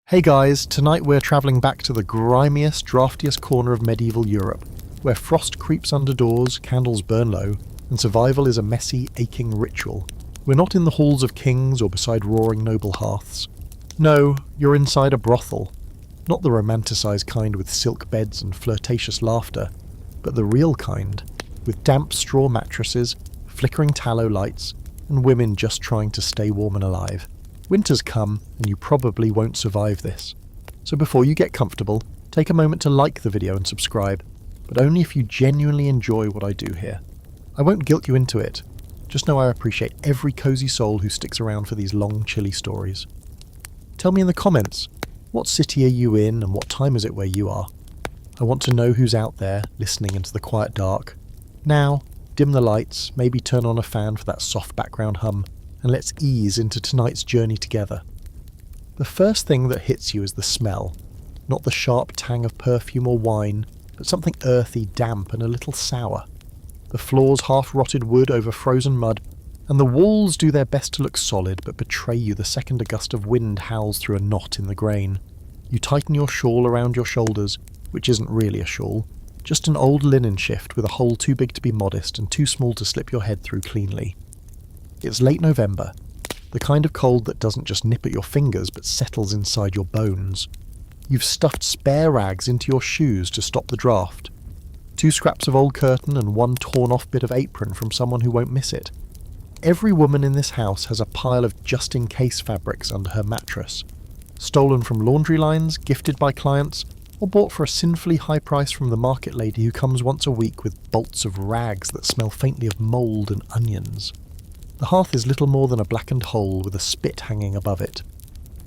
Hey guys, tonight we're travelling back to the grimiest, draftiest corner of medieval Europe, where frost creeps under doors, candles burn low, and survival is a messy, aching ritual. We're not in the halls of kings or beside roaring noble hearths. No, you're inside a brothel. Not the romanticized kind with silk beds and flirtatious laughter, but the real kind, with damp straw mattresses, flickering tallow lights, and women just trying to stay warm and alive. Winter's come, and you probably won't survive this. So before you get comfortable, take a moment to like the video and subscribe, but only if you genuinely enjoy what I do here. I won't guilt you into it, just know I appreciate every cozy soul who sticks around for these long, chilly stories. Tell me in the comments, what city are you in and what time is it where you are? I want to know who's out there, listening into the quiet dark. Now, dim the lights, maybe turn on a fan for that soft background hum, and let's ease into tonight's journey together. The first thing that hits you is the smell, not the sharp tang of perfume or wine, but something earthy, damp, and a little sour. The floor's half-rotted wood over frozen mud, and the walls do their best to look solid but betray you the second a gust of wind howls through a knot in the grain. You tighten your shawl around your shoulders, which isn't really a shawl, just an old linen shift with a hole too big to be modest and too small to slip your head through cleanly. It's late November, the kind of cold that doesn't just nip at your fingers but settles inside your bones. You've stuffed spare rags into your shoes to stop the draft. 2 scraps of old curtain and 1 torn-off bit of apron from someone who won't miss it. Every woman in this house has a pile of just-in-case fabrics under her mattress, stolen from laundry lines, gifted by clients, or bought for a sinfully high price from the market lady who comes once a week with bolts of rags that smell faintly of mould and onions. The hearth is little more than a blackened hole with a spit hanging above it.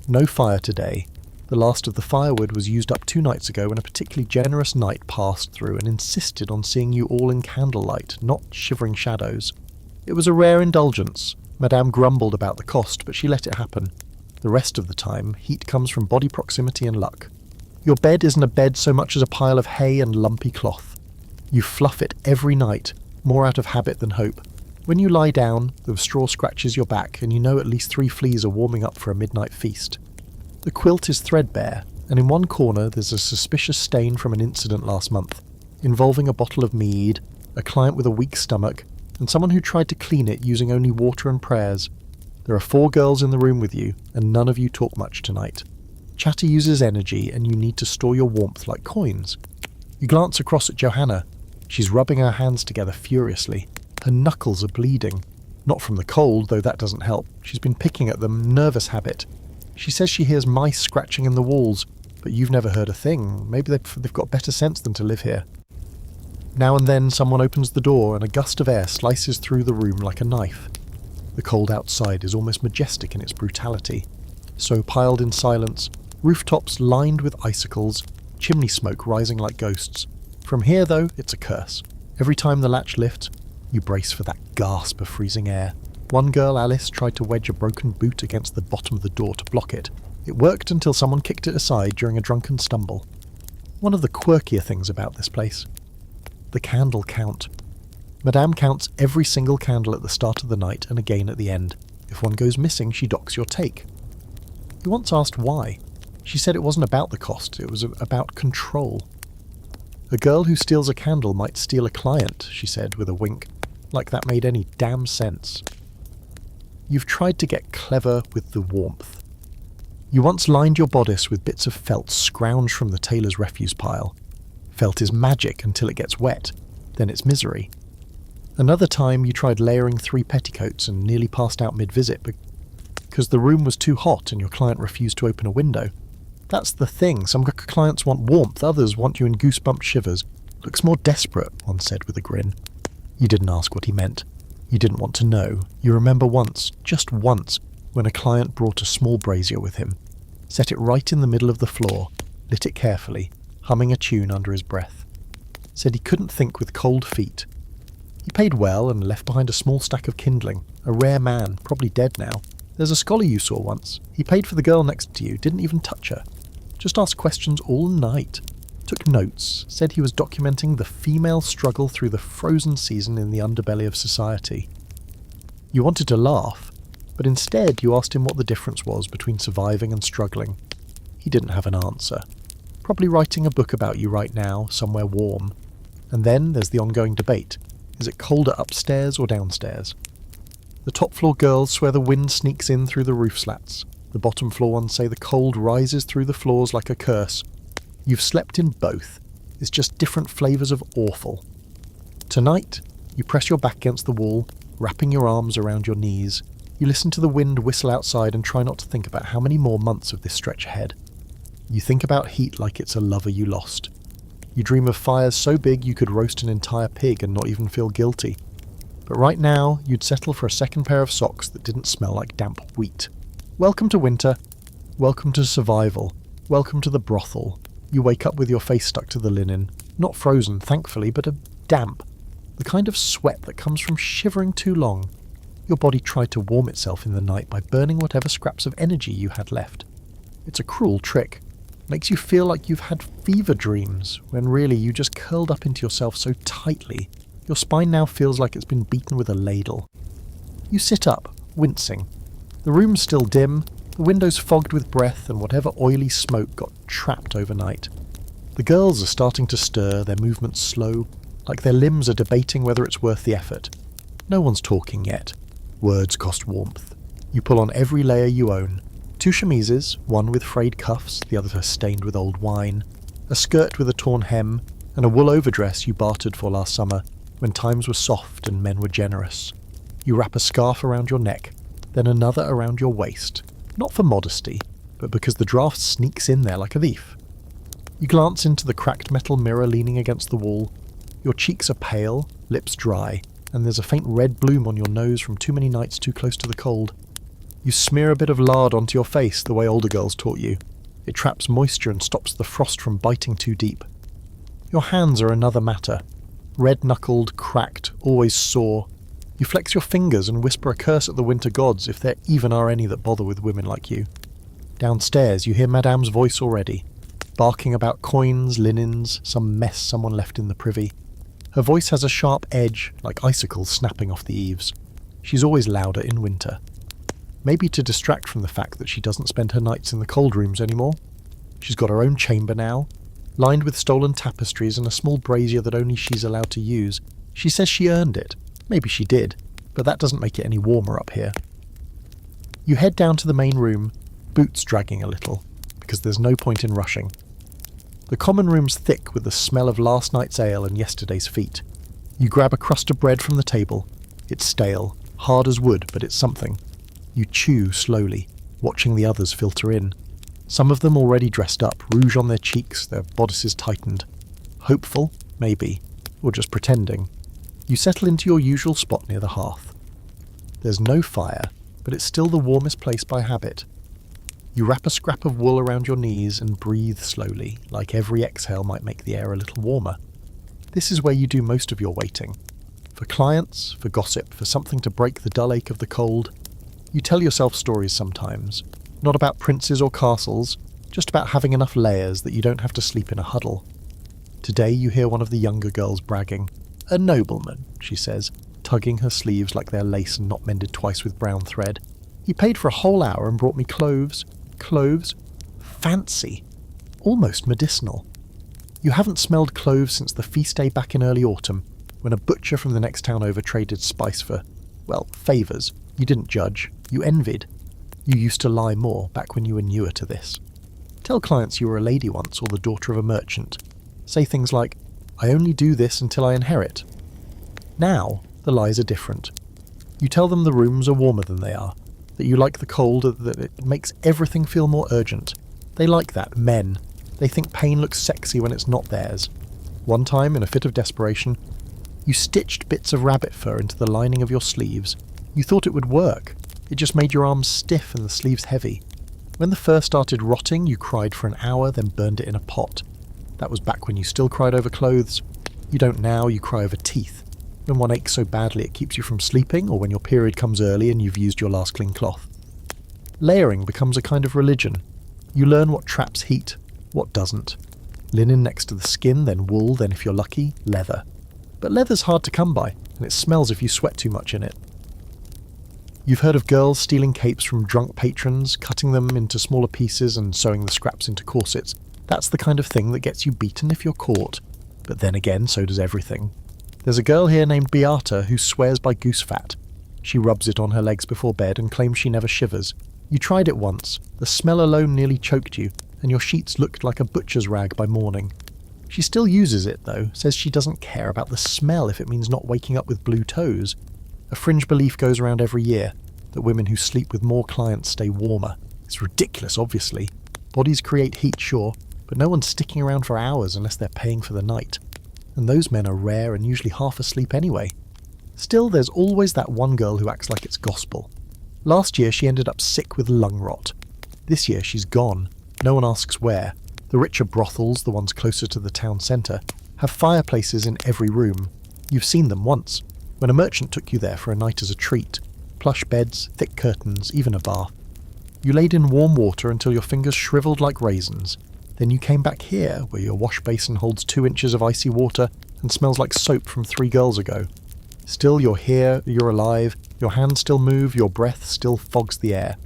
No fire today. The last of the firewood was used up 2 nights ago when a particularly generous knight passed through and insisted on seeing you all in candlelight, not shivering shadows. It was a rare indulgence. Madame grumbled about the cost, but she let it happen. The rest of the time, heat comes from body proximity and luck. Your bed isn't a bed so much as a pile of hay and lumpy cloth. You fluff it every night, more out of habit than hope. When you lie down, the straw scratches your back and you know at least 3 fleas are warming up for a midnight feast. The quilt is threadbare, and in one corner there's a suspicious stain from an incident last month, involving a bottle of mead, a client with a weak stomach, and someone who tried to clean it using only water and prayers. There are 4 girls in the room with you, and none of you talk much tonight. Chatter uses energy, and you need to store your warmth like coins. You glance across at Johanna. She's rubbing her hands together furiously. Her knuckles are bleeding. Not from the cold, though that doesn't help. She's been picking at them, nervous habit. She says she hears mice scratching in the walls, but you've never heard a thing. Maybe they've got better sense than to live here. Now and then someone opens the door and a gust of air slices through the room like a knife. The cold outside is almost majestic in its brutality. So piled in silence, rooftops lined with icicles, chimney smoke rising like ghosts. From here, though, it's a curse. Every time the latch lifts, you brace for that gasp of freezing air. One girl, Alice, tried to wedge a broken boot against the bottom of the door to block it. It worked until someone kicked it aside during a drunken stumble. One of the quirkier things about this place. The candle count. Madame counts every single candle at the start of the night and again at the end. If one goes missing, she docks your take. You once asked why. She said it wasn't about the cost, it was about control. A girl who steals a candle might steal a client, she said with a wink, like that made any damn sense. You've tried to get clever with the warmth. You once lined your bodice with bits of felt scrounged from the tailor's refuse pile. Felt is magic until it gets wet, then it's misery. Another time you tried layering 3 petticoats and nearly passed out mid-visit because the room was too hot and your client refused to open a window. That's the thing, some clients want warmth, others want you in goosebump shivers. Looks more desperate, one said with a grin. You didn't ask what he meant. You didn't want to know. You remember once, just once, when a client brought a small brazier with him, set it right in the middle of the floor, lit it carefully, humming a tune under his breath. Said he couldn't think with cold feet. He paid well and left behind a small stack of kindling, a rare man, probably dead now. There's a scholar you saw once. He paid for the girl next to you, didn't even touch her. Just asked questions all night. Took notes, said he was documenting the female struggle through the frozen season in the underbelly of society. You wanted to laugh, but instead you asked him what the difference was between surviving and struggling. He didn't have an answer. Probably writing a book about you right now, somewhere warm. And then there's the ongoing debate. Is it colder upstairs or downstairs? The top floor girls swear the wind sneaks in through the roof slats. The bottom floor ones say the cold rises through the floors like a curse. You've slept in both. It's just different flavours of awful. Tonight, you press your back against the wall, wrapping your arms around your knees. You listen to the wind whistle outside and try not to think about how many more months of this stretch ahead. You think about heat like it's a lover you lost. You dream of fires so big you could roast an entire pig and not even feel guilty. But right now, you'd settle for a second pair of socks that didn't smell like damp wheat. Welcome to winter. Welcome to survival. Welcome to the brothel. You wake up with your face stuck to the linen. Not frozen, thankfully, but a damp. The kind of sweat that comes from shivering too long. Your body tried to warm itself in the night by burning whatever scraps of energy you had left. It's a cruel trick. Makes you feel like you've had fever dreams, when really you just curled up into yourself so tightly. Your spine now feels like it's been beaten with a ladle. You sit up, wincing. The room's still dim, the windows fogged with breath, and whatever oily smoke got trapped overnight. The girls are starting to stir, their movements slow, like their limbs are debating whether it's worth the effort. No one's talking yet. Words cost warmth. You pull on every layer you own. 2 chemises, one with frayed cuffs, the other stained with old wine, a skirt with a torn hem, and a wool overdress you bartered for last summer, when times were soft and men were generous. You wrap a scarf around your neck, then another around your waist, not for modesty, but because the draft sneaks in there like a thief. You glance into the cracked metal mirror leaning against the wall. Your cheeks are pale, lips dry, and there's a faint red bloom on your nose from too many nights too close to the cold. You smear a bit of lard onto your face the way older girls taught you. It traps moisture and stops the frost from biting too deep. Your hands are another matter. Red-knuckled, cracked, always sore. You flex your fingers and whisper a curse at the winter gods, if there even are any that bother with women like you. Downstairs you hear Madame's voice already, barking about coins, linens, some mess someone left in the privy. Her voice has a sharp edge, like icicles snapping off the eaves. She's always louder in winter. Maybe to distract from the fact that she doesn't spend her nights in the cold rooms anymore. She's got her own chamber now, lined with stolen tapestries and a small brazier that only she's allowed to use. She says she earned it. Maybe she did, but that doesn't make it any warmer up here. You head down to the main room, boots dragging a little, because there's no point in rushing. The common room's thick with the smell of last night's ale and yesterday's feet. You grab a crust of bread from the table. It's stale, hard as wood, but it's something. You chew slowly, watching the others filter in. Some of them already dressed up, rouge on their cheeks, their bodices tightened. Hopeful, maybe, or just pretending. You settle into your usual spot near the hearth. There's no fire, but it's still the warmest place by habit. You wrap a scrap of wool around your knees and breathe slowly, like every exhale might make the air a little warmer. This is where you do most of your waiting. For clients, for gossip, for something to break the dull ache of the cold. You tell yourself stories sometimes, not about princes or castles, just about having enough layers that you don't have to sleep in a huddle. Today you hear one of the younger girls bragging. "A nobleman," she says, tugging her sleeves like they're lace and not mended twice with brown thread. "He paid for a whole hour and brought me cloves. Cloves? Fancy. Almost medicinal. You haven't smelled cloves since the feast day back in early autumn, when a butcher from the next town over traded spice for, well, favours. You didn't judge. You envied. You used to lie more back when you were newer to this. Tell clients you were a lady once or the daughter of a merchant. Say things like, 'I only do this until I inherit.' Now, the lies are different. You tell them the rooms are warmer than they are, that you like the cold, that it makes everything feel more urgent. They like that, men. They think pain looks sexy when it's not theirs. One time, in a fit of desperation, you stitched bits of rabbit fur into the lining of your sleeves. You thought it would work. It just made your arms stiff and the sleeves heavy. When the fur started rotting, you cried for an hour, then burned it in a pot. That was back when you still cried over clothes. You don't now, you cry over teeth. When one aches so badly it keeps you from sleeping, or when your period comes early and you've used your last clean cloth. Layering becomes a kind of religion. You learn what traps heat, what doesn't. Linen next to the skin, then wool, then if you're lucky, leather. But leather's hard to come by, and it smells if you sweat too much in it. You've heard of girls stealing capes from drunk patrons, cutting them into smaller pieces and sewing the scraps into corsets. That's the kind of thing that gets you beaten if you're caught. But then again, so does everything. There's a girl here named Beata who swears by goose fat. She rubs it on her legs before bed and claims she never shivers. You tried it once. The smell alone nearly choked you, and your sheets looked like a butcher's rag by morning. She still uses it, though, says she doesn't care about the smell if it means not waking up with blue toes. A fringe belief goes around every year, that women who sleep with more clients stay warmer. It's ridiculous, obviously. Bodies create heat, sure, but no one's sticking around for hours unless they're paying for the night. And those men are rare and usually half asleep anyway. Still, there's always that one girl who acts like it's gospel. Last year she ended up sick with lung rot. This year she's gone. No one asks where. The richer brothels, the ones closer to the town centre, have fireplaces in every room. You've seen them once, when a merchant took you there for a night as a treat. Plush beds, thick curtains, even a bath. You laid in warm water until your fingers shriveled like raisins. Then you came back here, where your wash basin holds 2 inches of icy water and smells like soap from 3 girls ago. Still, you're here, you're alive, your hands still move, your breath still fogs the air.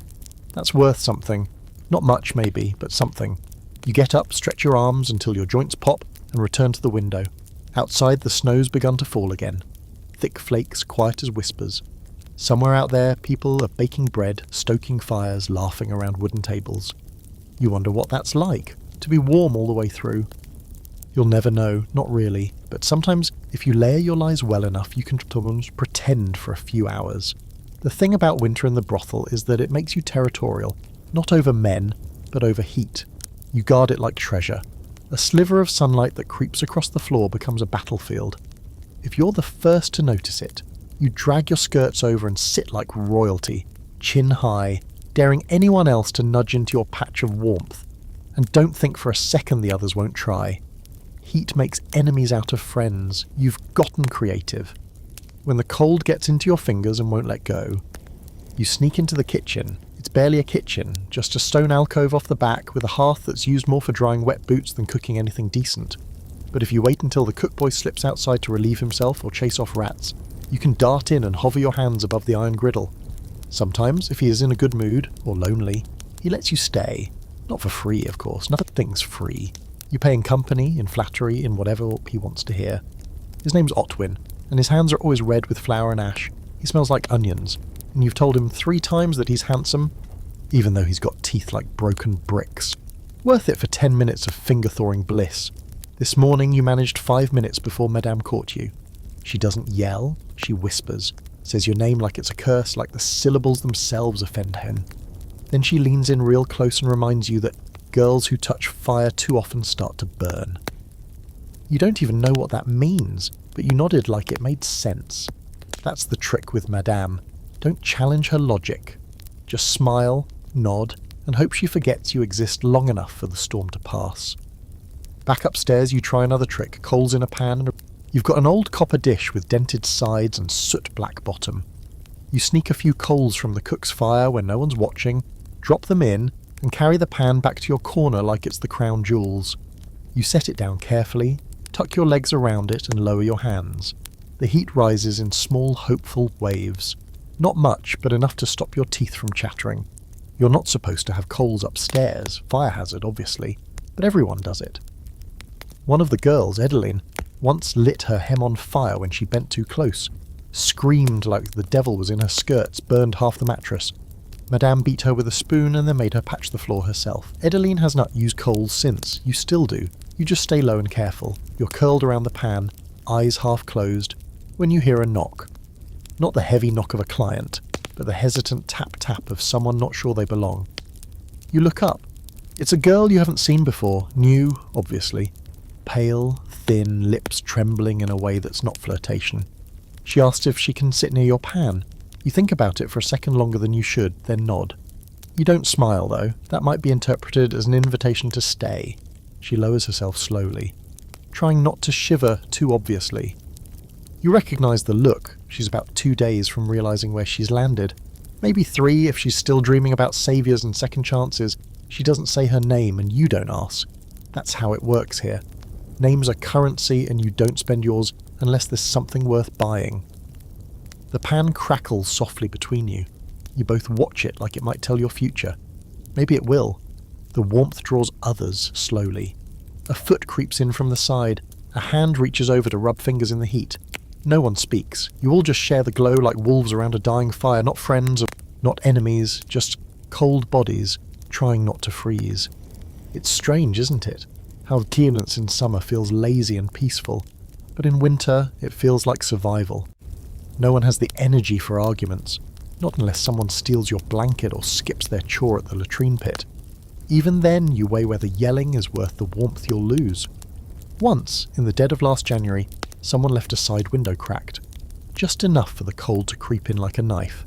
That's worth something. Not much, maybe, but something. You get up, stretch your arms until your joints pop, and return to the window. Outside, the snow's begun to fall again. Thick flakes, quiet as whispers. Somewhere out there, people are baking bread, stoking fires, laughing around wooden tables. You wonder what that's like, to be warm all the way through. You'll never know, not really, but sometimes if you layer your lies well enough, you can pretend for a few hours. The thing about winter in the brothel is that it makes you territorial, not over men, but over heat. You guard it like treasure. A sliver of sunlight that creeps across the floor becomes a battlefield. If you're the first to notice it, you drag your skirts over and sit like royalty, chin high, daring anyone else to nudge into your patch of warmth. And don't think for a second the others won't try. Heat makes enemies out of friends. You've gotten creative. When the cold gets into your fingers and won't let go, you sneak into the kitchen. It's barely a kitchen, just a stone alcove off the back with a hearth that's used more for drying wet boots than cooking anything decent. But if you wait until the cookboy slips outside to relieve himself or chase off rats, you can dart in and hover your hands above the iron griddle. Sometimes, if he is in a good mood, or lonely, he lets you stay. Not for free, of course. Nothing's free. You pay in company, in flattery, in whatever he wants to hear. His name's Otwin, and his hands are always red with flour and ash. He smells like onions, and you've told him 3 times that he's handsome, even though he's got teeth like broken bricks. Worth it for 10 minutes of finger-thawing bliss. This morning you managed 5 minutes before Madame caught you. She doesn't yell, she whispers, says your name like it's a curse, like the syllables themselves offend him. Then she leans in real close and reminds you that girls who touch fire too often start to burn. You don't even know what that means, but you nodded like it made sense. That's the trick with Madame. Don't challenge her logic. Just smile, nod, and hope she forgets you exist long enough for the storm to pass. Back upstairs you try another trick, coals in a pan, and you've got an old copper dish with dented sides and soot-black bottom. You sneak a few coals from the cook's fire when no one's watching, drop them in, and carry the pan back to your corner like it's the crown jewels. You set it down carefully, tuck your legs around it and lower your hands. The heat rises in small, hopeful waves. Not much, but enough to stop your teeth from chattering. You're not supposed to have coals upstairs, fire hazard obviously, but everyone does it. One of the girls, Edeline, once lit her hem on fire when she bent too close, screamed like the devil was in her skirts, burned half the mattress. Madame beat her with a spoon and then made her patch the floor herself. Edeline has not used coals since. You still do. You just stay low and careful. You're curled around the pan, eyes half closed, when you hear a knock. Not the heavy knock of a client, but the hesitant tap-tap of someone not sure they belong. You look up. It's a girl you haven't seen before, new, obviously. Pale, thin, lips trembling in a way that's not flirtation. She asks if she can sit near your pan. You think about it for a second longer than you should, then nod. You don't smile, though. That might be interpreted as an invitation to stay. She lowers herself slowly, trying not to shiver too obviously. You recognise the look. She's about 2 days from realising where she's landed. Maybe 3 if she's still dreaming about saviours and second chances. She doesn't say her name and you don't ask. That's how it works here. Names are currency and you don't spend yours unless there's something worth buying. The pan crackles softly between you. You both watch it like it might tell your future. Maybe it will. The warmth draws others slowly. A foot creeps in from the side. A hand reaches over to rub fingers in the heat. No one speaks. You all just share the glow like wolves around a dying fire, not friends, not enemies, just cold bodies trying not to freeze. It's strange, isn't it? How silence in summer feels lazy and peaceful, but in winter it feels like survival. No one has the energy for arguments, not unless someone steals your blanket or skips their chore at the latrine pit. Even then you weigh whether yelling is worth the warmth you'll lose. Once, in the dead of last January, someone left a side window cracked. Just enough for the cold to creep in like a knife.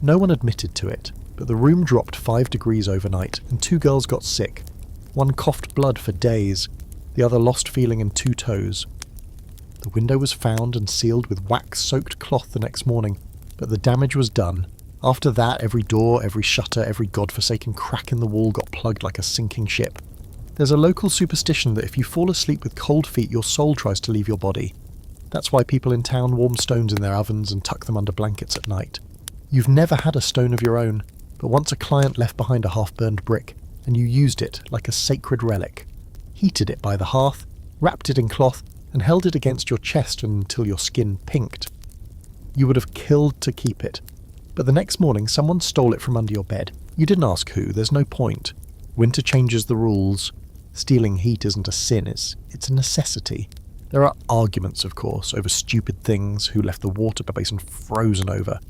No one admitted to it, but the room dropped 5 degrees overnight and 2 girls got sick. One coughed blood for days, the other lost feeling in 2 toes. The window was found and sealed with wax-soaked cloth the next morning, but the damage was done. After that, every door, every shutter, every godforsaken crack in the wall got plugged like a sinking ship. There's a local superstition that if you fall asleep with cold feet, your soul tries to leave your body. That's why people in town warm stones in their ovens and tuck them under blankets at night. You've never had a stone of your own, but once a client left behind a half-burned brick, and you used it like a sacred relic, heated it by the hearth, wrapped it in cloth, and held it against your chest until your skin pinked. You would have killed to keep it. But the next morning someone stole it from under your bed. You didn't ask who, there's no point. Winter changes the rules. Stealing heat isn't a sin, it's a necessity. There are arguments, of course, over stupid things, who left the water basin frozen over,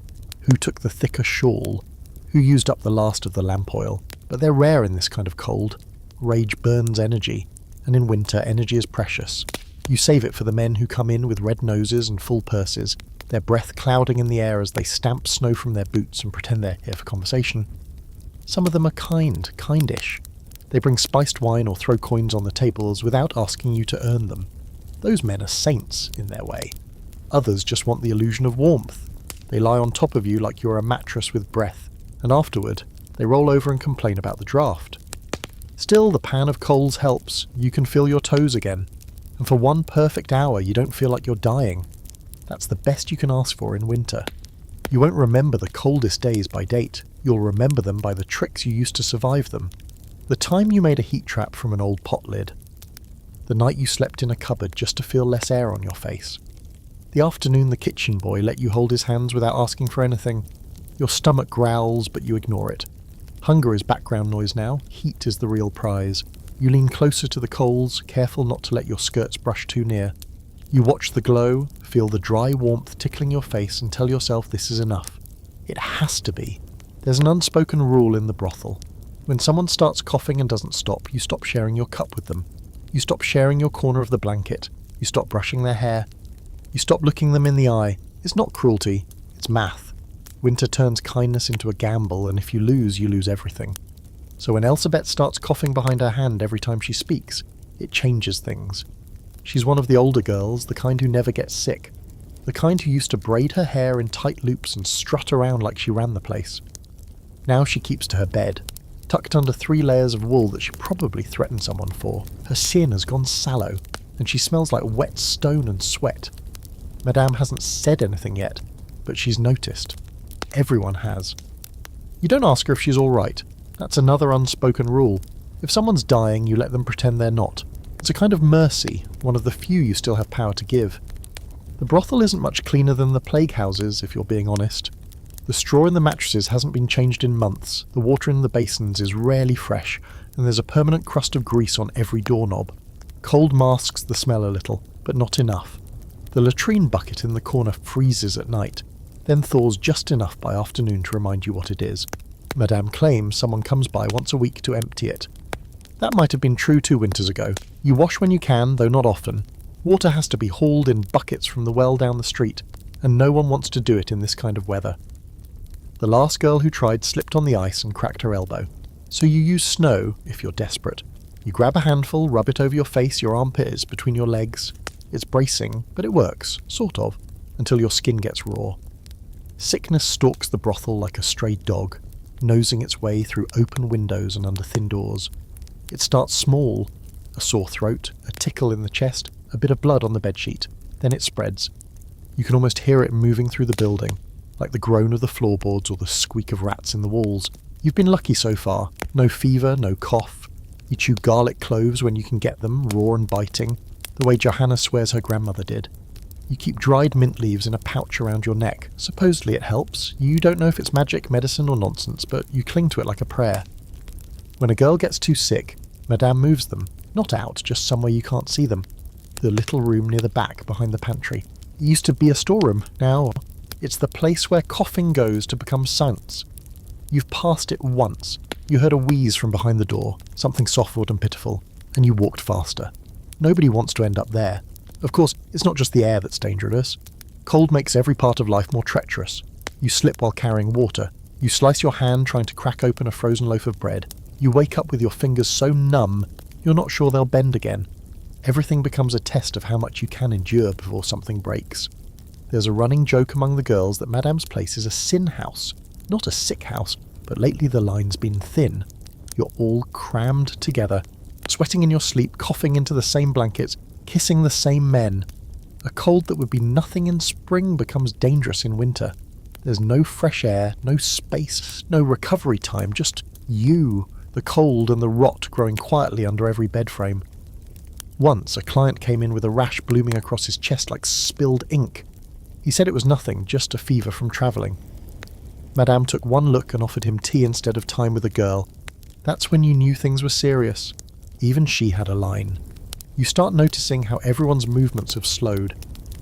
who took the thicker shawl, who used up the last of the lamp oil. But they're rare in this kind of cold. Rage burns energy, and in winter energy is precious. You save it for the men who come in with red noses and full purses, their breath clouding in the air as they stamp snow from their boots and pretend they're here for conversation. Some of them are kindish. They bring spiced wine or throw coins on the tables without asking you to earn them. Those men are saints in their way. Others just want the illusion of warmth. They lie on top of you like you're a mattress with breath, and afterward, they roll over and complain about the draft. Still, the pan of coals helps. You can feel your toes again. And for 1 perfect hour, you don't feel like you're dying. That's the best you can ask for in winter. You won't remember the coldest days by date. You'll remember them by the tricks you used to survive them. The time you made a heat trap from an old pot lid. The night you slept in a cupboard just to feel less air on your face. The afternoon the kitchen boy let you hold his hands without asking for anything. Your stomach growls, but you ignore it. Hunger is background noise now. Heat is the real prize. You lean closer to the coals, careful not to let your skirts brush too near. You watch the glow, feel the dry warmth tickling your face and tell yourself this is enough. It has to be. There's an unspoken rule in the brothel. When someone starts coughing and doesn't stop, you stop sharing your cup with them. You stop sharing your corner of the blanket. You stop brushing their hair. You stop looking them in the eye. It's not cruelty, it's math. Winter turns kindness into a gamble, and if you lose everything. So when Elsabet starts coughing behind her hand every time she speaks, it changes things. She's one of the older girls, the kind who never gets sick. The kind who used to braid her hair in tight loops and strut around like she ran the place. Now she keeps to her bed, tucked under 3 layers of wool that she probably threatened someone for. Her skin has gone sallow, and she smells like wet stone and sweat. Madame hasn't said anything yet, but she's noticed. Everyone has. You don't ask her if she's alright. That's another unspoken rule. If someone's dying, you let them pretend they're not. It's a kind of mercy, one of the few you still have power to give. The brothel isn't much cleaner than the plague houses, if you're being honest. The straw in the mattresses hasn't been changed in months, the water in the basins is rarely fresh, and there's a permanent crust of grease on every doorknob. Cold masks the smell a little, but not enough. The latrine bucket in the corner freezes at night, then thaws just enough by afternoon to remind you what it is. Madame claims someone comes by once a week to empty it. That might have been true 2 winters ago. You wash when you can, though not often. Water has to be hauled in buckets from the well down the street, and no one wants to do it in this kind of weather. The last girl who tried slipped on the ice and cracked her elbow. So you use snow if you're desperate. You grab a handful, rub it over your face, your armpits, between your legs. It's bracing, but it works, sort of, until your skin gets raw. Sickness stalks the brothel like a stray dog, nosing its way through open windows and under thin doors. It starts small, a sore throat, a tickle in the chest, a bit of blood on the bedsheet. Then it spreads. You can almost hear it moving through the building. like the groan of the floorboards or the squeak of rats in the walls. You've been lucky so far. No fever, no cough. You chew garlic cloves when you can get them, raw and biting, the way Johanna swears her grandmother did. You keep dried mint leaves in a pouch around your neck. Supposedly it helps. You don't know if it's magic, medicine or nonsense, but you cling to it like a prayer. When a girl gets too sick, Madame moves them. Not out, just somewhere you can't see them. The little room near the back behind the pantry. It used to be a storeroom. Now it's the place where coughing goes to become silence. You've passed it once. You heard a wheeze from behind the door, something soft and pitiful, and you walked faster. Nobody wants to end up there. Of course, it's not just the air that's dangerous. Cold makes every part of life more treacherous. You slip while carrying water. You slice your hand trying to crack open a frozen loaf of bread. You wake up with your fingers so numb, you're not sure they'll bend again. Everything becomes a test of how much you can endure before something breaks. There's a running joke among the girls that Madame's place is a sin house, not a sick house, but lately the line's been thin. You're all crammed together, sweating in your sleep, coughing into the same blankets, kissing the same men. A cold that would be nothing in spring becomes dangerous in winter. There's no fresh air, no space, no recovery time, just you, the cold and the rot growing quietly under every bed frame. Once a client came in with a rash blooming across his chest like spilled ink. He said it was nothing, just a fever from travelling. Madame took one look and offered him tea instead of time with a girl. That's when you knew things were serious. Even she had a line. You start noticing how everyone's movements have slowed.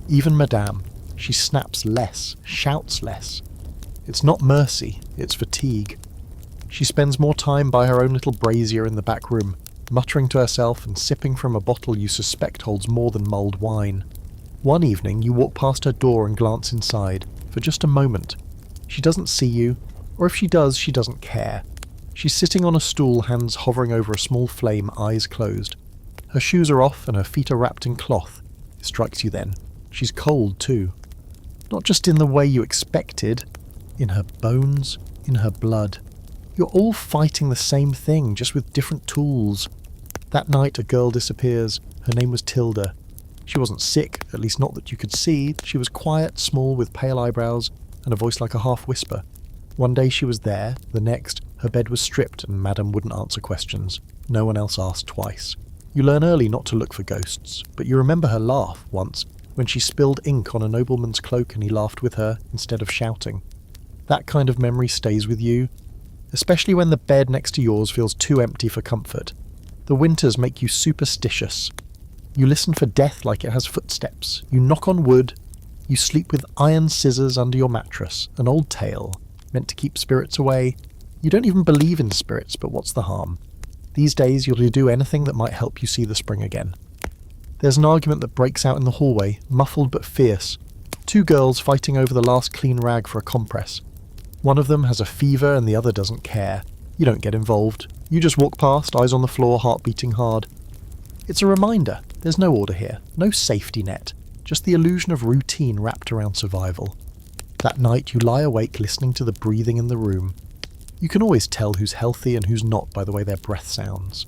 Even Madame. She snaps less, shouts less. It's not mercy, it's fatigue. She spends more time by her own little brazier in the back room, muttering to herself and sipping from a bottle you suspect holds more than mulled wine. One evening you walk past her door and glance inside, for just a moment. She doesn't see you, or if she does, she doesn't care. She's sitting on a stool, hands hovering over a small flame, eyes closed. Her shoes are off and her feet are wrapped in cloth. It strikes you then. She's cold too. Not just in the way you expected, in her bones, in her blood. You're all fighting the same thing, just with different tools. That night a girl disappears. Her name was Tilda. She wasn't sick, at least not that you could see. She was quiet, small, with pale eyebrows, and a voice like a half-whisper. One day she was there, the next, her bed was stripped and Madame wouldn't answer questions. No one else asked twice. You learn early not to look for ghosts, but you remember her laugh once, when she spilled ink on a nobleman's cloak and he laughed with her instead of shouting. That kind of memory stays with you, especially when the bed next to yours feels too empty for comfort. The winters make you superstitious. You listen for death like it has footsteps. You knock on wood. You sleep with iron scissors under your mattress, an old tale, meant to keep spirits away. You don't even believe in spirits, but what's the harm? These days you'll do anything that might help you see the spring again. There's an argument that breaks out in the hallway, muffled but fierce. Two girls fighting over the last clean rag for a compress. One of them has a fever and the other doesn't care. You don't get involved. You just walk past, eyes on the floor, heart beating hard. It's a reminder. There's no order here, no safety net. Just the illusion of routine wrapped around survival. That night you lie awake listening to the breathing in the room. You can always tell who's healthy and who's not by the way their breath sounds.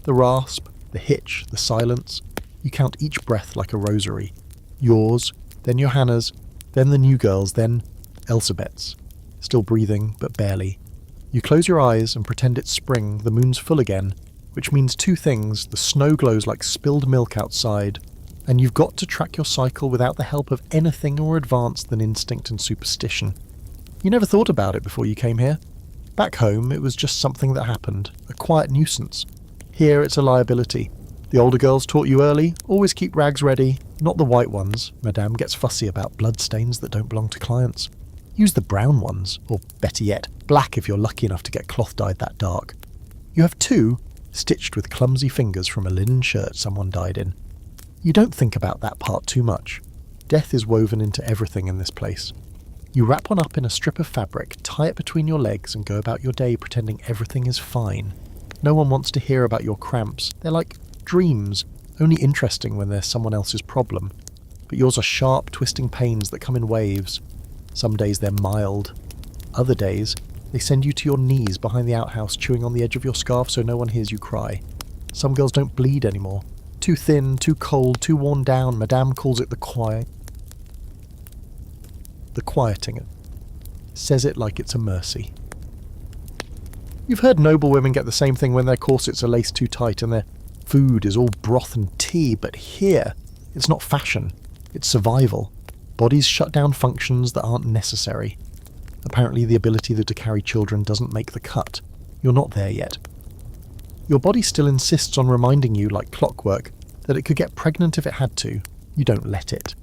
The rasp, the hitch, the silence. You count each breath like a rosary. Yours, then Johanna's, then the new girl's, then Elsabeth's. Still breathing, but barely. You close your eyes and pretend it's spring, the moon's full again, which means two things: the snow glows like spilled milk outside, and you've got to track your cycle without the help of anything more advanced than instinct and superstition. You never thought about it before you came here. Back home, it was just something that happened, a quiet nuisance. Here, it's a liability. The older girls taught you early, always keep rags ready, not the white ones. Madame gets fussy about bloodstains that don't belong to clients. Use the brown ones, or better yet, black if you're lucky enough to get cloth dyed that dark. You have two, stitched with clumsy fingers from a linen shirt someone died in. You don't think about that part too much. Death is woven into everything in this place. You wrap one up in a strip of fabric, tie it between your legs and go about your day pretending everything is fine. No one wants to hear about your cramps. They're like dreams, only interesting when they're someone else's problem. But yours are sharp, twisting pains that come in waves. Some days they're mild. Other days, they send you to your knees behind the outhouse, chewing on the edge of your scarf so no one hears you cry. Some girls don't bleed anymore. Too thin, too cold, too worn down. Madame calls it the quieting. says it like it's a mercy. You've heard noble women get the same thing when their corsets are laced too tight and their food is all broth and tea, but here, it's not fashion, it's survival. Bodies shut down functions that aren't necessary. Apparently the ability to carry children doesn't make the cut. You're not there yet. Your body still insists on reminding you, like clockwork, that it could get pregnant if it had to. You don't let it.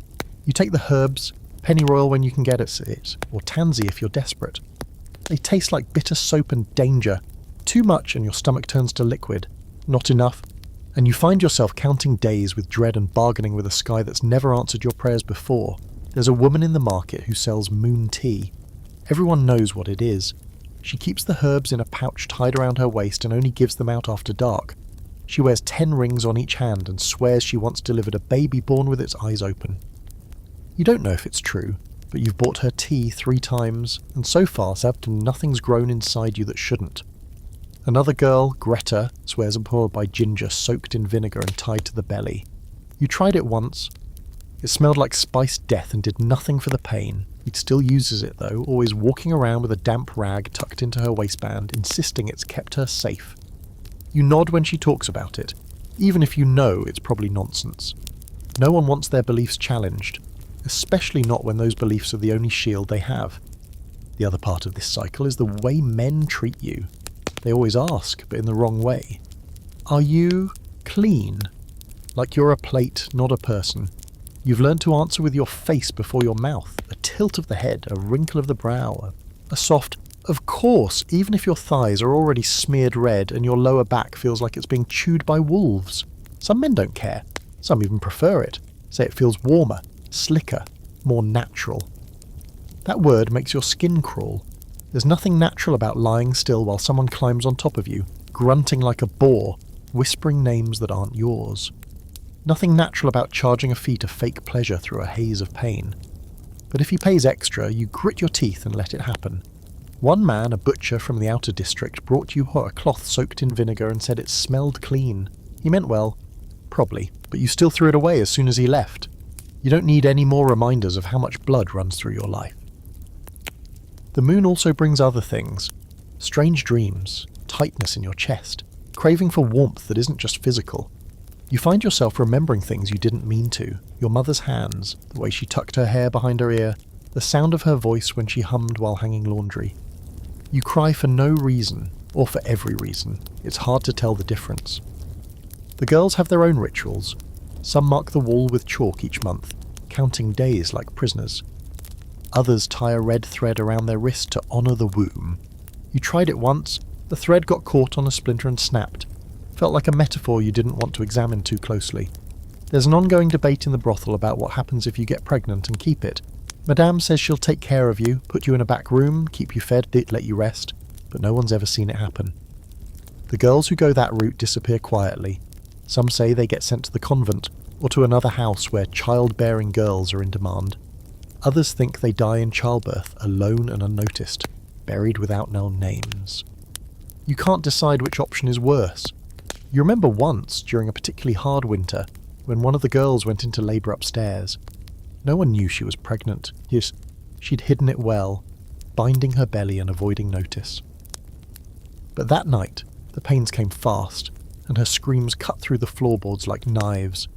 You take the herbs, pennyroyal when you can get it, or tansy if you're desperate. They taste like bitter soap and danger. Too much and your stomach turns to liquid. Not enough, and you find yourself counting days with dread and bargaining with a sky that's never answered your prayers before. There's a woman in the market who sells moon tea. Everyone knows what it is. She keeps the herbs in a pouch tied around her waist and only gives them out after dark. She wears 10 rings on each hand and swears she once delivered a baby born with its eyes open. You don't know if it's true, but you've bought her tea 3 times, and so far certain nothing's grown inside you that shouldn't. Another girl, Greta, swears poured by ginger soaked in vinegar and tied to the belly. You tried it once. It smelled like spiced death and did nothing for the pain. It still uses it though, always walking around with a damp rag tucked into her waistband, insisting it's kept her safe. You nod when she talks about it, even if you know it's probably nonsense. No one wants their beliefs challenged, especially not when those beliefs are the only shield they have. The other part of this cycle is the way men treat you. They always ask, but in the wrong way. Are you clean? Like you're a plate, not a person. You've learned to answer with your face before your mouth, a tilt of the head, a wrinkle of the brow, a soft, of course, even if your thighs are already smeared red and your lower back feels like it's being chewed by wolves. Some men don't care. Some even prefer it. Say it feels warmer, slicker, more natural. That word makes your skin crawl. There's nothing natural about lying still while someone climbs on top of you, grunting like a boar, whispering names that aren't yours. Nothing natural about charging a feat of fake pleasure through a haze of pain. But if he pays extra, you grit your teeth and let it happen. One man, a butcher from the outer district, brought you a cloth soaked in vinegar and said it smelled clean. He meant well, probably, but you still threw it away as soon as he left. You don't need any more reminders of how much blood runs through your life. The moon also brings other things. Strange dreams, tightness in your chest, craving for warmth that isn't just physical. You find yourself remembering things you didn't mean to. Your mother's hands, the way she tucked her hair behind her ear, the sound of her voice when she hummed while hanging laundry. You cry for no reason, or for every reason. It's hard to tell the difference. The girls have their own rituals. Some mark the wall with chalk each month, counting days like prisoners. Others tie a red thread around their wrist to honour the womb. You tried it once, the thread got caught on a splinter and snapped. Felt like a metaphor you didn't want to examine too closely. There's an ongoing debate in the brothel about what happens if you get pregnant and keep it. Madame says she'll take care of you, put you in a back room, keep you fed, let you rest, but no one's ever seen it happen. The girls who go that route disappear quietly. Some say they get sent to the convent, or to another house where childbearing girls are in demand. Others think they die in childbirth, alone and unnoticed, buried without known names. You can't decide which option is worse. You remember once, during a particularly hard winter, when one of the girls went into labour upstairs. No one knew she was pregnant. Yes, she'd hidden it well, binding her belly and avoiding notice. But that night, the pains came fast, and her screams cut through the floorboards like knives.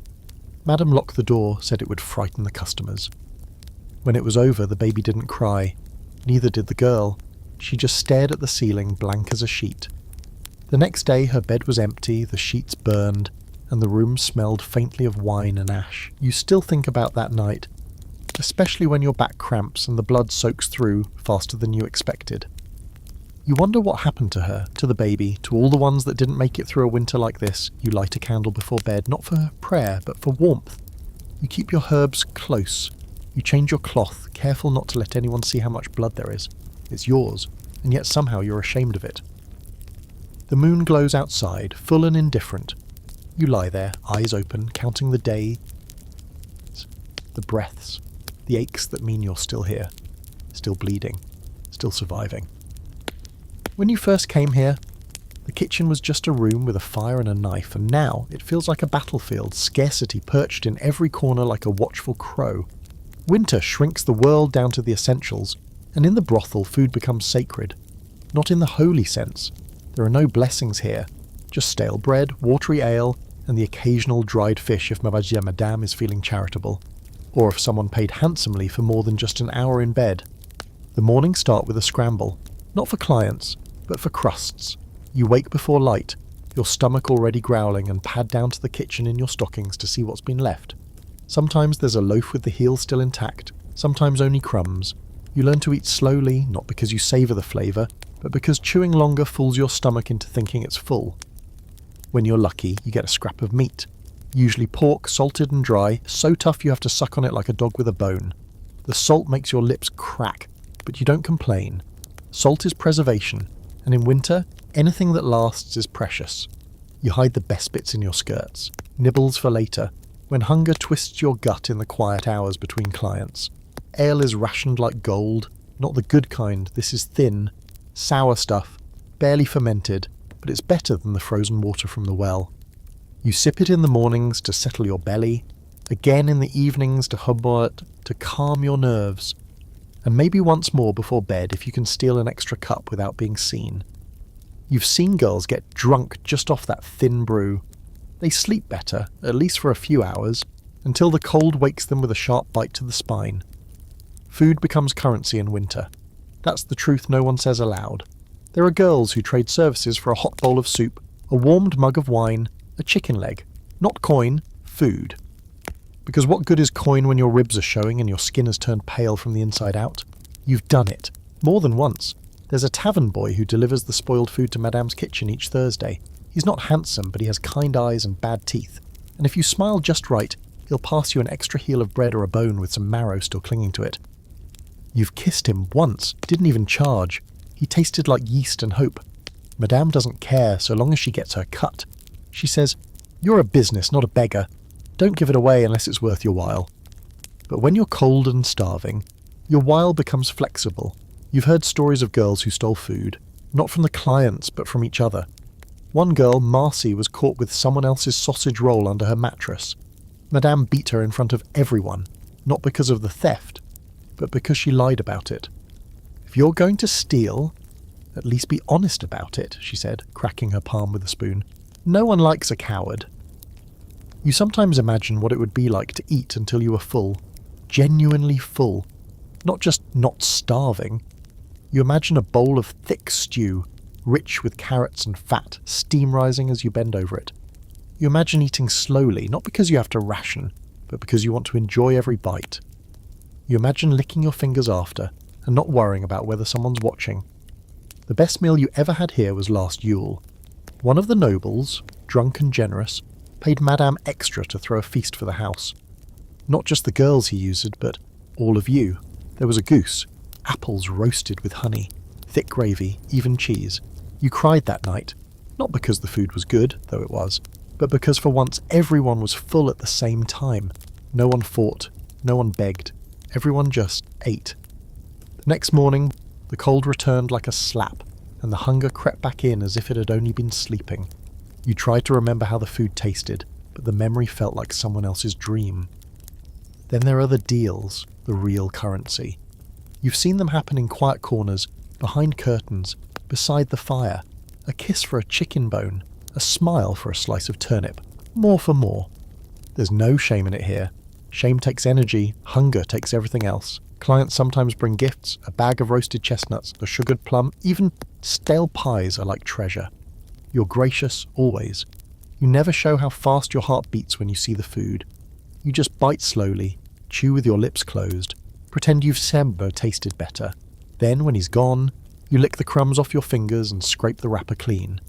Madame locked the door, said it would frighten the customers. When it was over, the baby didn't cry. Neither did the girl. She just stared at the ceiling, blank as a sheet. The next day her bed was empty, the sheets burned, and the room smelled faintly of wine and ash. You still think about that night, especially when your back cramps and the blood soaks through faster than you expected. You wonder what happened to her, to the baby, to all the ones that didn't make it through a winter like this. You light a candle before bed, not for prayer, but for warmth. You keep your herbs close. You change your cloth, careful not to let anyone see how much blood there is. It's yours, and yet somehow you're ashamed of it. The moon glows outside, full and indifferent. You lie there, eyes open, counting the days, the breaths, the aches that mean you're still here, still bleeding, still surviving. When you first came here, the kitchen was just a room with a fire and a knife, and now it feels like a battlefield, scarcity perched in every corner like a watchful crow. Winter shrinks the world down to the essentials, And in the brothel, food becomes sacred. Not in the holy sense. There are no blessings here. Just stale bread, watery ale, and the occasional dried fish if Madame is feeling charitable. Or if someone paid handsomely for more than just an hour in bed. The mornings start with a scramble. Not for clients, but for crusts. You wake before light, your stomach already growling, and pad down to the kitchen in your stockings to see what's been left. Sometimes there's a loaf with the heel still intact, sometimes only crumbs. You learn to eat slowly, not because you savour the flavour, but because chewing longer fools your stomach into thinking it's full. When you're lucky, you get a scrap of meat. Usually pork, salted and dry, so tough you have to suck on it like a dog with a bone. The salt makes your lips crack, but you don't complain. Salt is preservation, and in winter, anything that lasts is precious. You hide the best bits in your skirts, nibbles for later, when hunger twists your gut in the quiet hours between clients. Ale is rationed like gold, not the good kind. This is thin, sour stuff, barely fermented, but it's better than the frozen water from the well. You sip it in the mornings to settle your belly, again in the evenings to hubert, to calm your nerves, and maybe once more before bed if you can steal an extra cup without being seen. You've seen girls get drunk just off that thin brew. They sleep better, at least for a few hours, until the cold wakes them with a sharp bite to the spine. Food becomes currency in winter. That's the truth no one says aloud. There are girls who trade services for a hot bowl of soup, a warmed mug of wine, a chicken leg. Not coin, food. Because what good is coin when your ribs are showing and your skin has turned pale from the inside out? You've done it. More than once. There's a tavern boy who delivers the spoiled food to Madame's kitchen each Thursday. He's not handsome, but he has kind eyes and bad teeth. And if you smile just right, he'll pass you an extra heel of bread or a bone with some marrow still clinging to it. You've kissed him once, didn't even charge. He tasted like yeast and hope. Madame doesn't care so long as she gets her cut. She says, "You're a business, not a beggar. Don't give it away unless it's worth your while." But when you're cold and starving, your while becomes flexible. You've heard stories of girls who stole food, not from the clients but from each other. One girl, Marcy, was caught with someone else's sausage roll under her mattress. Madame beat her in front of everyone, not because of the theft, but because she lied about it. "If you're going to steal, at least be honest about it," she said, cracking her palm with a spoon. "No one likes a coward." You sometimes imagine what it would be like to eat until you were full, genuinely full, not just not starving. You imagine a bowl of thick stew, rich with carrots and fat, steam rising as you bend over it. You imagine eating slowly, not because you have to ration, but because you want to enjoy every bite. You imagine licking your fingers after, and not worrying about whether someone's watching. The best meal you ever had here was last Yule. One of the nobles, drunk and generous, paid Madame extra to throw a feast for the house. Not just the girls he used, but all of you. There was a goose, apples roasted with honey, thick gravy, even cheese. You cried that night, not because the food was good, though it was, but because for once everyone was full at the same time. No one fought, no one begged, everyone just ate. The next morning, the cold returned like a slap, and the hunger crept back in as if it had only been sleeping. You tried to remember how the food tasted, but the memory felt like someone else's dream. Then there are the deals, the real currency. You've seen them happen in quiet corners, behind curtains, beside the fire. A kiss for a chicken bone, a smile for a slice of turnip. More for more. There's no shame in it here. Shame takes energy, hunger takes everything else. Clients sometimes bring gifts, a bag of roasted chestnuts, a sugared plum, even stale pies are like treasure. You're gracious, always. You never show how fast your heart beats when you see the food. You just bite slowly, chew with your lips closed, pretend you've never tasted better. Then, when he's gone, you lick the crumbs off your fingers and scrape the wrapper clean.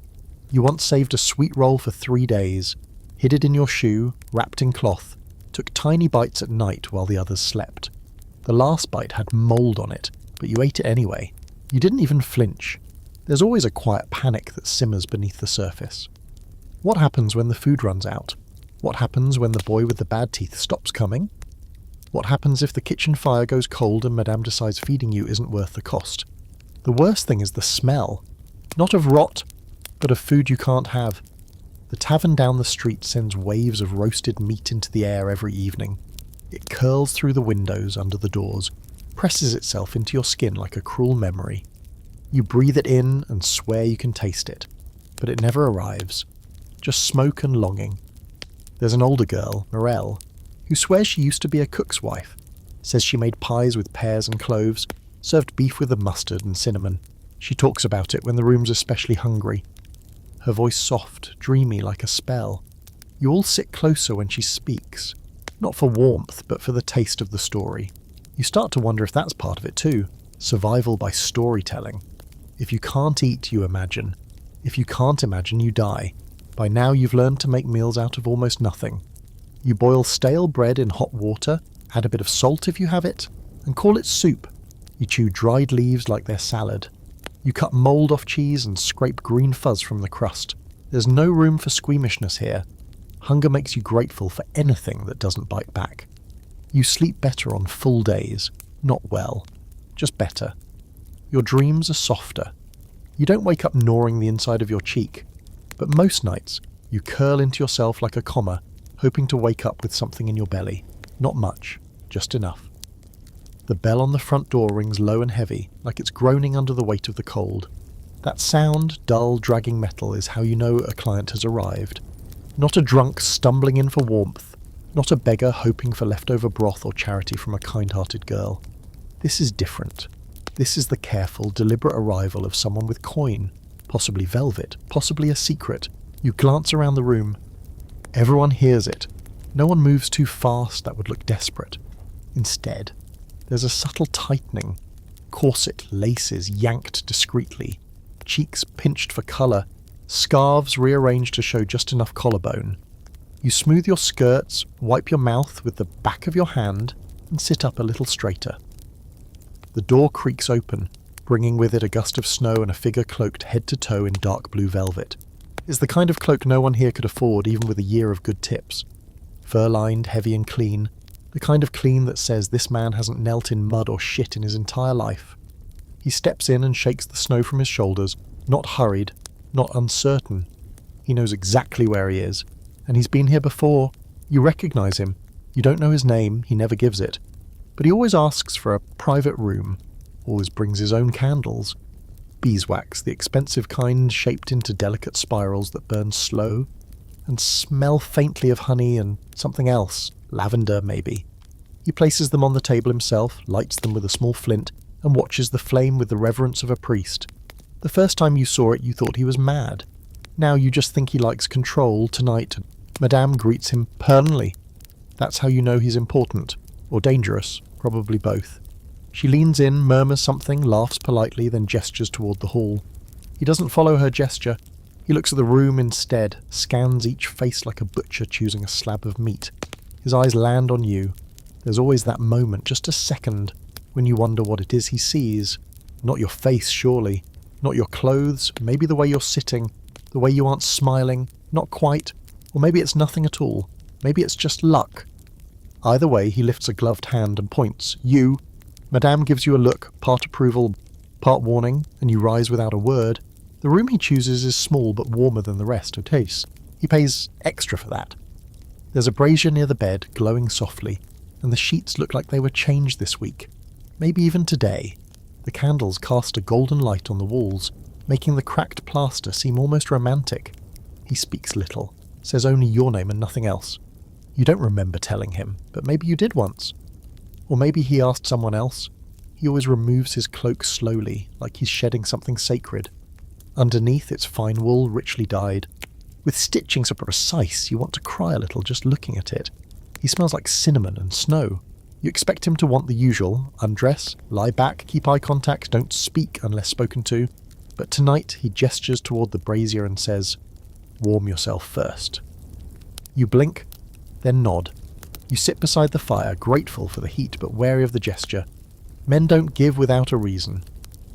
You once saved a sweet roll for 3 days, hid it in your shoe, wrapped in cloth, took tiny bites at night while the others slept. The last bite had mould on it, but you ate it anyway. You didn't even flinch. There's always a quiet panic that simmers beneath the surface. What happens when the food runs out? What happens when the boy with the bad teeth stops coming? What happens if the kitchen fire goes cold and Madame decides feeding you isn't worth the cost? The worst thing is the smell. Not of rot, but of food you can't have. The tavern down the street sends waves of roasted meat into the air every evening. It curls through the windows under the doors. presses itself into your skin like a cruel memory. You breathe it in and swear you can taste it, but it never arrives. Just smoke and longing. There's an older girl, Morel, who swears she used to be a cook's wife, says she made pies with pears and cloves, served beef with the mustard and cinnamon. She talks about it when the room's especially hungry. Her voice soft, dreamy like a spell. You all sit closer when she speaks, not for warmth, but for the taste of the story. You start to wonder if that's part of it too, survival by storytelling. If you can't eat, you imagine. If you can't imagine, you die. By now you've learned to make meals out of almost nothing. You boil stale bread in hot water, add a bit of salt if you have it, and call it soup. You chew dried leaves like they're salad. You cut mould off cheese and scrape green fuzz from the crust. There's no room for squeamishness here. Hunger makes you grateful for anything that doesn't bite back. You sleep better on full days. Not well. Just better. Your dreams are softer. You don't wake up gnawing the inside of your cheek. But most nights, you curl into yourself like a comma, hoping to wake up with something in your belly. Not much, just enough. The bell on the front door rings low and heavy, like it's groaning under the weight of the cold. That sound, dull, dragging metal is how you know a client has arrived. Not a drunk stumbling in for warmth, not a beggar hoping for leftover broth or charity from a kind-hearted girl. This is different. This is the careful, deliberate arrival of someone with coin, possibly velvet, possibly a secret. You glance around the room. Everyone hears it. No one moves too fast that would look desperate. Instead, there's a subtle tightening. Corset laces yanked discreetly, cheeks pinched for colour, scarves rearranged to show just enough collarbone. You smooth your skirts, wipe your mouth with the back of your hand, and sit up a little straighter. The door creaks open, bringing with it a gust of snow and a figure cloaked head to toe in dark blue velvet. It's the kind of cloak no one here could afford even with a year of good tips. Fur-lined, heavy and clean, the kind of clean that says this man hasn't knelt in mud or shit in his entire life. He steps in and shakes the snow from his shoulders, not hurried, not uncertain. He knows exactly where he is, and he's been here before. You recognise him. You don't know his name, he never gives it. But he always asks for a private room, always brings his own candles. Beeswax, the expensive kind shaped into delicate spirals that burn slow and smell faintly of honey and something else, lavender maybe. He places them on the table himself, lights them with a small flint, and watches the flame with the reverence of a priest. The first time you saw it you thought he was mad. Now you just think he likes control tonight. Madame greets him pernely. That's how you know he's important, or dangerous, probably both. She leans in, murmurs something, laughs politely, then gestures toward the hall. He doesn't follow her gesture. He looks at the room instead, scans each face like a butcher choosing a slab of meat. His eyes land on you. There's always that moment, just a second, when you wonder what it is he sees. Not your face, surely. Not your clothes, maybe the way you're sitting, the way you aren't smiling, not quite. Or maybe it's nothing at all. Maybe it's just luck. Either way, he lifts a gloved hand and points. You. Madame gives you a look, part approval, part warning, and you rise without a word. The room he chooses is small but warmer than the rest, Otis. He pays extra for that. There's a brazier near the bed, glowing softly, and the sheets look like they were changed this week. Maybe even today. The candles cast a golden light on the walls, making the cracked plaster seem almost romantic. He speaks little, says only your name and nothing else. You don't remember telling him, but maybe you did once. Or maybe he asked someone else. He always removes his cloak slowly, like he's shedding something sacred. Underneath, it's fine wool, richly dyed. With stitching so precise, you want to cry a little just looking at it. He smells like cinnamon and snow. You expect him to want the usual, undress, lie back, keep eye contact, don't speak unless spoken to. But tonight, he gestures toward the brazier and says, "Warm yourself first." You blink, then nod. You sit beside the fire, grateful for the heat but wary of the gesture. Men don't give without a reason.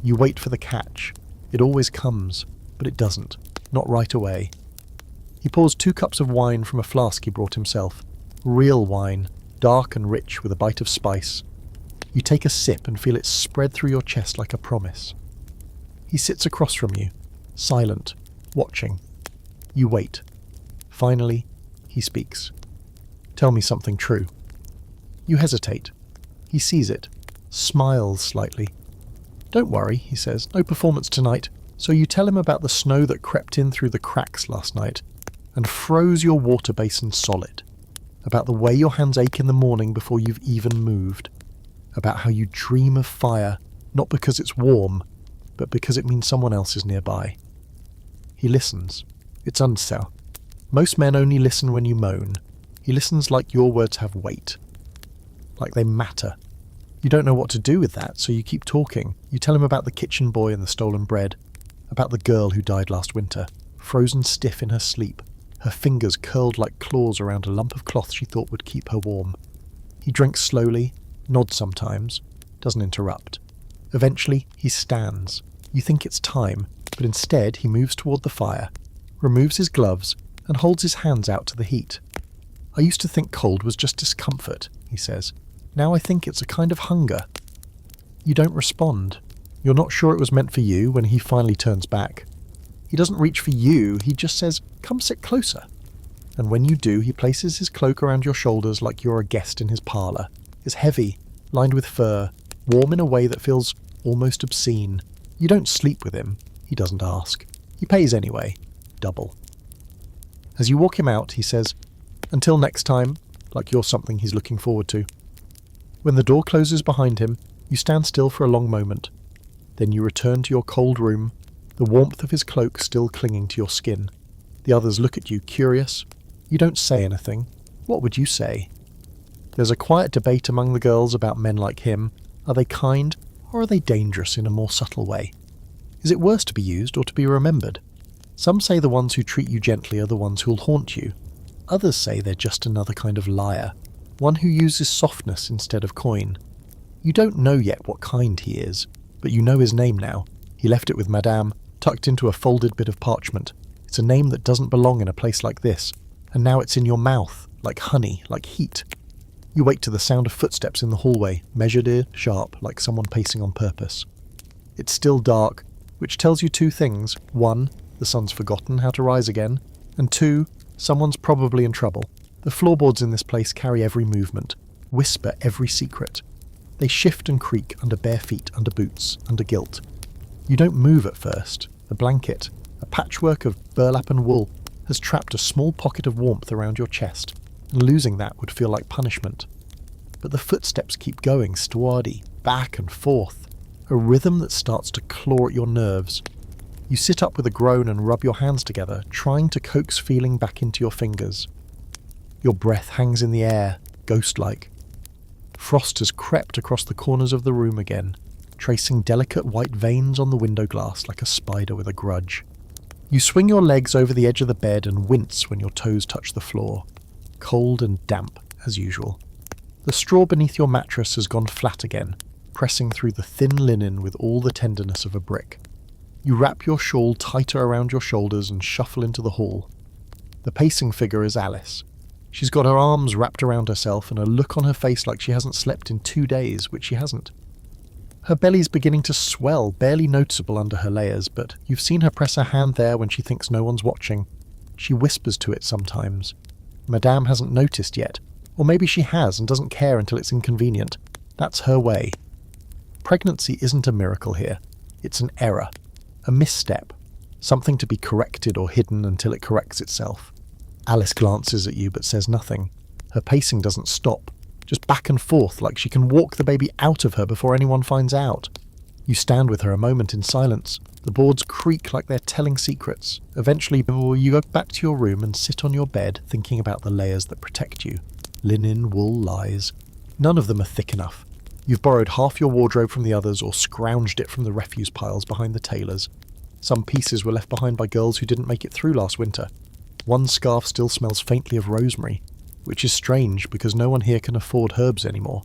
You wait for the catch. It always comes, but it doesn't. Not right away. He pours 2 cups of wine from a flask he brought himself. Real wine, dark and rich with a bite of spice. You take a sip and feel it spread through your chest like a promise. He sits across from you, silent, watching. You wait. Finally, he speaks. "Tell me something true." You hesitate. He sees it. smiles slightly. "Don't worry," he says, "no performance tonight." So you tell him about the snow that crept in through the cracks last night and froze your water basin solid, about the way your hands ache in the morning before you've even moved, about how you dream of fire, not because it's warm, but because it means someone else is nearby. He listens. It's unsell. Most men only listen when you moan. He listens like your words have weight, like they matter. You don't know what to do with that, so you keep talking. You tell him about the kitchen boy and the stolen bread, about the girl who died last winter, frozen stiff in her sleep, her fingers curled like claws around a lump of cloth she thought would keep her warm. He drinks slowly, nods sometimes, doesn't interrupt. Eventually, he stands. You think it's time, but instead he moves toward the fire, removes his gloves, and holds his hands out to the heat. "I used to think cold was just discomfort," he says. "Now I think it's a kind of hunger." You don't respond. You're not sure it was meant for you when he finally turns back. He doesn't reach for you, he just says, "Come sit closer." And when you do, he places his cloak around your shoulders like you're a guest in his parlour. It's heavy, lined with fur, warm in a way that feels almost obscene. You don't sleep with him. He doesn't ask. He pays anyway. Double. As you walk him out, he says, "Until next time," like you're something he's looking forward to. When the door closes behind him, you stand still for a long moment. Then you return to your cold room, the warmth of his cloak still clinging to your skin. The others look at you, curious. You don't say anything. What would you say? There's a quiet debate among the girls about men like him. Are they kind, or are they dangerous in a more subtle way? Is it worse to be used or to be remembered? Some say the ones who treat you gently are the ones who'll haunt you. Others say they're just another kind of liar, one who uses softness instead of coin. You don't know yet what kind he is, but you know his name now. He left it with Madame, tucked into a folded bit of parchment. It's a name that doesn't belong in a place like this, and now it's in your mouth, like honey, like heat. You wake to the sound of footsteps in the hallway, measured, sharp, like someone pacing on purpose. It's still dark, which tells you two things. One, the sun's forgotten how to rise again, and two, someone's probably in trouble. The floorboards in this place carry every movement, whisper every secret. They shift and creak under bare feet, under boots, under guilt. You don't move at first. The blanket, a patchwork of burlap and wool, has trapped a small pocket of warmth around your chest, and losing that would feel like punishment. But the footsteps keep going, steady, back and forth, a rhythm that starts to claw at your nerves. You sit up with a groan and rub your hands together, trying to coax feeling back into your fingers. Your breath hangs in the air, ghost-like. Frost has crept across the corners of the room again, tracing delicate white veins on the window glass like a spider with a grudge. You swing your legs over the edge of the bed and wince when your toes touch the floor. Cold and damp, as usual. The straw beneath your mattress has gone flat again, pressing through the thin linen with all the tenderness of a brick. You wrap your shawl tighter around your shoulders and shuffle into the hall. The pacing figure is Alice. She's got her arms wrapped around herself and a look on her face like she hasn't slept in 2 days, which she hasn't. Her belly's beginning to swell, barely noticeable under her layers, but you've seen her press her hand there when she thinks no one's watching. She whispers to it sometimes. Madame hasn't noticed yet, or maybe she has and doesn't care until it's inconvenient. That's her way. Pregnancy isn't a miracle here. It's an error, a misstep, something to be corrected or hidden until it corrects itself. Alice glances at you but says nothing. Her pacing doesn't stop, just back and forth like she can walk the baby out of her before anyone finds out. You stand with her a moment in silence. The boards creak like they're telling secrets. Eventually, you go back to your room and sit on your bed thinking about the layers that protect you. Linen, wool, lies. None of them are thick enough. You've borrowed half your wardrobe from the others or scrounged it from the refuse piles behind the tailors. Some pieces were left behind by girls who didn't make it through last winter. One scarf still smells faintly of rosemary, which is strange because no one here can afford herbs anymore.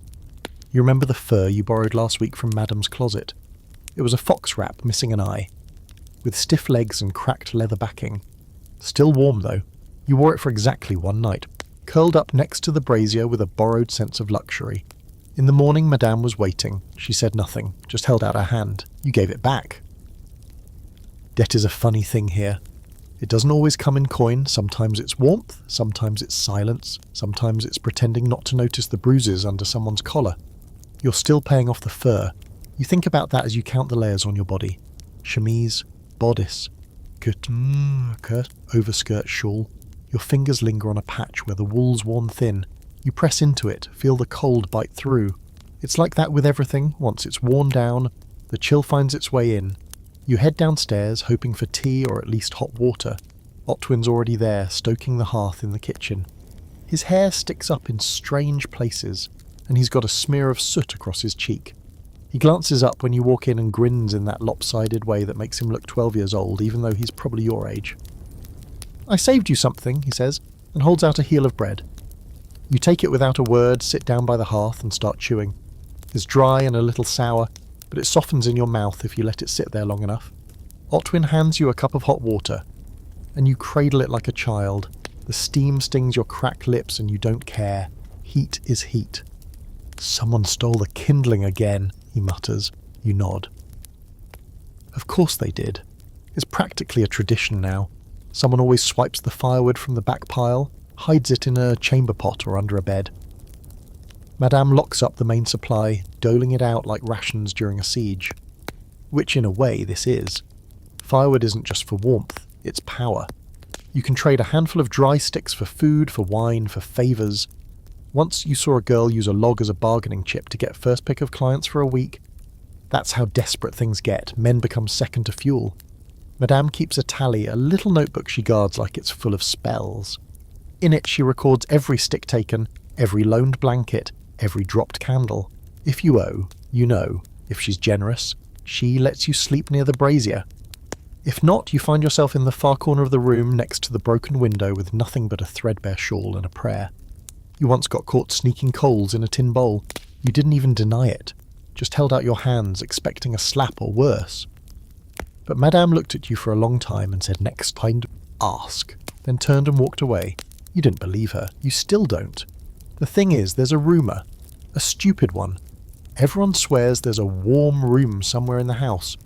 You remember the fur you borrowed last week from Madame's closet? It was a fox wrap missing an eye, with stiff legs and cracked leather backing. Still warm though. You wore it for exactly 1 night, curled up next to the brazier with a borrowed sense of luxury. In the morning Madame was waiting. She said nothing, just held out her hand. You gave it back. Debt is a funny thing here. It doesn't always come in coin. Sometimes it's warmth, sometimes it's silence, sometimes it's pretending not to notice the bruises under someone's collar. You're still paying off the fur. You think about that as you count the layers on your body. Chemise, bodice, overskirt, shawl. Your fingers linger on a patch where the wool's worn thin. You press into it, feel the cold bite through. It's like that with everything. Once it's worn down, the chill finds its way in. You head downstairs, hoping for tea or at least hot water. Otwin's already there, stoking the hearth in the kitchen. His hair sticks up in strange places, and he's got a smear of soot across his cheek. He glances up when you walk in and grins in that lopsided way that makes him look 12 years old, even though he's probably your age. "I saved you something," he says, and holds out a heel of bread. You take it without a word, sit down by the hearth and start chewing. It's dry and a little sour, but it softens in your mouth if you let it sit there long enough. Otwin hands you a cup of hot water, and you cradle it like a child. The steam stings your cracked lips and you don't care. Heat is heat. "Someone stole the kindling again," he mutters. You nod. Of course they did. It's practically a tradition now. Someone always swipes the firewood from the back pile, hides it in a chamber pot or under a bed. Madame locks up the main supply, doling it out like rations during a siege. Which in a way this is. Firewood isn't just for warmth, it's power. You can trade a handful of dry sticks for food, for wine, for favours. Once you saw a girl use a log as a bargaining chip to get first pick of clients for a week. That's how desperate things get. Men become second to fuel. Madame keeps a tally, a little notebook she guards like it's full of spells. In it she records every stick taken, every loaned blanket, every dropped candle. If you owe, you know. If she's generous, she lets you sleep near the brazier. If not, you find yourself in the far corner of the room next to the broken window with nothing but a threadbare shawl and a prayer. You once got caught sneaking coals in a tin bowl. You didn't even deny it, just held out your hands expecting a slap or worse. But Madame looked at you for a long time and said, "Next time, ask," then turned and walked away. You didn't believe her. You still don't. The thing is, there's a rumour. A stupid one. Everyone swears there's a warm room somewhere in the house.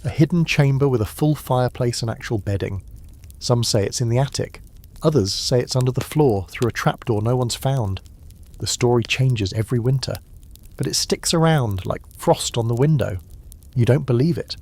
A hidden chamber with a full fireplace and actual bedding. Some say it's in the attic. Others say it's under the floor, through a trapdoor no one's found. The story changes every winter. But it sticks around like frost on the window. You don't believe it.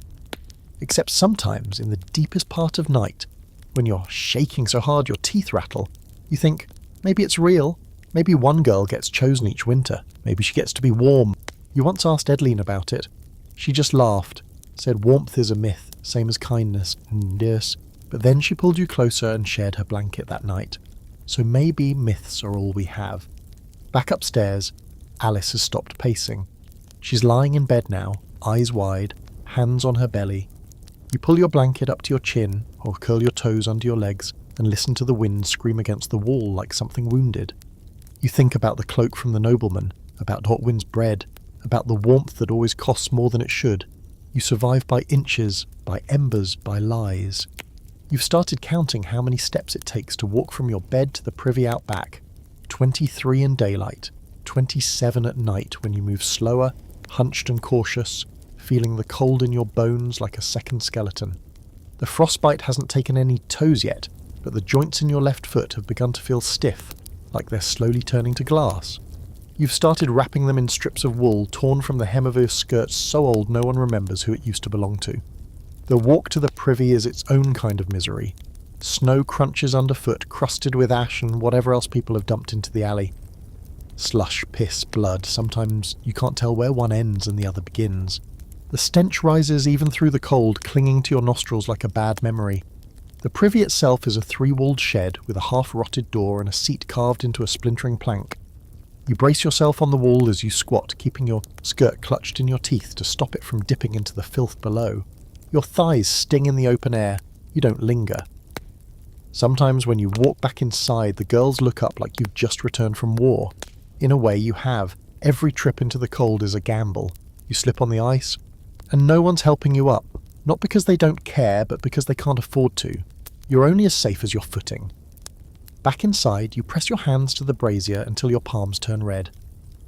Except sometimes, in the deepest part of night, when you're shaking so hard your teeth rattle, you think, maybe it's real. Maybe one girl gets chosen each winter. Maybe she gets to be warm. You once asked Edeline about it. She just laughed, said warmth is a myth, same as kindness. Yes. But then she pulled you closer and shared her blanket that night. So maybe myths are all we have. Back upstairs, Alice has stopped pacing. She's lying in bed now, eyes wide, hands on her belly. You pull your blanket up to your chin, or curl your toes under your legs, and listen to the wind scream against the wall like something wounded. You think about the cloak from the nobleman, about Otwin's bread, about the warmth that always costs more than it should. You survive by inches, by embers, by lies. You've started counting how many steps it takes to walk from your bed to the privy out back. 23 in daylight, 27 at night when you move slower, hunched and cautious, feeling the cold in your bones like a second skeleton. The frostbite hasn't taken any toes yet, but the joints in your left foot have begun to feel stiff, like they're slowly turning to glass. You've started wrapping them in strips of wool torn from the hem of your skirt so old no one remembers who it used to belong to. The walk to the privy is its own kind of misery. Snow crunches underfoot, crusted with ash and whatever else people have dumped into the alley. Slush, piss, blood. Sometimes you can't tell where one ends and the other begins. The stench rises even through the cold, clinging to your nostrils like a bad memory. The privy itself is a three-walled shed with a half-rotted door and a seat carved into a splintering plank. You brace yourself on the wall as you squat, keeping your skirt clutched in your teeth to stop it from dipping into the filth below. Your thighs sting in the open air. You don't linger. Sometimes when you walk back inside, the girls look up like you've just returned from war. In a way, you have. Every trip into the cold is a gamble. You slip on the ice, and no one's helping you up. Not because they don't care, but because they can't afford to. You're only as safe as your footing. Back inside, you press your hands to the brazier until your palms turn red.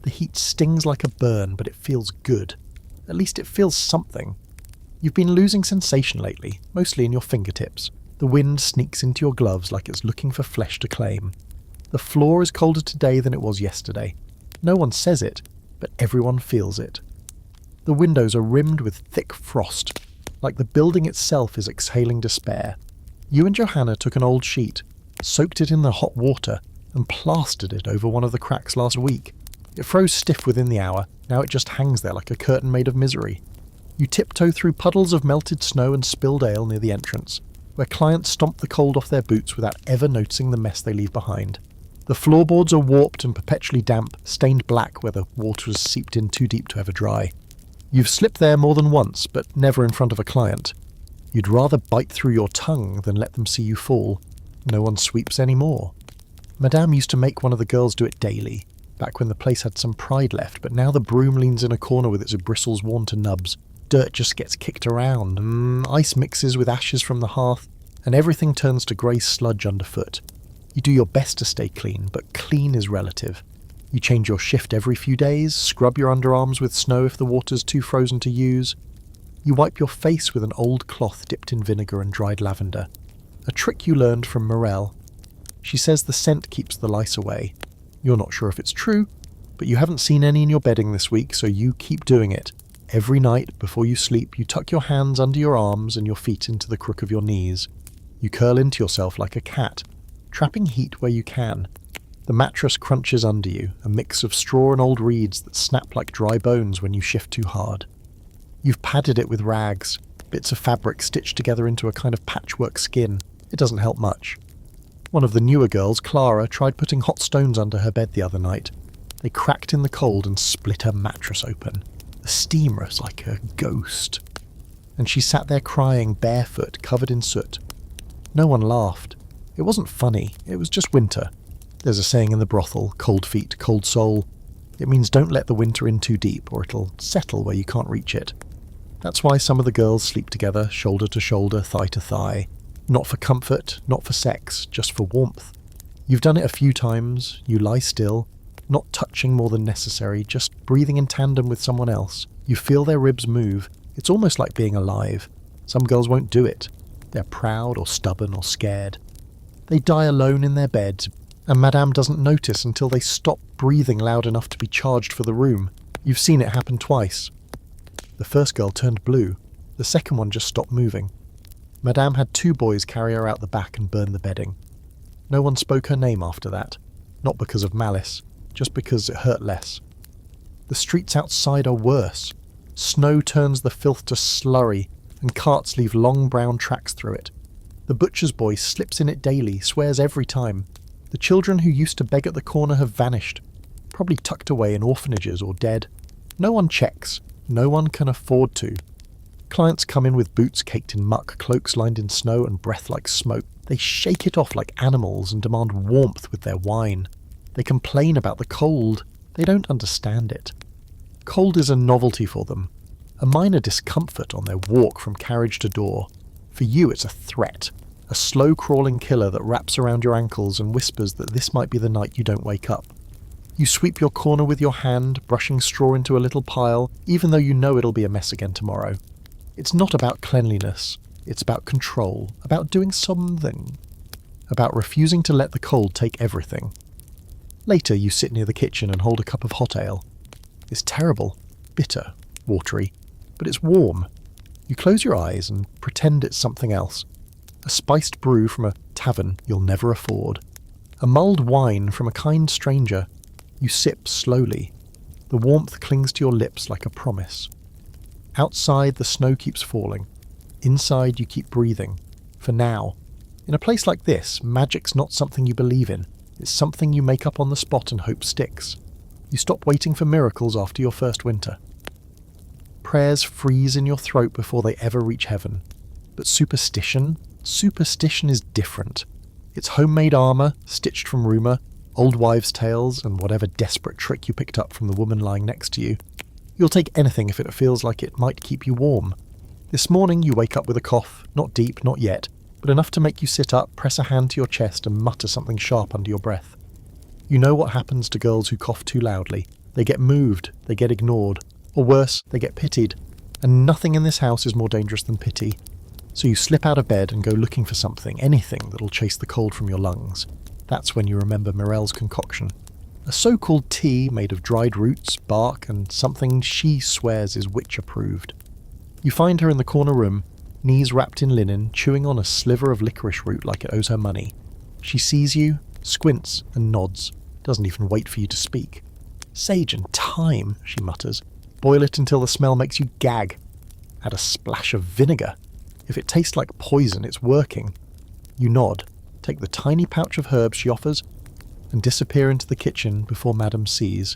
The heat stings like a burn, but it feels good. At least it feels something. You've been losing sensation lately, mostly in your fingertips. The wind sneaks into your gloves like it's looking for flesh to claim. The floor is colder today than it was yesterday. No one says it, but everyone feels it. The windows are rimmed with thick frost, like the building itself is exhaling despair. You and Johanna took an old sheet, soaked it in the hot water, and plastered it over one of the cracks last week. It froze stiff within the hour, now it just hangs there like a curtain made of misery. You tiptoe through puddles of melted snow and spilled ale near the entrance, where clients stomp the cold off their boots without ever noticing the mess they leave behind. The floorboards are warped and perpetually damp, stained black where the water has seeped in too deep to ever dry. You've slipped there more than once, but never in front of a client. You'd rather bite through your tongue than let them see you fall. No one sweeps anymore. Madame used to make one of the girls do it daily, back when the place had some pride left, but now the broom leans in a corner with its bristles worn to nubs. Dirt just gets kicked around, ice mixes with ashes from the hearth, and everything turns to grey sludge underfoot. You do your best to stay clean, but clean is relative. You change your shift every few days, scrub your underarms with snow if the water's too frozen to use. You wipe your face with an old cloth dipped in vinegar and dried lavender. A trick you learned from Morel. She says the scent keeps the lice away. You're not sure if it's true, but you haven't seen any in your bedding this week, so you keep doing it. Every night, before you sleep, you tuck your hands under your arms and your feet into the crook of your knees. You curl into yourself like a cat, trapping heat where you can. The mattress crunches under you, a mix of straw and old reeds that snap like dry bones when you shift too hard. You've padded it with rags, bits of fabric stitched together into a kind of patchwork skin. It doesn't help much. One of the newer girls, Clara, tried putting hot stones under her bed the other night. They cracked in the cold and split her mattress open. The steam rose like a ghost. And she sat there crying, barefoot, covered in soot. No one laughed. It wasn't funny, it was just winter. There's a saying in the brothel, cold feet, cold soul. It means don't let the winter in too deep, or it'll settle where you can't reach it. That's why some of the girls sleep together, shoulder to shoulder, thigh to thigh. Not for comfort, not for sex, just for warmth. You've done it a few times, you lie still, not touching more than necessary, just breathing in tandem with someone else. You feel their ribs move. It's almost like being alive. Some girls won't do it. They're proud or stubborn or scared. They die alone in their beds, and Madame doesn't notice until they stop breathing loud enough to be charged for the room. You've seen it happen twice. The first girl turned blue. The second one just stopped moving. Madame had 2 boys carry her out the back and burn the bedding. No one spoke her name after that. Not because of malice, just because it hurt less. The streets outside are worse. Snow turns the filth to slurry, and carts leave long brown tracks through it. The butcher's boy slips in it daily, swears every time. The children who used to beg at the corner have vanished, probably tucked away in orphanages or dead. No one checks. No one can afford to. Clients come in with boots caked in muck, cloaks lined in snow, and breath like smoke. They shake it off like animals and demand warmth with their wine. They complain about the cold. They don't understand it. Cold is a novelty for them, a minor discomfort on their walk from carriage to door. For you it's a threat, a slow-crawling killer that wraps around your ankles and whispers that this might be the night you don't wake up. You sweep your corner with your hand, brushing straw into a little pile, even though you know it'll be a mess again tomorrow. It's not about cleanliness, it's about control, about doing something, about refusing to let the cold take everything. Later you sit near the kitchen and hold a cup of hot ale. It's terrible, bitter, watery, but it's warm. You close your eyes and pretend it's something else. A spiced brew from a tavern you'll never afford. A mulled wine from a kind stranger. You sip slowly. The warmth clings to your lips like a promise. Outside, the snow keeps falling. Inside, you keep breathing. For now. In a place like this, magic's not something you believe in. It's something you make up on the spot and hope sticks. You stop waiting for miracles after your first winter. Prayers freeze in your throat before they ever reach heaven. But superstition is different. It's homemade armour, stitched from rumour, old wives' tales, and whatever desperate trick you picked up from the woman lying next to you. You'll take anything if it feels like it might keep you warm. This morning you wake up with a cough, not deep, not yet, but enough to make you sit up, press a hand to your chest and mutter something sharp under your breath. You know what happens to girls who cough too loudly. They get moved, they get ignored, or worse, they get pitied. And nothing in this house is more dangerous than pity. So you slip out of bed and go looking for something, anything that'll chase the cold from your lungs. That's when you remember Morel's concoction. A so-called tea made of dried roots, bark, and something she swears is witch-approved. You find her in the corner room, knees wrapped in linen, chewing on a sliver of licorice root like it owes her money. She sees you, squints, and nods, doesn't even wait for you to speak. "Sage and thyme," she mutters. "Boil it until the smell makes you gag. Add a splash of vinegar. If it tastes like poison, it's working." You nod, take the tiny pouch of herbs she offers, and disappear into the kitchen before Madame sees.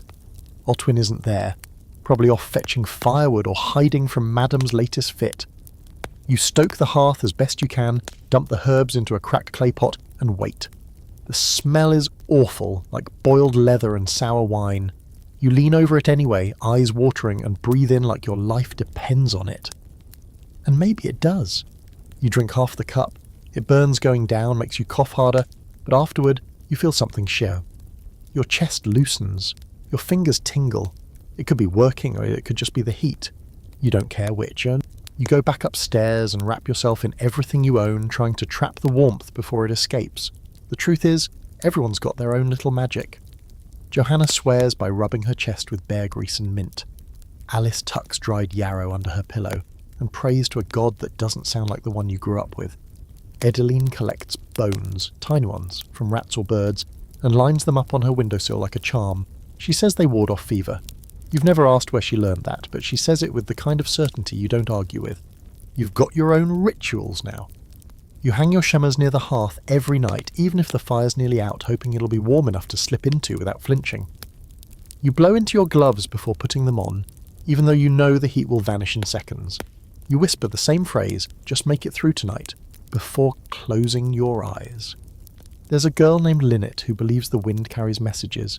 Otwin isn't there, probably off fetching firewood or hiding from Madame's latest fit. You stoke the hearth as best you can, dump the herbs into a cracked clay pot, and wait. The smell is awful, like boiled leather and sour wine. You lean over it anyway, eyes watering, and breathe in like your life depends on it. And maybe it does. You drink half the cup. It burns going down, makes you cough harder, but afterward, you feel something show. Your chest loosens. Your fingers tingle. It could be working, or it could just be the heat. You don't care which. You go back upstairs and wrap yourself in everything you own, trying to trap the warmth before it escapes. The truth is, everyone's got their own little magic. Johanna swears by rubbing her chest with bear grease and mint. Alice tucks dried yarrow under her pillow and prays to a god that doesn't sound like the one you grew up with. Edeline collects bones, tiny ones, from rats or birds, and lines them up on her windowsill like a charm. She says they ward off fever. You've never asked where she learned that, but she says it with the kind of certainty you don't argue with. You've got your own rituals now. You hang your shammers near the hearth every night, even if the fire's nearly out, hoping it'll be warm enough to slip into without flinching. You blow into your gloves before putting them on, even though you know the heat will vanish in seconds. You whisper the same phrase, "Just make it through tonight," before closing your eyes. There's a girl named Lynette who believes the wind carries messages.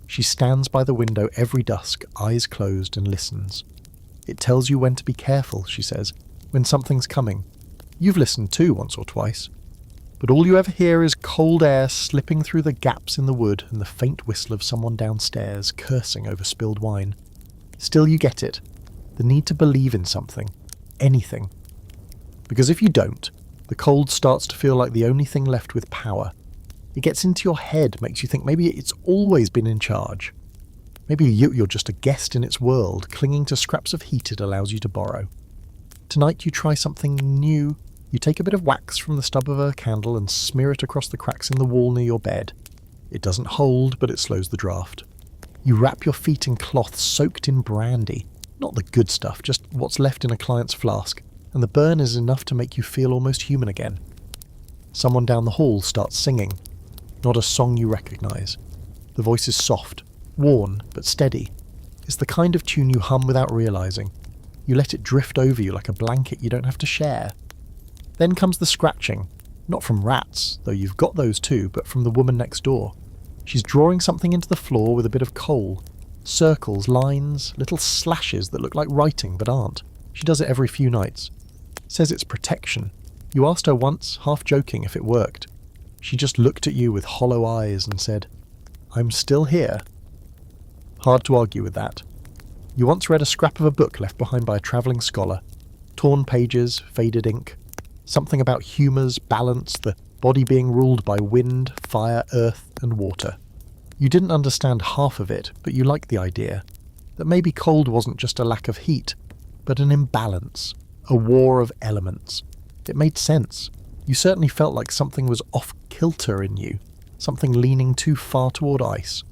She stands by the window every dusk, eyes closed, and listens. It tells you when to be careful, she says, when something's coming. You've listened too, once or twice. But all you ever hear is cold air slipping through the gaps in the wood and the faint whistle of someone downstairs cursing over spilled wine. Still you get it. The need to believe in something. Anything. Because if you don't, the cold starts to feel like the only thing left with power. It gets into your head, makes you think maybe it's always been in charge. Maybe you're just a guest in its world, clinging to scraps of heat it allows you to borrow. Tonight you try something new. You take a bit of wax from the stub of a candle and smear it across the cracks in the wall near your bed. It doesn't hold, but it slows the draft. You wrap your feet in cloth soaked in brandy. Not the good stuff, just what's left in a client's flask, and the burn is enough to make you feel almost human again. Someone down the hall starts singing. Not a song you recognise. The voice is soft, worn, but steady. It's the kind of tune you hum without realising. You let it drift over you like a blanket you don't have to share. Then comes the scratching. Not from rats, though you've got those too, but from the woman next door. She's drawing something into the floor with a bit of coal. Circles, lines, little slashes that look like writing but aren't. She does it every few nights. Says it's protection. You asked her once, half joking, if it worked. She just looked at you with hollow eyes and said, "I'm still here." Hard to argue with that. You once read a scrap of a book left behind by a travelling scholar. Torn pages, faded ink. Something about humours, balance, the body being ruled by wind, fire, earth, and water. You didn't understand half of it, but you liked the idea. That maybe cold wasn't just a lack of heat, but an imbalance. A war of elements. It made sense. You certainly felt like something was off-kilter in you. Something leaning too far toward ice.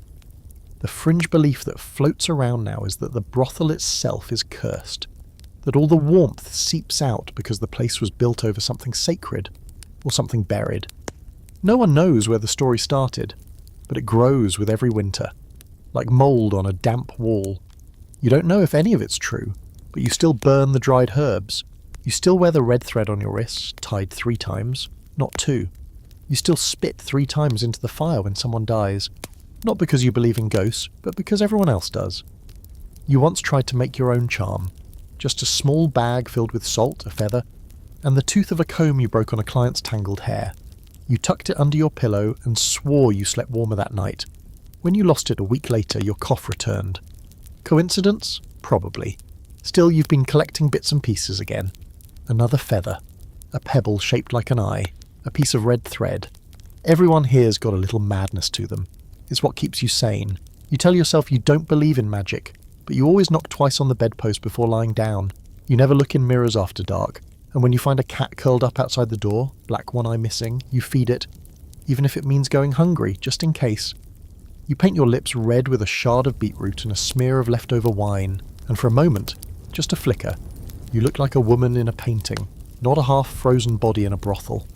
The fringe belief that floats around now is that the brothel itself is cursed. That all the warmth seeps out because the place was built over something sacred, or something buried. No one knows where the story started, but it grows with every winter, like mould on a damp wall. You don't know if any of it's true, but you still burn the dried herbs. You still wear the red thread on your wrists, tied 3 times, not 2. You still spit 3 times into the fire when someone dies, not because you believe in ghosts, but because everyone else does. You once tried to make your own charm. Just a small bag filled with salt, a feather, and the tooth of a comb you broke on a client's tangled hair. You tucked it under your pillow and swore you slept warmer that night. When you lost it a week later, your cough returned. Coincidence? Probably. Still, you've been collecting bits and pieces again. Another feather. A pebble shaped like an eye. A piece of red thread. Everyone here's got a little madness to them. It's what keeps you sane. You tell yourself you don't believe in magic, but you always knock twice on the bedpost before lying down. You never look in mirrors after dark, and when you find a cat curled up outside the door, black one eye missing, you feed it, even if it means going hungry, just in case. You paint your lips red with a shard of beetroot and a smear of leftover wine, and for a moment, just a flicker, you look like a woman in a painting, not a half-frozen body in a brothel.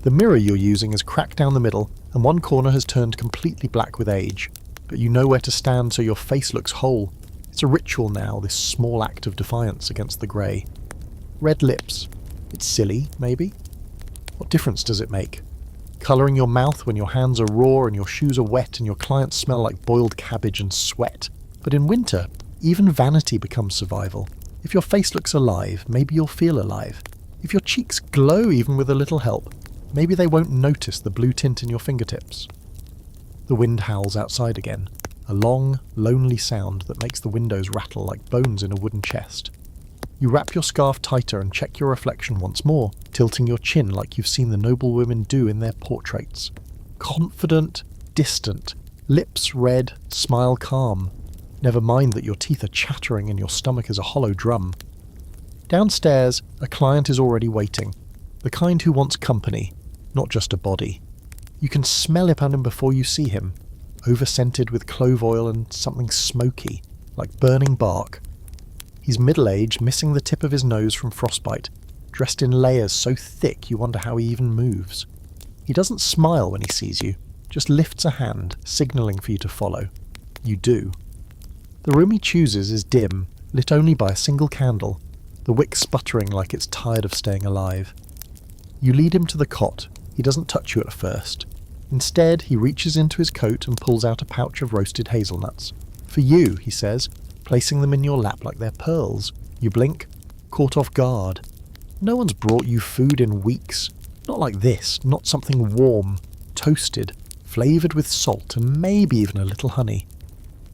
The mirror you're using is cracked down the middle, and one corner has turned completely black with age, but you know where to stand so your face looks whole. It's a ritual now, this small act of defiance against the grey. Red lips. It's silly, maybe? What difference does it make? Colouring your mouth when your hands are raw and your shoes are wet and your clients smell like boiled cabbage and sweat. But in winter, even vanity becomes survival. If your face looks alive, maybe you'll feel alive. If your cheeks glow even with a little help, maybe they won't notice the blue tint in your fingertips. The wind howls outside again, a long, lonely sound that makes the windows rattle like bones in a wooden chest. You wrap your scarf tighter and check your reflection once more, tilting your chin like you've seen the noble women do in their portraits. Confident, distant, lips red, smile calm. Never mind that your teeth are chattering and your stomach is a hollow drum. Downstairs, a client is already waiting. The kind who wants company, not just a body. You can smell it on him before you see him, over-scented with clove oil and something smoky, like burning bark. He's middle-aged, missing the tip of his nose from frostbite, dressed in layers so thick you wonder how he even moves. He doesn't smile when he sees you, just lifts a hand, signalling for you to follow. You do. The room he chooses is dim, lit only by a single candle, the wick sputtering like it's tired of staying alive. You lead him to the cot. He doesn't touch you at first. Instead, he reaches into his coat and pulls out a pouch of roasted hazelnuts. For you, he says, placing them in your lap like they're pearls. You blink, caught off guard. No one's brought you food in weeks. Not like this, not something warm, toasted, flavoured with salt and maybe even a little honey.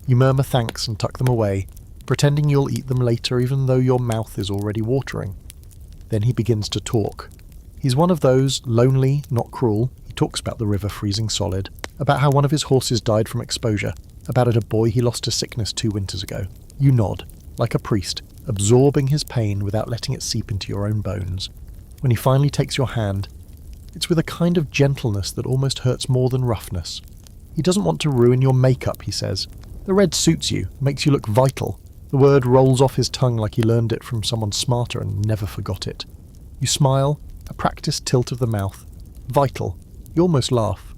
You murmur thanks and tuck them away, pretending you'll eat them later even though your mouth is already watering. Then he begins to talk. He's one of those, lonely, not cruel. He talks about the river freezing solid, about how one of his horses died from exposure, about a boy he lost to sickness 2 winters ago. You nod, like a priest, absorbing his pain without letting it seep into your own bones. When he finally takes your hand, it's with a kind of gentleness that almost hurts more than roughness. He doesn't want to ruin your makeup, he says. The red suits you, makes you look vital. The word rolls off his tongue like he learned it from someone smarter and never forgot it. You smile, a practiced tilt of the mouth. Vital. You almost laugh.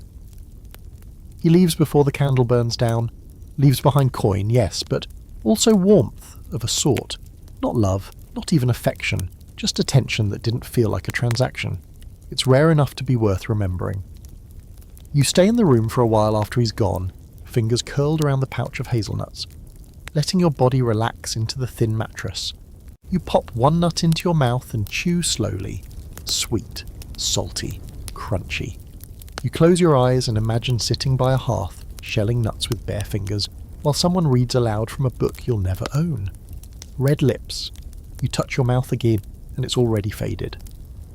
He leaves before the candle burns down. Leaves behind coin, yes, but also warmth of a sort. Not love, not even affection, just attention that didn't feel like a transaction. It's rare enough to be worth remembering. You stay in the room for a while after he's gone, fingers curled around the pouch of hazelnuts, letting your body relax into the thin mattress. You pop one nut into your mouth and chew slowly. Sweet, salty, crunchy. You close your eyes and imagine sitting by a hearth, shelling nuts with bare fingers, while someone reads aloud from a book you'll never own. Red lips. You touch your mouth again, and it's already faded.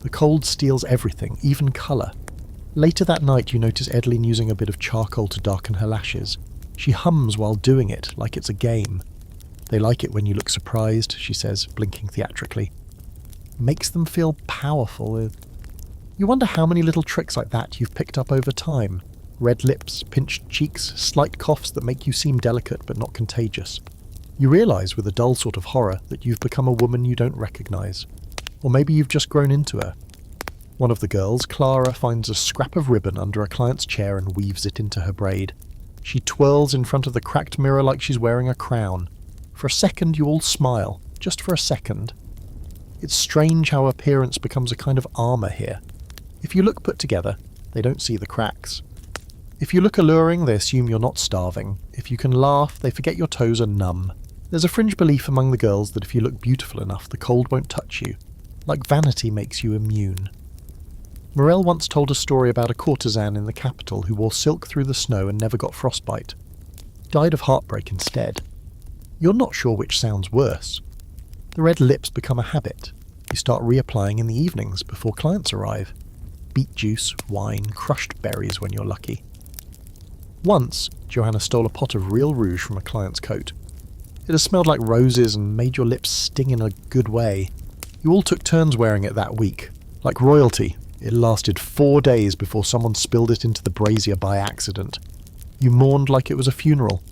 The cold steals everything, even colour. Later that night you notice Edeline using a bit of charcoal to darken her lashes. She hums while doing it, like it's a game. They like it when you look surprised, she says, blinking theatrically. Makes them feel powerful. You wonder how many little tricks like that you've picked up over time. Red lips, pinched cheeks, slight coughs that make you seem delicate but not contagious. You realise with a dull sort of horror that you've become a woman you don't recognise. Or maybe you've just grown into her. One of the girls, Clara, finds a scrap of ribbon under a client's chair and weaves it into her braid. She twirls in front of the cracked mirror like she's wearing a crown. For a second you all smile, just for a second. It's strange how appearance becomes a kind of armour here. If you look put together, they don't see the cracks. If you look alluring, they assume you're not starving. If you can laugh, they forget your toes are numb. There's a fringe belief among the girls that if you look beautiful enough, the cold won't touch you. Like vanity makes you immune. Morel once told a story about a courtesan in the capital who wore silk through the snow and never got frostbite. Died of heartbreak instead. You're not sure which sounds worse. The red lips become a habit. You start reapplying in the evenings before clients arrive. Beet juice, wine, crushed berries when you're lucky. Once, Johanna stole a pot of real rouge from a client's coat. It had smelled like roses and made your lips sting in a good way. You all took turns wearing it that week. Like royalty, it lasted 4 days before someone spilled it into the brazier by accident. You mourned like it was a funeral.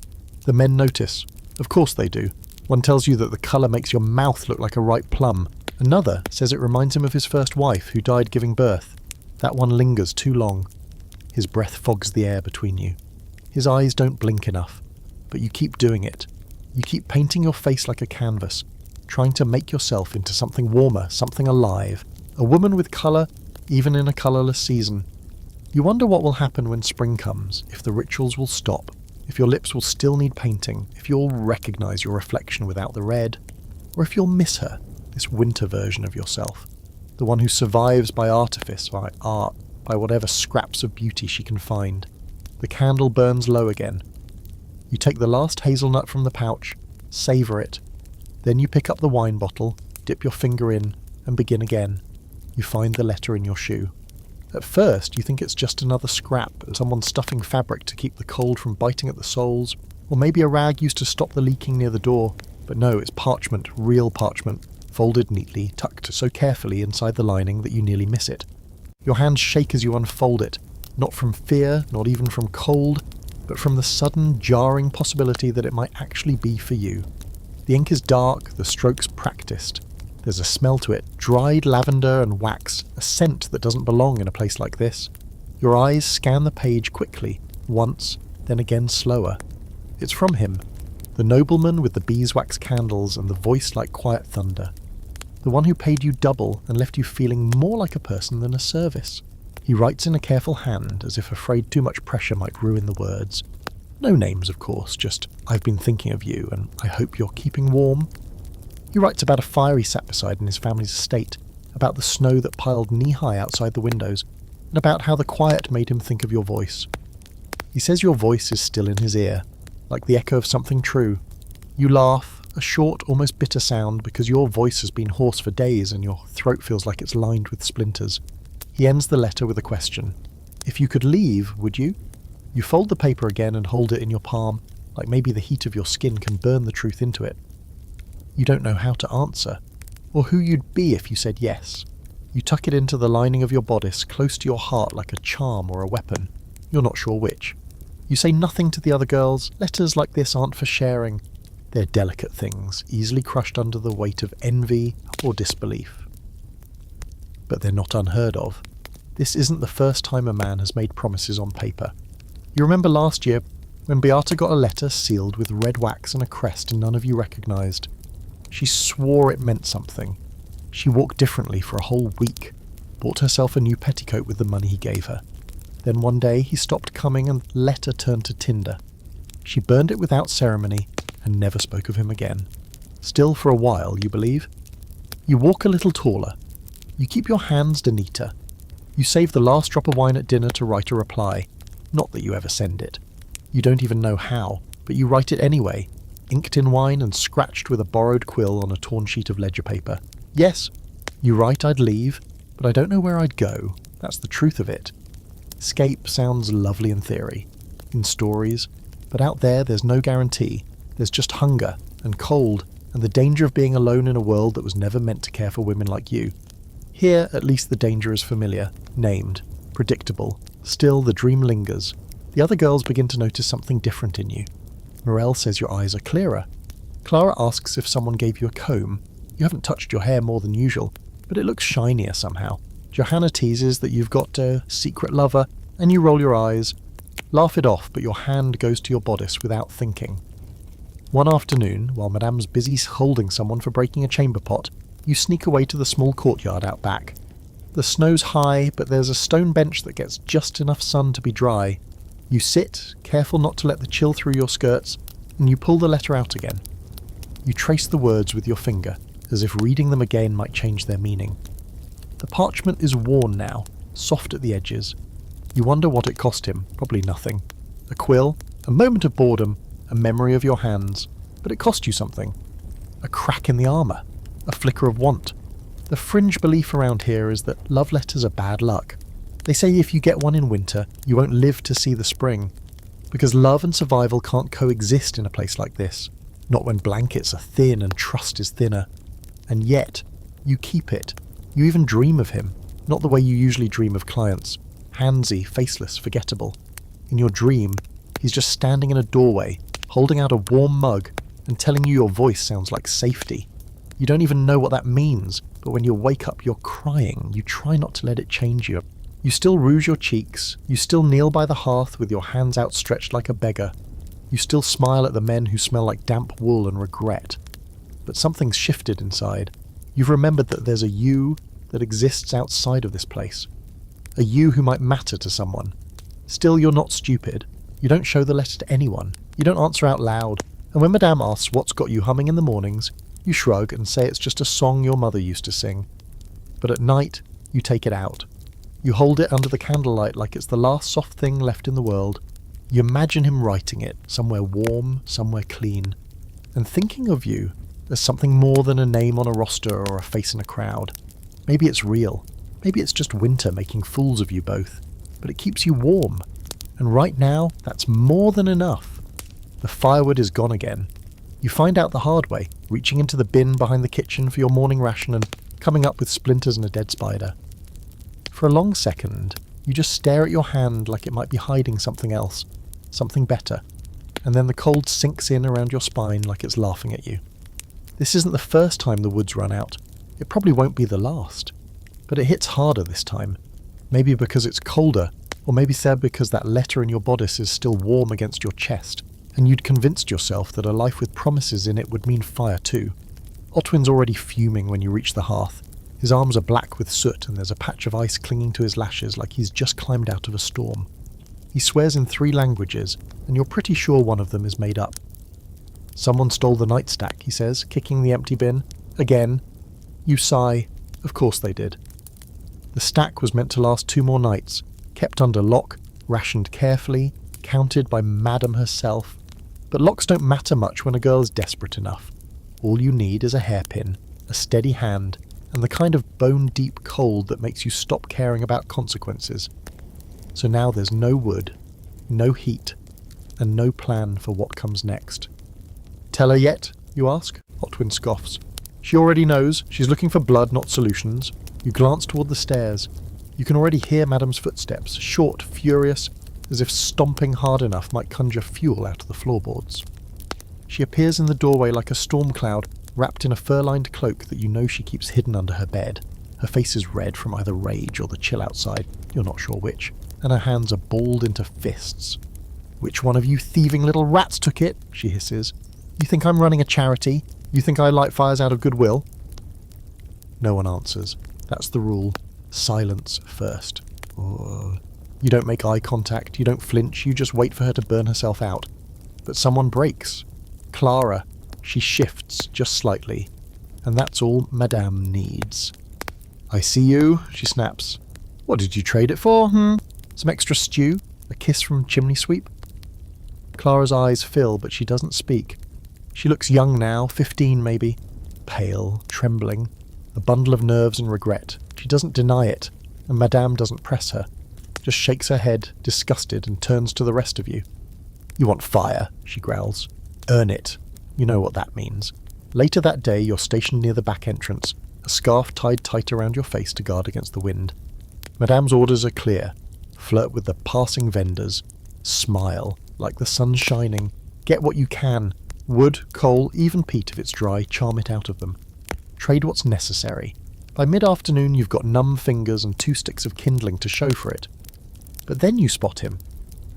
The men notice. Of course they do. One tells you that the colour makes your mouth look like a ripe plum. Another says it reminds him of his first wife who died giving birth. That one lingers too long. His breath fogs the air between you. His eyes don't blink enough, but you keep doing it. You keep painting your face like a canvas, trying to make yourself into something warmer, something alive, a woman with colour, even in a colourless season. You wonder what will happen when spring comes, if the rituals will stop, if your lips will still need painting, if you'll recognise your reflection without the red, or if you'll miss her, this winter version of yourself, the one who survives by artifice, by art, by whatever scraps of beauty she can find. The candle burns low again. You take the last hazelnut from the pouch, savour it. Then you pick up the wine bottle, dip your finger in, and begin again. You find the letter in your shoe. At first, you think it's just another scrap, someone stuffing fabric to keep the cold from biting at the soles, or maybe a rag used to stop the leaking near the door. But no, it's parchment, real parchment, folded neatly, tucked so carefully inside the lining that you nearly miss it. Your hands shake as you unfold it, not from fear, not even from cold, but from the sudden, jarring possibility that it might actually be for you. The ink is dark, the strokes practiced. There's a smell to it, dried lavender and wax, a scent that doesn't belong in a place like this. Your eyes scan the page quickly, once, then again slower. It's from him, the nobleman with the beeswax candles and the voice like quiet thunder. The one who paid you double and left you feeling more like a person than a service. He writes in a careful hand, as if afraid too much pressure might ruin the words. No names, of course, just, I've been thinking of you, and I hope you're keeping warm. He writes about a fire he sat beside in his family's estate, about the snow that piled knee-high outside the windows, and about how the quiet made him think of your voice. He says your voice is still in his ear, like the echo of something true. You laugh, a short, almost bitter sound, because your voice has been hoarse for days and your throat feels like it's lined with splinters. He ends the letter with a question. If you could leave, would you? You fold the paper again and hold it in your palm, like maybe the heat of your skin can burn the truth into it. You don't know how to answer, or who you'd be if you said yes. You tuck it into the lining of your bodice, close to your heart like a charm or a weapon. You're not sure which. You say nothing to the other girls. Letters like this aren't for sharing. They're delicate things, easily crushed under the weight of envy or disbelief. But they're not unheard of. This isn't the first time a man has made promises on paper. You remember last year when Beata got a letter sealed with red wax and a crest none of you recognised. She swore it meant something. She walked differently for a whole week, bought herself a new petticoat with the money he gave her. Then one day he stopped coming and the letter turned to tinder. She burned it without ceremony and never spoke of him again. Still for a while, you believe? You walk a little taller. You keep your hands neater. You save the last drop of wine at dinner to write a reply. Not that you ever send it. You don't even know how, but you write it anyway, inked in wine and scratched with a borrowed quill on a torn sheet of ledger paper. Yes, you write I'd leave, but I don't know where I'd go. That's the truth of it. Escape sounds lovely in theory, in stories, but out there's no guarantee. There's just hunger and cold and the danger of being alone in a world that was never meant to care for women like you. Here, at least the danger is familiar, named, predictable. Still, the dream lingers. The other girls begin to notice something different in you. Morel says your eyes are clearer. Clara asks if someone gave you a comb. You haven't touched your hair more than usual, but it looks shinier somehow. Johanna teases that you've got a secret lover, and you roll your eyes. Laugh it off, but your hand goes to your bodice without thinking. One afternoon, while Madame's busy holding someone for breaking a chamber pot, you sneak away to the small courtyard out back. The snow's high, but there's a stone bench that gets just enough sun to be dry. You sit, careful not to let the chill through your skirts, and you pull the letter out again. You trace the words with your finger, as if reading them again might change their meaning. The parchment is worn now, soft at the edges. You wonder what it cost him, probably nothing. A quill, a moment of boredom, a memory of your hands, but it cost you something. A crack in the armour, a flicker of want. The fringe belief around here is that love letters are bad luck. They say if you get one in winter, you won't live to see the spring. Because love and survival can't coexist in a place like this, not when blankets are thin and trust is thinner. And yet, you keep it. You even dream of him, not the way you usually dream of clients, handsy, faceless, forgettable. In your dream, he's just standing in a doorway, holding out a warm mug and telling you your voice sounds like safety. You don't even know what that means, but when you wake up you're crying. You try not to let it change you. You still rouge your cheeks, you still kneel by the hearth with your hands outstretched like a beggar. You still smile at the men who smell like damp wool and regret. But something's shifted inside. You've remembered that there's a you that exists outside of this place. A you who might matter to someone. Still, you're not stupid. You don't show the letter to anyone. You don't answer out loud. And when Madame asks what's got you humming in the mornings, you shrug and say it's just a song your mother used to sing. But at night, you take it out. You hold it under the candlelight like it's the last soft thing left in the world. You imagine him writing it, somewhere warm, somewhere clean, and thinking of you as something more than a name on a roster or a face in a crowd. Maybe it's real. Maybe it's just winter making fools of you both. But it keeps you warm. And right now, that's more than enough. The firewood is gone again. You find out the hard way, reaching into the bin behind the kitchen for your morning ration and coming up with splinters and a dead spider. For a long second, you just stare at your hand like it might be hiding something else, something better, and then the cold sinks in around your spine like it's laughing at you. This isn't the first time the wood's run out. It probably won't be the last. But it hits harder this time. Maybe because it's colder, or maybe said because that letter in your bodice is still warm against your chest, and you'd convinced yourself that a life with promises in it would mean fire too. Otwin's already fuming when you reach the hearth. His arms are black with soot and there's a patch of ice clinging to his lashes like he's just climbed out of a storm. He swears in 3 languages, and you're pretty sure one of them is made up. Someone stole the nightstack, he says, kicking the empty bin. Again. You sigh. Of course they did. The stack was meant to last 2 more nights, kept under lock, rationed carefully, counted by Madam herself. But locks don't matter much when a girl is desperate enough. All you need is a hairpin, a steady hand, and the kind of bone-deep cold that makes you stop caring about consequences. So now there's no wood, no heat, and no plan for what comes next. Tell her yet, you ask? Otwin scoffs. She already knows. She's looking for blood, not solutions. You glance toward the stairs. You can already hear Madam's footsteps, short, furious, as if stomping hard enough might conjure fuel out of the floorboards. She appears in the doorway like a storm cloud, wrapped in a fur-lined cloak that you know she keeps hidden under her bed. Her face is red from either rage or the chill outside, you're not sure which, and her hands are balled into fists. "Which one of you thieving little rats took it?" she hisses. "You think I'm running a charity? You think I light fires out of goodwill?" No one answers. That's the rule. Silence first. You don't make eye contact, you don't flinch, you just wait for her to burn herself out. But someone breaks. Clara. She shifts just slightly. And that's all Madame needs. "I see you," she snaps. "What did you trade it for, Some extra stew? A kiss from chimney sweep?" Clara's eyes fill, but she doesn't speak. She looks young now, 15 maybe. Pale, trembling. A bundle of nerves and regret. She doesn't deny it, and Madame doesn't press her. Just shakes her head, disgusted, and turns to the rest of you. "You want fire," she growls. "Earn it." You know what that means. Later that day, you're stationed near the back entrance, a scarf tied tight around your face to guard against the wind. Madame's orders are clear. Flirt with the passing vendors. Smile, like the sun's shining. Get what you can. Wood, coal, even peat if it's dry, charm it out of them. Trade what's necessary. By mid-afternoon you've got numb fingers and 2 sticks of kindling to show for it. But then you spot him.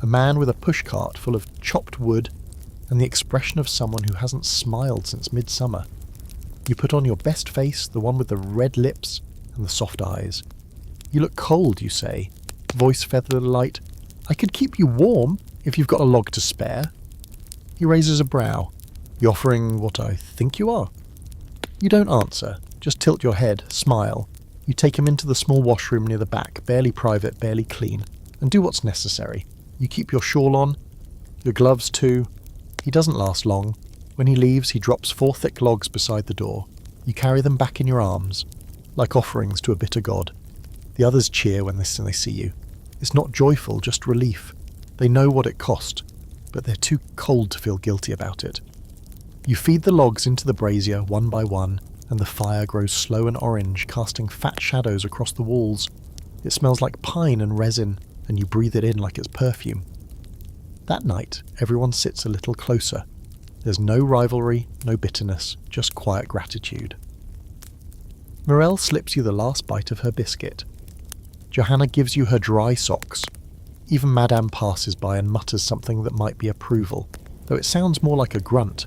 A man with a pushcart full of chopped wood and the expression of someone who hasn't smiled since midsummer. You put on your best face, the one with the red lips and the soft eyes. "You look cold," you say, voice feathered light. "I could keep you warm if you've got a log to spare." He raises a brow. "You offering what I think you are?" You don't answer, just tilt your head, smile. You take him into the small washroom near the back, barely private, barely clean, and do what's necessary. You keep your shawl on, your gloves too. He doesn't last long. When he leaves, he drops 4 thick logs beside the door. You carry them back in your arms, like offerings to a bitter god. The others cheer when they see you. It's not joyful, just relief. They know what it cost. but they're too cold to feel guilty about it. You feed the logs into the brazier one by one, and the fire grows slow and orange, casting fat shadows across the walls. It smells like pine and resin, and you breathe it in like it's perfume. That night, everyone sits a little closer. There's no rivalry, no bitterness, just quiet gratitude. Morel slips you the last bite of her biscuit. Johanna gives you her dry socks. Even Madame passes by and mutters something that might be approval, though it sounds more like a grunt.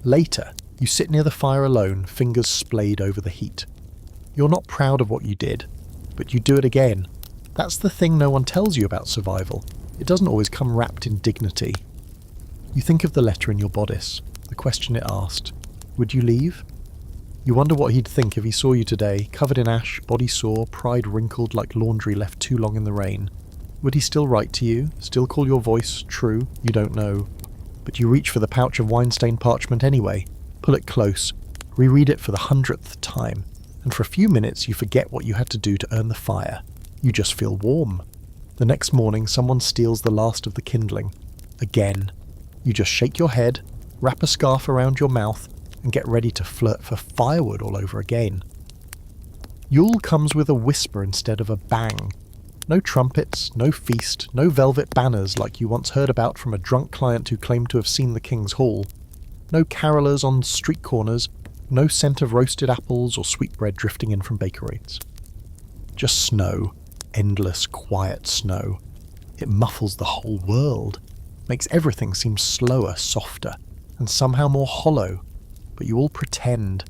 Later, you sit near the fire alone, fingers splayed over the heat. You're not proud of what you did, but you do it again. That's the thing no one tells you about survival. It doesn't always come wrapped in dignity. You think of the letter in your bodice, the question it asked. Would you leave? You wonder what he'd think if he saw you today, covered in ash, body sore, pride wrinkled like laundry left too long in the rain. Would he still write to you, still call your voice true? You don't know. But you reach for the pouch of wine-stained parchment anyway, pull it close, reread it for the 100th time, and for a few minutes you forget what you had to do to earn the fire. You just feel warm. The next morning someone steals the last of the kindling. Again. You just shake your head, wrap a scarf around your mouth, and get ready to flirt for firewood all over again. Yule comes with a whisper instead of a bang. No trumpets, no feast, no velvet banners like you once heard about from a drunk client who claimed to have seen the King's Hall. No carolers on street corners, no scent of roasted apples or sweetbread drifting in from bakeries. Just snow, endless, quiet snow. It muffles the whole world, makes everything seem slower, softer, and somehow more hollow. But you all pretend,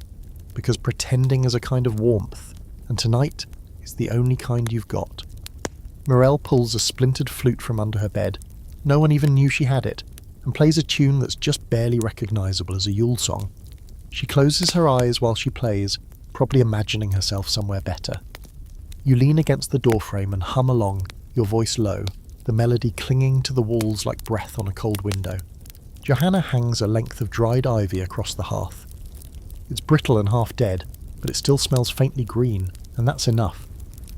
because pretending is a kind of warmth, and tonight is the only kind you've got. Morel pulls a splintered flute from under her bed. No one even knew she had it, and plays a tune that's just barely recognisable as a Yule song. She closes her eyes while she plays, probably imagining herself somewhere better. You lean against the doorframe and hum along, your voice low, the melody clinging to the walls like breath on a cold window. Johanna hangs a length of dried ivy across the hearth. It's brittle and half dead, but it still smells faintly green, and that's enough.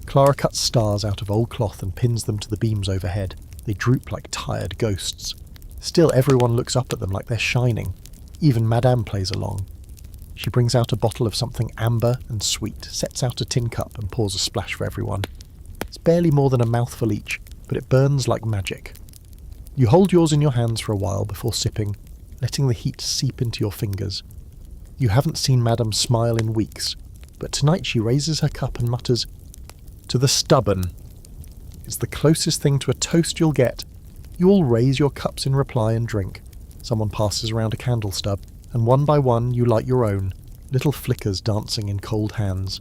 Clara cuts stars out of old cloth and pins them to the beams overhead. They droop like tired ghosts. Still, everyone looks up at them like they're shining. Even Madame plays along. She brings out a bottle of something amber and sweet, sets out a tin cup and pours a splash for everyone. It's barely more than a mouthful each, but it burns like magic. You hold yours in your hands for a while before sipping, letting the heat seep into your fingers. You haven't seen Madame smile in weeks, but tonight she raises her cup and mutters, "To the stubborn." It's the closest thing to a toast you'll get. You all raise your cups in reply and drink. Someone passes around a candle stub, and one by one you light your own, little flickers dancing in cold hands.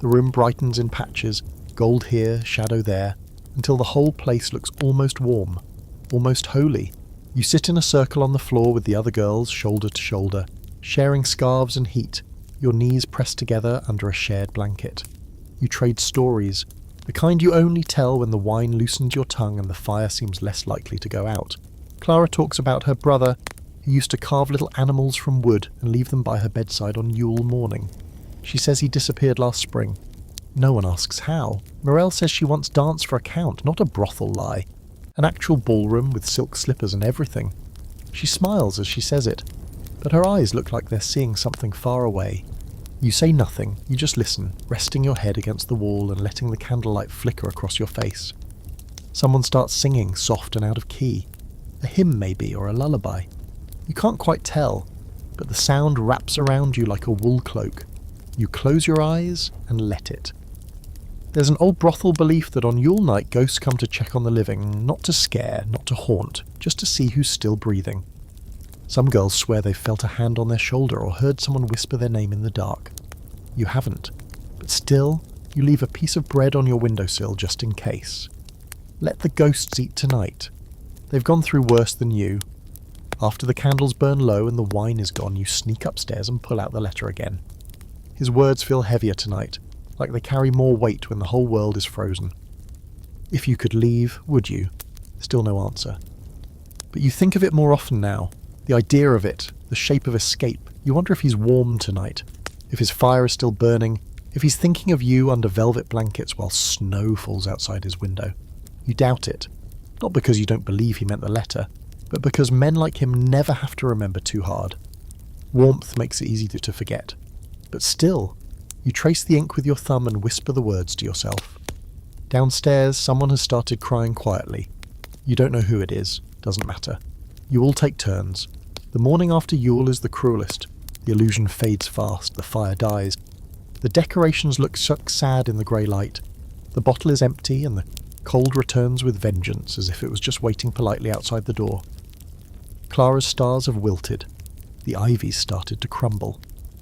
The room brightens in patches, gold here, shadow there, until the whole place looks almost warm, almost holy. You sit in a circle on the floor with the other girls, shoulder to shoulder, sharing scarves and heat, your knees pressed together under a shared blanket. You trade stories, the kind you only tell when the wine loosens your tongue and the fire seems less likely to go out. Clara talks about her brother, who used to carve little animals from wood and leave them by her bedside on Yule morning. She says he disappeared last spring. No one asks how. Morel says she once danced for a count, not a brothel lie. An actual ballroom with silk slippers and everything. She smiles as she says it, but her eyes look like they're seeing something far away. You say nothing, you just listen, resting your head against the wall and letting the candlelight flicker across your face. Someone starts singing, soft and out of key. A hymn maybe, or a lullaby. You can't quite tell, but the sound wraps around you like a wool cloak. You close your eyes and let it. There's an old brothel belief that on Yule night ghosts come to check on the living, not to scare, not to haunt, just to see who's still breathing. Some girls swear they've felt a hand on their shoulder or heard someone whisper their name in the dark. You haven't, but still, you leave a piece of bread on your windowsill just in case. Let the ghosts eat tonight. They've gone through worse than you. After the candles burn low and the wine is gone, you sneak upstairs and pull out the letter again. His words feel heavier tonight, like they carry more weight when the whole world is frozen. If you could leave, would you? Still no answer. But you think of it more often now. The idea of it, the shape of escape. You wonder if he's warm tonight, if his fire is still burning, if he's thinking of you under velvet blankets while snow falls outside his window. You doubt it, not because you don't believe he meant the letter, but because men like him never have to remember too hard. Warmth makes it easy to forget. But still, you trace the ink with your thumb and whisper the words to yourself. Downstairs, someone has started crying quietly. You don't know who it is, doesn't matter. You all take turns. The morning after Yule is the cruelest. The illusion fades fast, the fire dies. The decorations look sad in the grey light. The bottle is empty and the cold returns with vengeance, as if it was just waiting politely outside the door. Clara's stars have wilted. The ivy's started to crumble.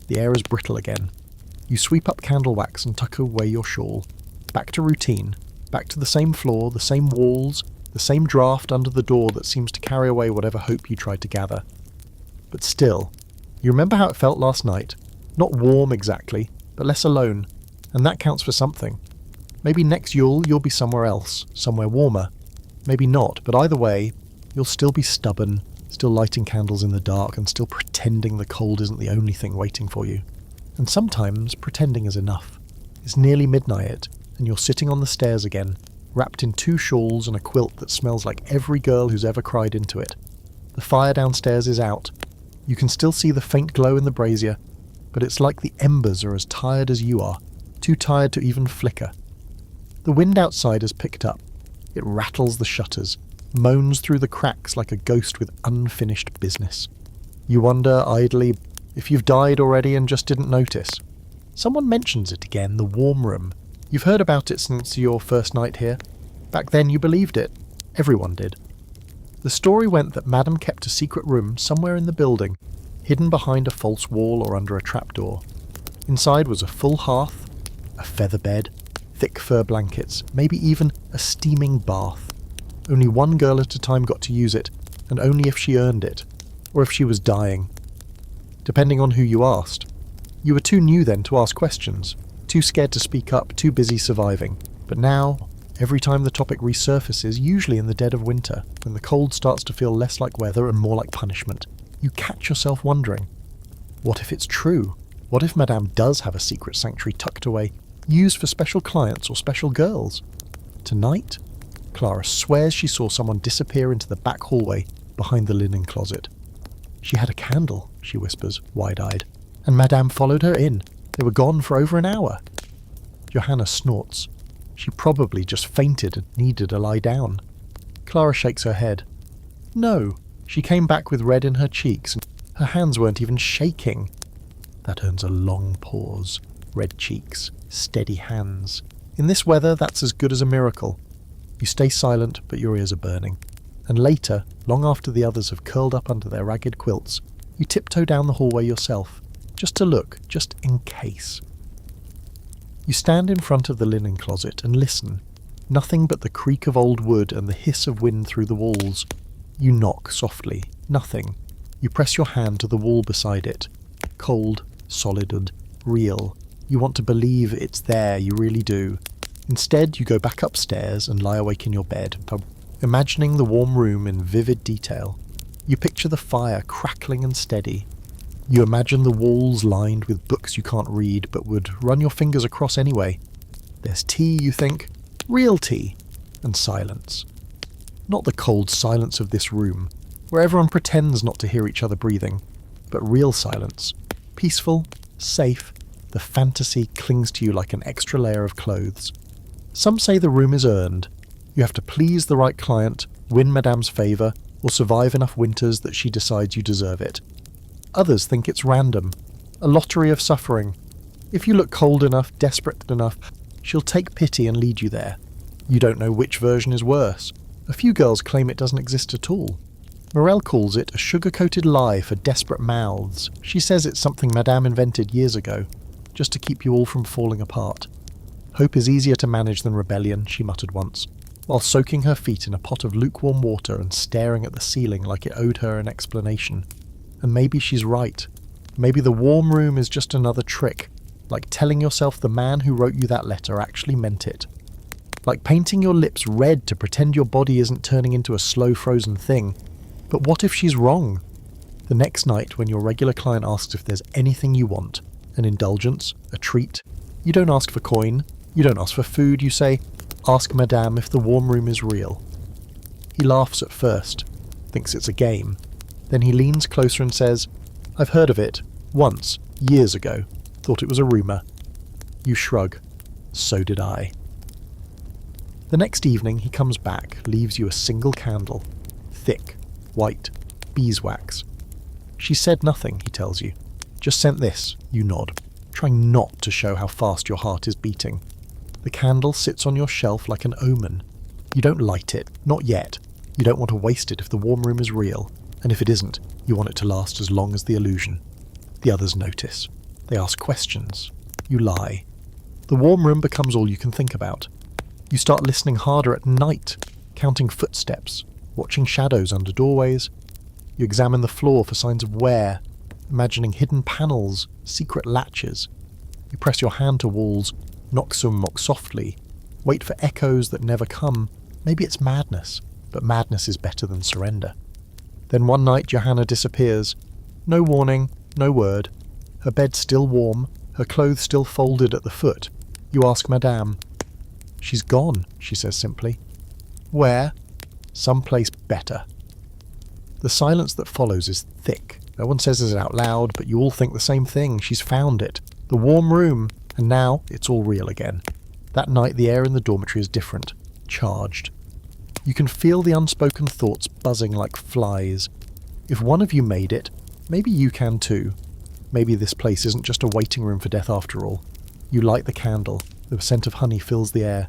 The air is brittle again. You sweep up candle wax and tuck away your shawl. Back to routine. Back to the same floor, the same walls, the same draft under the door that seems to carry away whatever hope you tried to gather. But still, you remember how it felt last night. Not warm exactly, but less alone. And that counts for something. Maybe next Yule you'll be somewhere else, somewhere warmer. Maybe not, but either way, you'll still be stubborn, still lighting candles in the dark and still pretending the cold isn't the only thing waiting for you. And sometimes pretending is enough. It's nearly midnight, and you're sitting on the stairs again, wrapped in 2 shawls and a quilt that smells like every girl who's ever cried into it. The fire downstairs is out. You can still see the faint glow in the brazier, but it's like the embers are as tired as you are, too tired to even flicker. The wind outside has picked up. It rattles the shutters, moans through the cracks like a ghost with unfinished business. You wonder, idly, if you've died already and just didn't notice. Someone mentions it again, the warm room. You've heard about it since your first night here. Back then you believed it. Everyone did. The story went that Madame kept a secret room somewhere in the building, hidden behind a false wall or under a trapdoor. Inside was a full hearth, a feather bed, thick fur blankets, maybe even a steaming bath. Only one girl at a time got to use it, and only if she earned it, or if she was dying. Depending on who you asked. You were too new then to ask questions, too scared to speak up, too busy surviving. But now, every time the topic resurfaces, usually in the dead of winter, when the cold starts to feel less like weather and more like punishment, you catch yourself wondering, what if it's true? What if Madame does have a secret sanctuary tucked away, used for special clients or special girls? Tonight, Clara swears she saw someone disappear into the back hallway behind the linen closet. She had a candle, she whispers, wide-eyed, and Madame followed her in. They were gone for over an hour. Johanna snorts. She probably just fainted and needed a lie down. Clara shakes her head. No, she came back with red in her cheeks, and her hands weren't even shaking. That earns a long pause. Red cheeks, steady hands. In this weather, that's as good as a miracle. You stay silent, but your ears are burning. And later, long after the others have curled up under their ragged quilts, you tiptoe down the hallway yourself, just to look, just in case. You stand in front of the linen closet and listen. Nothing but the creak of old wood and the hiss of wind through the walls. You knock softly. Nothing. You press your hand to the wall beside it. Cold, solid and real. You want to believe it's there, you really do. Instead, you go back upstairs and lie awake in your bed, imagining the warm room in vivid detail. You picture the fire crackling and steady. You imagine the walls lined with books you can't read but would run your fingers across anyway. There's tea, you think. Real tea. And silence. Not the cold silence of this room, where everyone pretends not to hear each other breathing, but real silence. Peaceful, safe, the fantasy clings to you like an extra layer of clothes. Some say the room is earned. You have to please the right client, win Madame's favour, or survive enough winters that she decides you deserve it. Others think it's random, a lottery of suffering. If you look cold enough, desperate enough, she'll take pity and lead you there. You don't know which version is worse. A few girls claim it doesn't exist at all. Morel calls it a sugar-coated lie for desperate mouths. She says it's something Madame invented years ago, just to keep you all from falling apart. Hope is easier to manage than rebellion, she muttered once, while soaking her feet in a pot of lukewarm water and staring at the ceiling like it owed her an explanation. And maybe she's right. Maybe the warm room is just another trick, like telling yourself the man who wrote you that letter actually meant it. Like painting your lips red to pretend your body isn't turning into a slow frozen thing. But what if she's wrong? The next night, when your regular client asks if there's anything you want, an indulgence, a treat, you don't ask for coin, you don't ask for food, you say, "Ask Madame if the warm room is real." He laughs at first, thinks it's a game. Then he leans closer and says, "I've heard of it. Once. Years ago. Thought it was a rumour." You shrug. So did I. The next evening he comes back, leaves you a single candle. Thick. White. Beeswax. She said nothing, he tells you. Just sent this, you nod, trying not to show how fast your heart is beating. The candle sits on your shelf like an omen. You don't light it, not yet. You don't want to waste it if the warm room is real, and if it isn't, you want it to last as long as the illusion. The others notice. They ask questions. You lie. The warm room becomes all you can think about. You start listening harder at night, counting footsteps, watching shadows under doorways. You examine the floor for signs of wear, imagining hidden panels, secret latches. You press your hand to walls, knock some mock softly, wait for echoes that never come. Maybe it's madness, but madness is better than surrender. Then one night Johanna disappears. No warning, no word. Her bed still warm, her clothes still folded at the foot. You ask Madame. "She's gone," she says simply. "Where?" "Someplace better." The silence that follows is thick. No one says it out loud, but you all think the same thing. She's found it. The warm room. And now it's all real again. That night the air in the dormitory is different. Charged. You can feel the unspoken thoughts buzzing like flies. If one of you made it, maybe you can too. Maybe this place isn't just a waiting room for death after all. You light the candle. The scent of honey fills the air.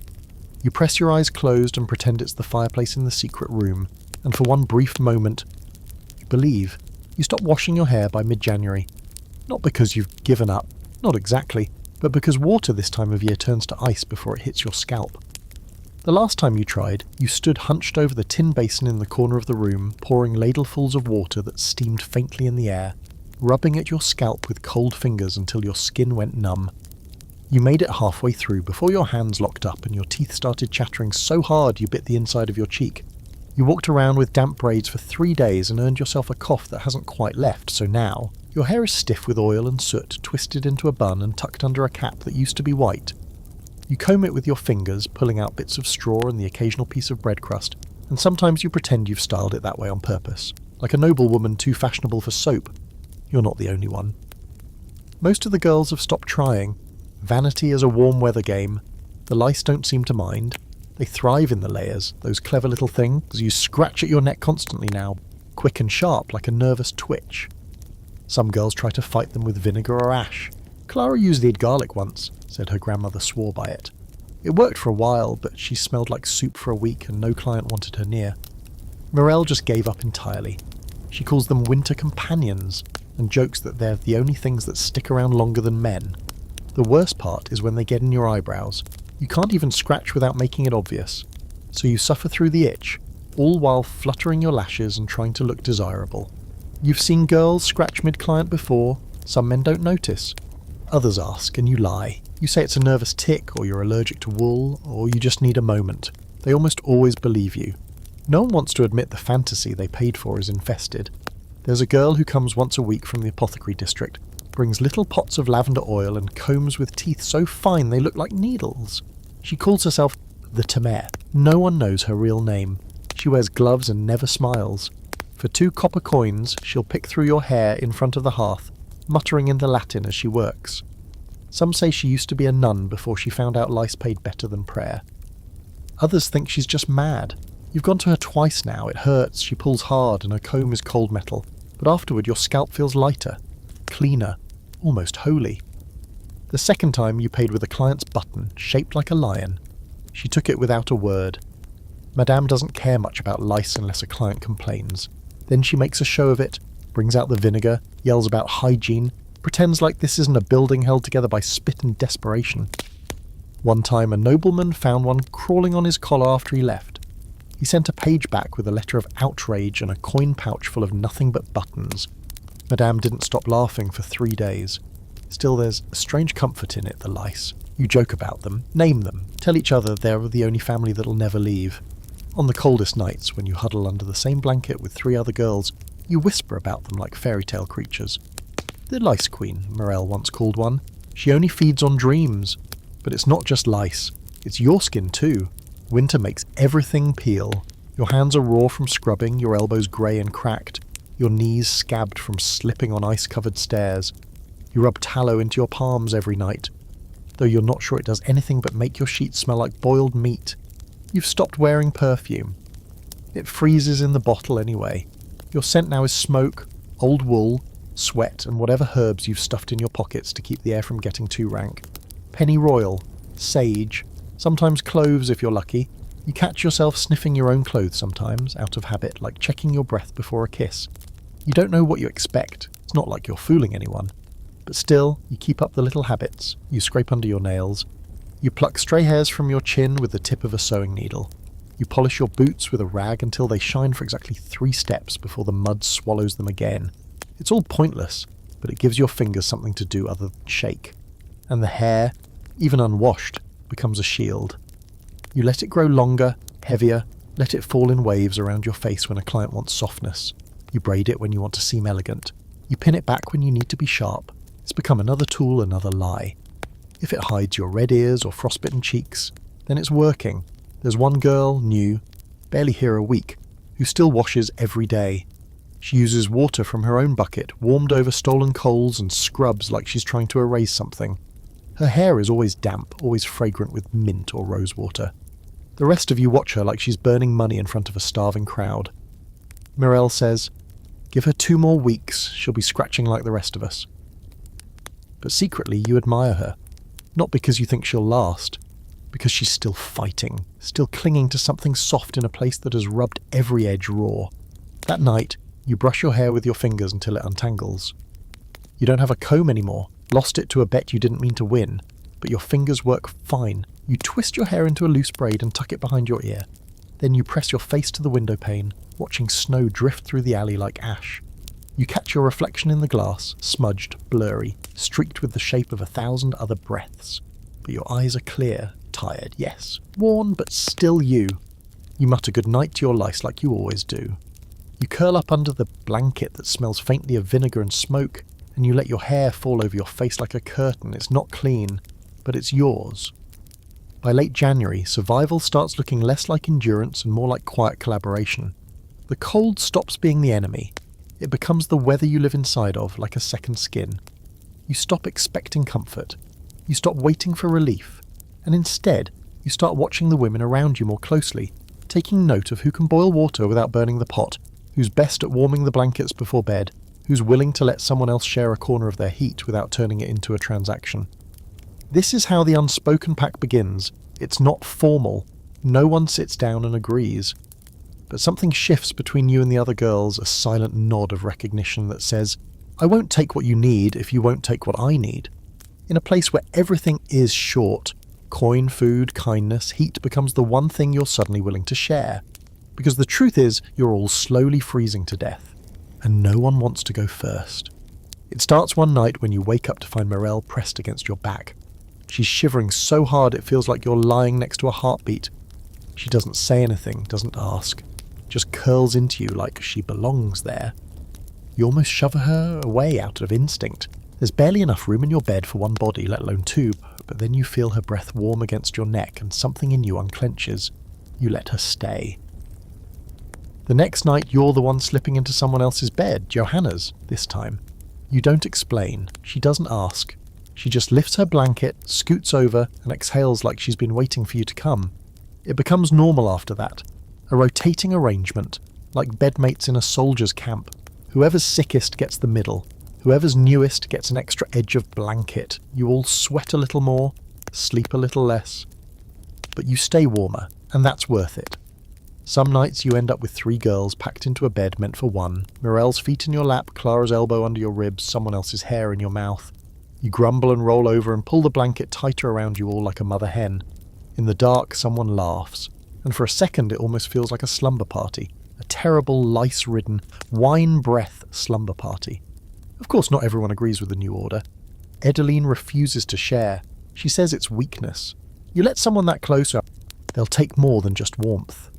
You press your eyes closed and pretend it's the fireplace in the secret room. And for one brief moment, you believe. You stop washing your hair by mid-January. Not because you've given up. Not exactly. But because water this time of year turns to ice before it hits your scalp. The last time you tried, you stood hunched over the tin basin in the corner of the room, pouring ladlefuls of water that steamed faintly in the air, rubbing at your scalp with cold fingers until your skin went numb. You made it halfway through before your hands locked up and your teeth started chattering so hard you bit the inside of your cheek. You walked around with damp braids for 3 days and earned yourself a cough that hasn't quite left, so now your hair is stiff with oil and soot, twisted into a bun and tucked under a cap that used to be white. You comb it with your fingers, pulling out bits of straw and the occasional piece of bread crust, and sometimes you pretend you've styled it that way on purpose, like a noblewoman too fashionable for soap. You're not the only one. Most of the girls have stopped trying. Vanity is a warm weather game. The lice don't seem to mind. They thrive in the layers, those clever little things you scratch at your neck constantly now, quick and sharp like a nervous twitch. Some girls try to fight them with vinegar or ash. Clara used the garlic once, said her grandmother swore by it. It worked for a while, but she smelled like soup for a week and no client wanted her near. Morel just gave up entirely. She calls them winter companions, and jokes that they're the only things that stick around longer than men. The worst part is when they get in your eyebrows. You can't even scratch without making it obvious. So you suffer through the itch, all while fluttering your lashes and trying to look desirable. You've seen girls scratch mid-client before. Some men don't notice. Others ask, and you lie. You say it's a nervous tick, or you're allergic to wool, or you just need a moment. They almost always believe you. No one wants to admit the fantasy they paid for is infested. There's a girl who comes once a week from the apothecary district, brings little pots of lavender oil and combs with teeth so fine they look like needles. She calls herself the Tamer. No one knows her real name. She wears gloves and never smiles. For 2 copper coins, she'll pick through your hair in front of the hearth, muttering in the Latin as she works. Some say she used to be a nun before she found out lice paid better than prayer. Others think she's just mad. You've gone to her twice now, it hurts, she pulls hard and her comb is cold metal, but afterward your scalp feels lighter, cleaner, almost holy. The second time you paid with a client's button, shaped like a lion. She took it without a word. Madame doesn't care much about lice unless a client complains. Then she makes a show of it, brings out the vinegar, yells about hygiene, pretends like this isn't a building held together by spit and desperation. One time a nobleman found one crawling on his collar after he left. He sent a page back with a letter of outrage and a coin pouch full of nothing but buttons. Madame didn't stop laughing for 3 days. Still, there's a strange comfort in it, the lice. You joke about them, name them, tell each other they're the only family that'll never leave. On the coldest nights, when you huddle under the same blanket with 3 other girls, you whisper about them like fairy tale creatures. The Lice Queen, Morel once called one. She only feeds on dreams. But it's not just lice. It's your skin too. Winter makes everything peel. Your hands are raw from scrubbing, your elbows grey and cracked, your knees scabbed from slipping on ice-covered stairs. You rub tallow into your palms every night, though you're not sure it does anything but make your sheets smell like boiled meat. You've stopped wearing perfume. It freezes in the bottle anyway. Your scent now is smoke, old wool, sweat, and whatever herbs you've stuffed in your pockets to keep the air from getting too rank. Pennyroyal, sage, sometimes cloves if you're lucky. You catch yourself sniffing your own clothes sometimes, out of habit, like checking your breath before a kiss. You don't know what you expect. It's not like you're fooling anyone. But still, you keep up the little habits. You scrape under your nails. You pluck stray hairs from your chin with the tip of a sewing needle. You polish your boots with a rag until they shine for exactly 3 steps before the mud swallows them again. It's all pointless, but it gives your fingers something to do other than shake. And the hair, even unwashed, becomes a shield. You let it grow longer, heavier, let it fall in waves around your face when a client wants softness. You braid it when you want to seem elegant. You pin it back when you need to be sharp. It's become another tool, another lie. If it hides your red ears or frostbitten cheeks, then it's working. There's one girl, new, barely here a week, who still washes every day. She uses water from her own bucket, warmed over stolen coals, and scrubs like she's trying to erase something. Her hair is always damp, always fragrant with mint or rosewater. The rest of you watch her like she's burning money in front of a starving crowd. Mirelle says, "Give her 2 more weeks, she'll be scratching like the rest of us." But secretly you admire her, not because you think she'll last, because she's still fighting, still clinging to something soft in a place that has rubbed every edge raw. That night, you brush your hair with your fingers until it untangles. You don't have a comb anymore, lost it to a bet you didn't mean to win, but your fingers work fine. You twist your hair into a loose braid and tuck it behind your ear. Then you press your face to the window pane, watching snow drift through the alley like ash. You catch your reflection in the glass, smudged, blurry, streaked with the shape of 1,000 other breaths. But your eyes are clear, tired, yes, worn, but still you. You mutter good night to your lice like you always do. You curl up under the blanket that smells faintly of vinegar and smoke, and you let your hair fall over your face like a curtain. It's not clean, but it's yours. By late January, survival starts looking less like endurance and more like quiet collaboration. The cold stops being the enemy. It becomes the weather you live inside of, like a second skin. You stop expecting comfort. You stop waiting for relief. And instead, you start watching the women around you more closely, taking note of who can boil water without burning the pot, who's best at warming the blankets before bed, who's willing to let someone else share a corner of their heat without turning it into a transaction. This is how the unspoken pact begins. It's not formal. No one sits down and agrees. But something shifts between you and the other girls, a silent nod of recognition that says, "I won't take what you need if you won't take what I need." In a place where everything is short, coin, food, kindness, heat becomes the one thing you're suddenly willing to share. Because the truth is, you're all slowly freezing to death. And no one wants to go first. It starts one night when you wake up to find Mirelle pressed against your back. She's shivering so hard it feels like you're lying next to a heartbeat. She doesn't say anything, doesn't ask, just curls into you like she belongs there. You almost shove her away out of instinct. There's barely enough room in your bed for one body, let alone 2, but then you feel her breath warm against your neck and something in you unclenches. You let her stay. The next night you're the one slipping into someone else's bed, Johanna's, this time. You don't explain. She doesn't ask. She just lifts her blanket, scoots over, and exhales like she's been waiting for you to come. It becomes normal after that. A rotating arrangement, like bedmates in a soldier's camp. Whoever's sickest gets the middle. Whoever's newest gets an extra edge of blanket. You all sweat a little more, sleep a little less. But you stay warmer, and that's worth it. Some nights you end up with 3 girls packed into a bed meant for one. Mirelle's feet in your lap, Clara's elbow under your ribs, someone else's hair in your mouth. You grumble and roll over and pull the blanket tighter around you all like a mother hen. In the dark, someone laughs. And for a second it almost feels like a slumber party. A terrible, lice-ridden, wine-breath slumber party. Of course not everyone agrees with the new order. Edeline refuses to share. She says it's weakness. You let someone that close up, they'll take more than just warmth.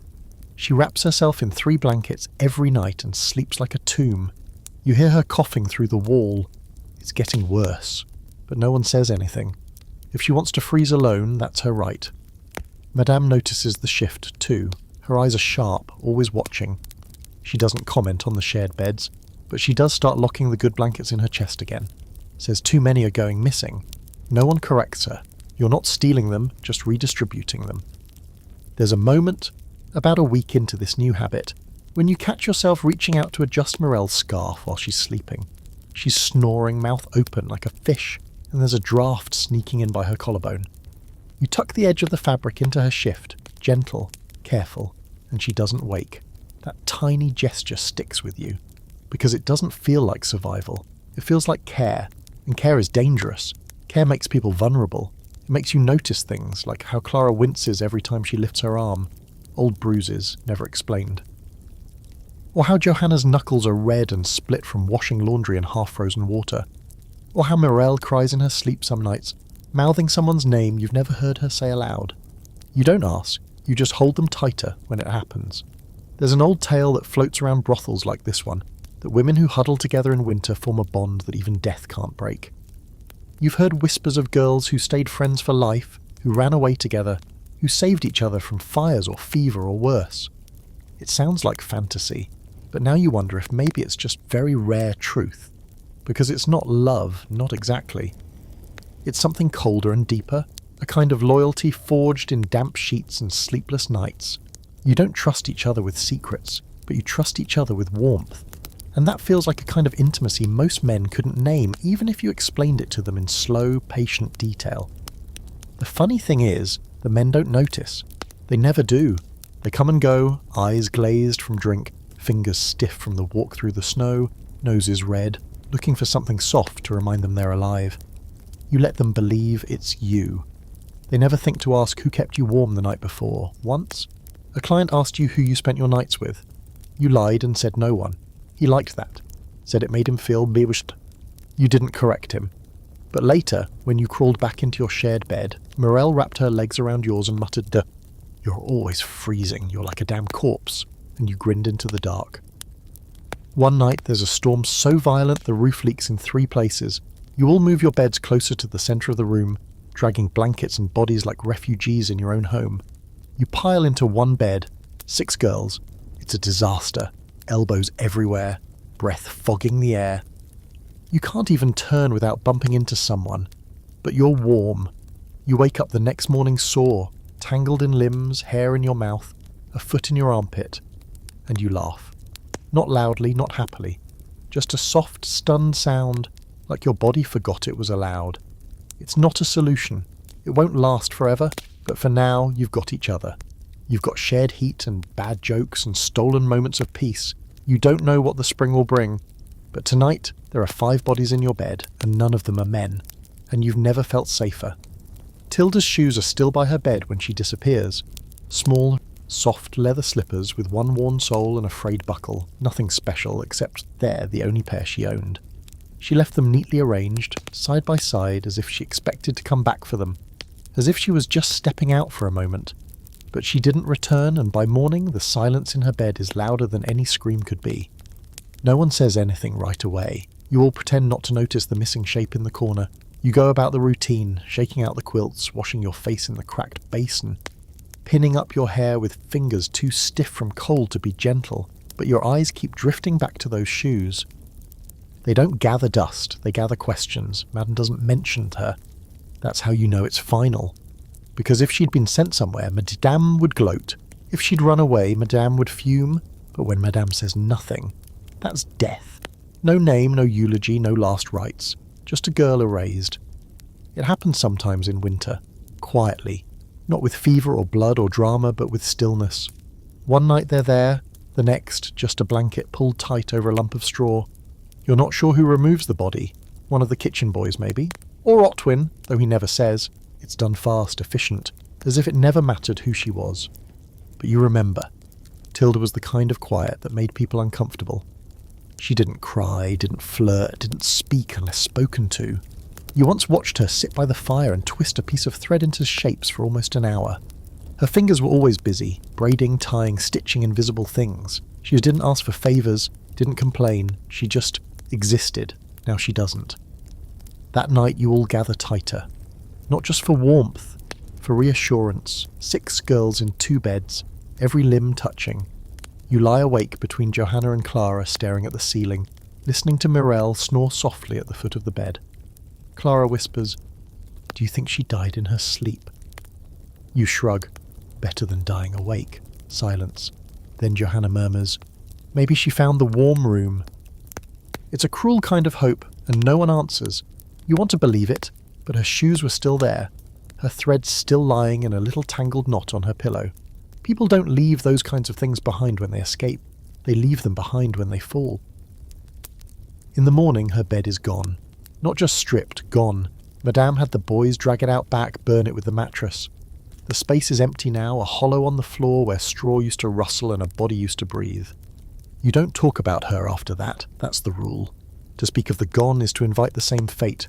She wraps herself in 3 blankets every night and sleeps like a tomb. You hear her coughing through the wall. It's getting worse, but no one says anything. If she wants to freeze alone, that's her right. Madame notices the shift too. Her eyes are sharp, always watching. She doesn't comment on the shared beds, but she does start locking the good blankets in her chest again. Says too many are going missing. No one corrects her. You're not stealing them, just redistributing them. There's a moment, about a week into this new habit, when you catch yourself reaching out to adjust Morelle's scarf while she's sleeping. She's snoring, mouth open like a fish, and there's a draft sneaking in by her collarbone. You tuck the edge of the fabric into her shift, gentle, careful, and she doesn't wake. That tiny gesture sticks with you, because it doesn't feel like survival. It feels like care, and care is dangerous. Care makes people vulnerable. It makes you notice things, like how Clara winces every time she lifts her arm. Old bruises, never explained. Or how Johanna's knuckles are red and split from washing laundry in half-frozen water. Or how Morelle cries in her sleep some nights, mouthing someone's name you've never heard her say aloud. You don't ask, you just hold them tighter when it happens. There's an old tale that floats around brothels like this one, that women who huddle together in winter form a bond that even death can't break. You've heard whispers of girls who stayed friends for life, who ran away together, who saved each other from fires or fever or worse. It sounds like fantasy, but now you wonder if maybe it's just very rare truth, because it's not love, not exactly. It's something colder and deeper, a kind of loyalty forged in damp sheets and sleepless nights. You don't trust each other with secrets, but you trust each other with warmth. And that feels like a kind of intimacy most men couldn't name, even if you explained it to them in slow, patient detail. The funny thing is, the men don't notice. They never do. They come and go, eyes glazed from drink, fingers stiff from the walk through the snow, noses red, looking for something soft to remind them they're alive. You let them believe it's you. They never think to ask who kept you warm the night before. Once, a client asked you who you spent your nights with. You lied and said no one. He liked that. Said it made him feel bewitched. You didn't correct him. But later, when you crawled back into your shared bed, Morelle wrapped her legs around yours and muttered, "Duh, you're always freezing, you're like a damn corpse," and you grinned into the dark. One night there's a storm so violent the roof leaks in 3 places. You all move your beds closer to the centre of the room, dragging blankets and bodies like refugees in your own home. You pile into one bed, 6 girls. It's a disaster. Elbows everywhere, breath fogging the air. You can't even turn without bumping into someone, but you're warm. You wake up the next morning sore, tangled in limbs, hair in your mouth, a foot in your armpit, and you laugh. Not loudly, not happily, just a soft, stunned sound, like your body forgot it was allowed. It's not a solution. It won't last forever, but for now you've got each other. You've got shared heat and bad jokes and stolen moments of peace. You don't know what the spring will bring, but tonight there are 5 bodies in your bed, and none of them are men, and you've never felt safer. Tilda's shoes are still by her bed when she disappears. Small, soft leather slippers with one worn sole and a frayed buckle, nothing special except they're the only pair she owned. She left them neatly arranged, side by side, as if she expected to come back for them, as if she was just stepping out for a moment. But she didn't return, and by morning the silence in her bed is louder than any scream could be. No one says anything right away. You all pretend not to notice the missing shape in the corner. You go about the routine, shaking out the quilts, washing your face in the cracked basin, pinning up your hair with fingers too stiff from cold to be gentle, but your eyes keep drifting back to those shoes. They don't gather dust, they gather questions. Madame doesn't mention her. That's how you know it's final. Because if she'd been sent somewhere, Madame would gloat. If she'd run away, Madame would fume. But when Madame says nothing, that's death. No name, no eulogy, no last rites. Just a girl erased. It happens sometimes in winter. Quietly. Not with fever or blood or drama, but with stillness. One night they're there, the next just a blanket pulled tight over a lump of straw. You're not sure who removes the body. One of the kitchen boys, maybe. Or Otwin, though he never says. It's done fast, efficient, as if it never mattered who she was. But you remember, Tilda was the kind of quiet that made people uncomfortable. She didn't cry, didn't flirt, didn't speak unless spoken to. You once watched her sit by the fire and twist a piece of thread into shapes for almost an hour. Her fingers were always busy, braiding, tying, stitching invisible things. She didn't ask for favours, didn't complain, she just existed. Now she doesn't. That night you all gather tighter. Not just for warmth, for reassurance. 6 girls in 2 beds, every limb touching. You lie awake between Johanna and Clara staring at the ceiling, listening to Mirelle snore softly at the foot of the bed. Clara whispers, "Do you think she died in her sleep?" You shrug. Better than dying awake. Silence. Then Johanna murmurs, "Maybe she found the warm room." It's a cruel kind of hope, and no one answers. You want to believe it, but her shoes were still there, her threads still lying in a little tangled knot on her pillow. People don't leave those kinds of things behind when they escape. They leave them behind when they fall. In the morning, her bed is gone. Not just stripped, gone. Madame had the boys drag it out back, burn it with the mattress. The space is empty now, a hollow on the floor where straw used to rustle and a body used to breathe. You don't talk about her after that, that's the rule. To speak of the gone is to invite the same fate.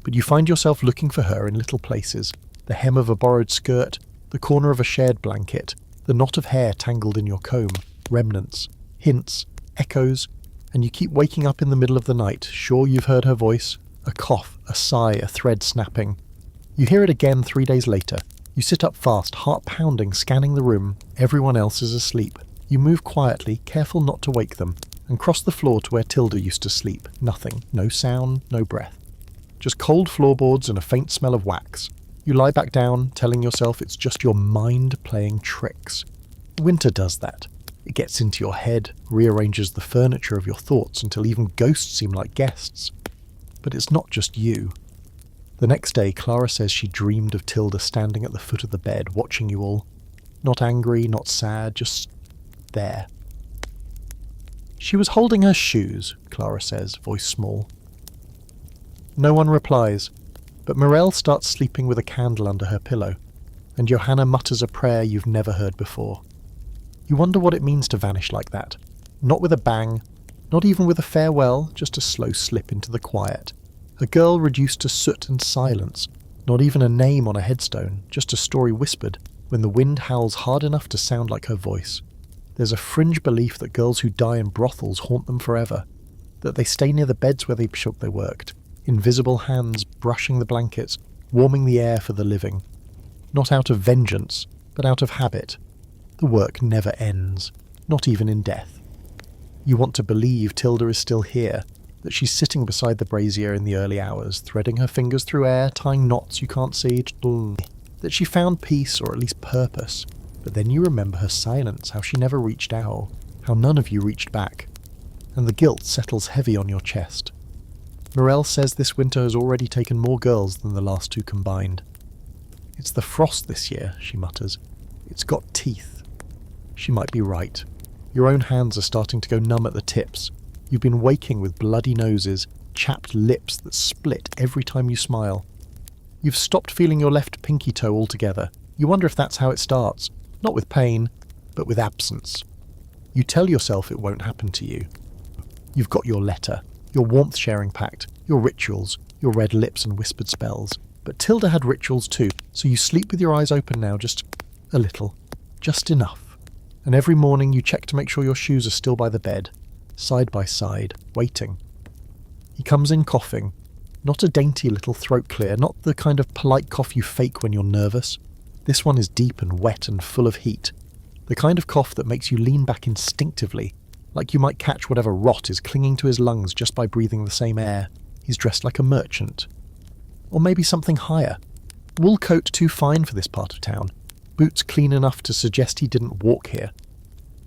But you find yourself looking for her in little places. The hem of a borrowed skirt, the corner of a shared blanket, the knot of hair tangled in your comb, remnants, hints, echoes, and you keep waking up in the middle of the night, sure you've heard her voice, a cough, a sigh, a thread snapping. You hear it again 3 days later. You sit up fast, heart pounding, scanning the room. Everyone else is asleep. You move quietly, careful not to wake them, and cross the floor to where Tilda used to sleep. Nothing. No sound, no breath. Just cold floorboards and a faint smell of wax. You lie back down, telling yourself it's just your mind playing tricks. Winter does that. It gets into your head, rearranges the furniture of your thoughts until even ghosts seem like guests. But it's not just you. The next day, Clara says she dreamed of Tilda standing at the foot of the bed, watching you all. Not angry, not sad, just there. "She was holding her shoes," Clara says, voice small. No one replies, but Mirelle starts sleeping with a candle under her pillow, and Johanna mutters a prayer you've never heard before. You wonder what it means to vanish like that. Not with a bang, not even with a farewell, just a slow slip into the quiet. A girl reduced to soot and silence, not even a name on a headstone, just a story whispered, when the wind howls hard enough to sound like her voice. There's a fringe belief that girls who die in brothels haunt them forever, that they stay near the beds where they worked, invisible hands brushing the blankets, warming the air for the living. Not out of vengeance, but out of habit. The work never ends, not even in death. You want to believe Tilda is still here, that she's sitting beside the brazier in the early hours, threading her fingers through air, tying knots you can't see, that she found peace or at least purpose. But then you remember her silence, how she never reached out, how none of you reached back, and the guilt settles heavy on your chest. Mirelle says this winter has already taken more girls than the last two combined. "It's the frost this year," she mutters. "It's got teeth." She might be right. Your own hands are starting to go numb at the tips. You've been waking with bloody noses, chapped lips that split every time you smile. You've stopped feeling your left pinky toe altogether. You wonder if that's how it starts. Not with pain, but with absence. You tell yourself it won't happen to you. You've got your letter, your warmth-sharing pact, your rituals, your red lips and whispered spells. But Tilda had rituals too, so you sleep with your eyes open now, just a little. Just enough. And every morning you check to make sure your shoes are still by the bed, side by side, waiting. He comes in coughing. Not a dainty little throat clear, not the kind of polite cough you fake when you're nervous. This one is deep and wet and full of heat. The kind of cough that makes you lean back instinctively, like you might catch whatever rot is clinging to his lungs just by breathing the same air. He's dressed like a merchant. Or maybe something higher. Wool coat too fine for this part of town. Boots clean enough to suggest he didn't walk here.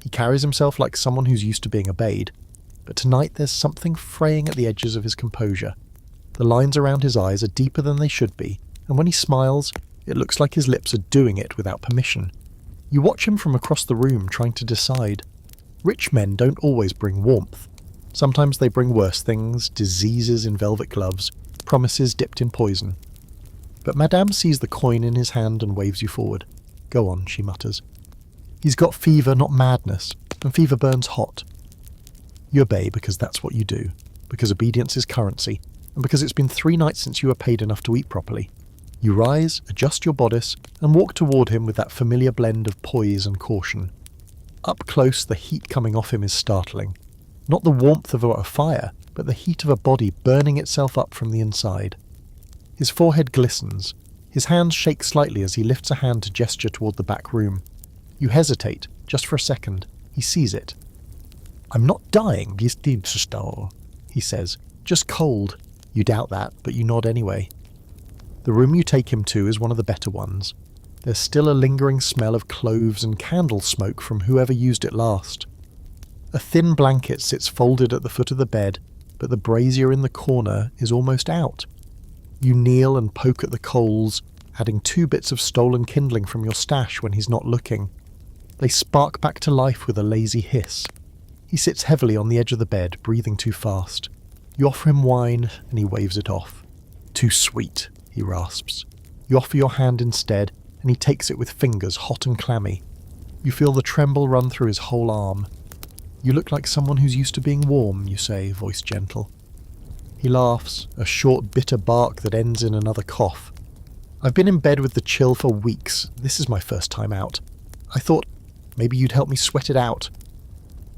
He carries himself like someone who's used to being obeyed. But tonight there's something fraying at the edges of his composure. The lines around his eyes are deeper than they should be, and when he smiles, it looks like his lips are doing it without permission. You watch him from across the room, trying to decide. Rich men don't always bring warmth. Sometimes they bring worse things, diseases in velvet gloves, promises dipped in poison. But Madame sees the coin in his hand and waves you forward. "Go on," she mutters. "He's got fever, not madness, and fever burns hot." You obey because that's what you do, because obedience is currency, and because it's been 3 nights since you were paid enough to eat properly. You rise, adjust your bodice, and walk toward him with that familiar blend of poise and caution. Up close, the heat coming off him is startling. Not the warmth of a fire, but the heat of a body burning itself up from the inside. His forehead glistens. His hands shake slightly as he lifts a hand to gesture toward the back room. You hesitate, just for a second. He sees it. "I'm not dying, he says. "Just cold." You doubt that, but you nod anyway. The room you take him to is one of the better ones. There's still a lingering smell of cloves and candle smoke from whoever used it last. A thin blanket sits folded at the foot of the bed, but the brazier in the corner is almost out. You kneel and poke at the coals, adding 2 bits of stolen kindling from your stash when he's not looking. They spark back to life with a lazy hiss. He sits heavily on the edge of the bed, breathing too fast. You offer him wine, and he waves it off. "Too sweet," he rasps. You offer your hand instead, and he takes it with fingers hot and clammy. You feel the tremble run through his whole arm. "You look like someone who's used to being warm," you say, voice gentle. He laughs, a short bitter bark that ends in another cough. "I've been in bed with the chill for weeks. This is my first time out. I thought maybe you'd help me sweat it out."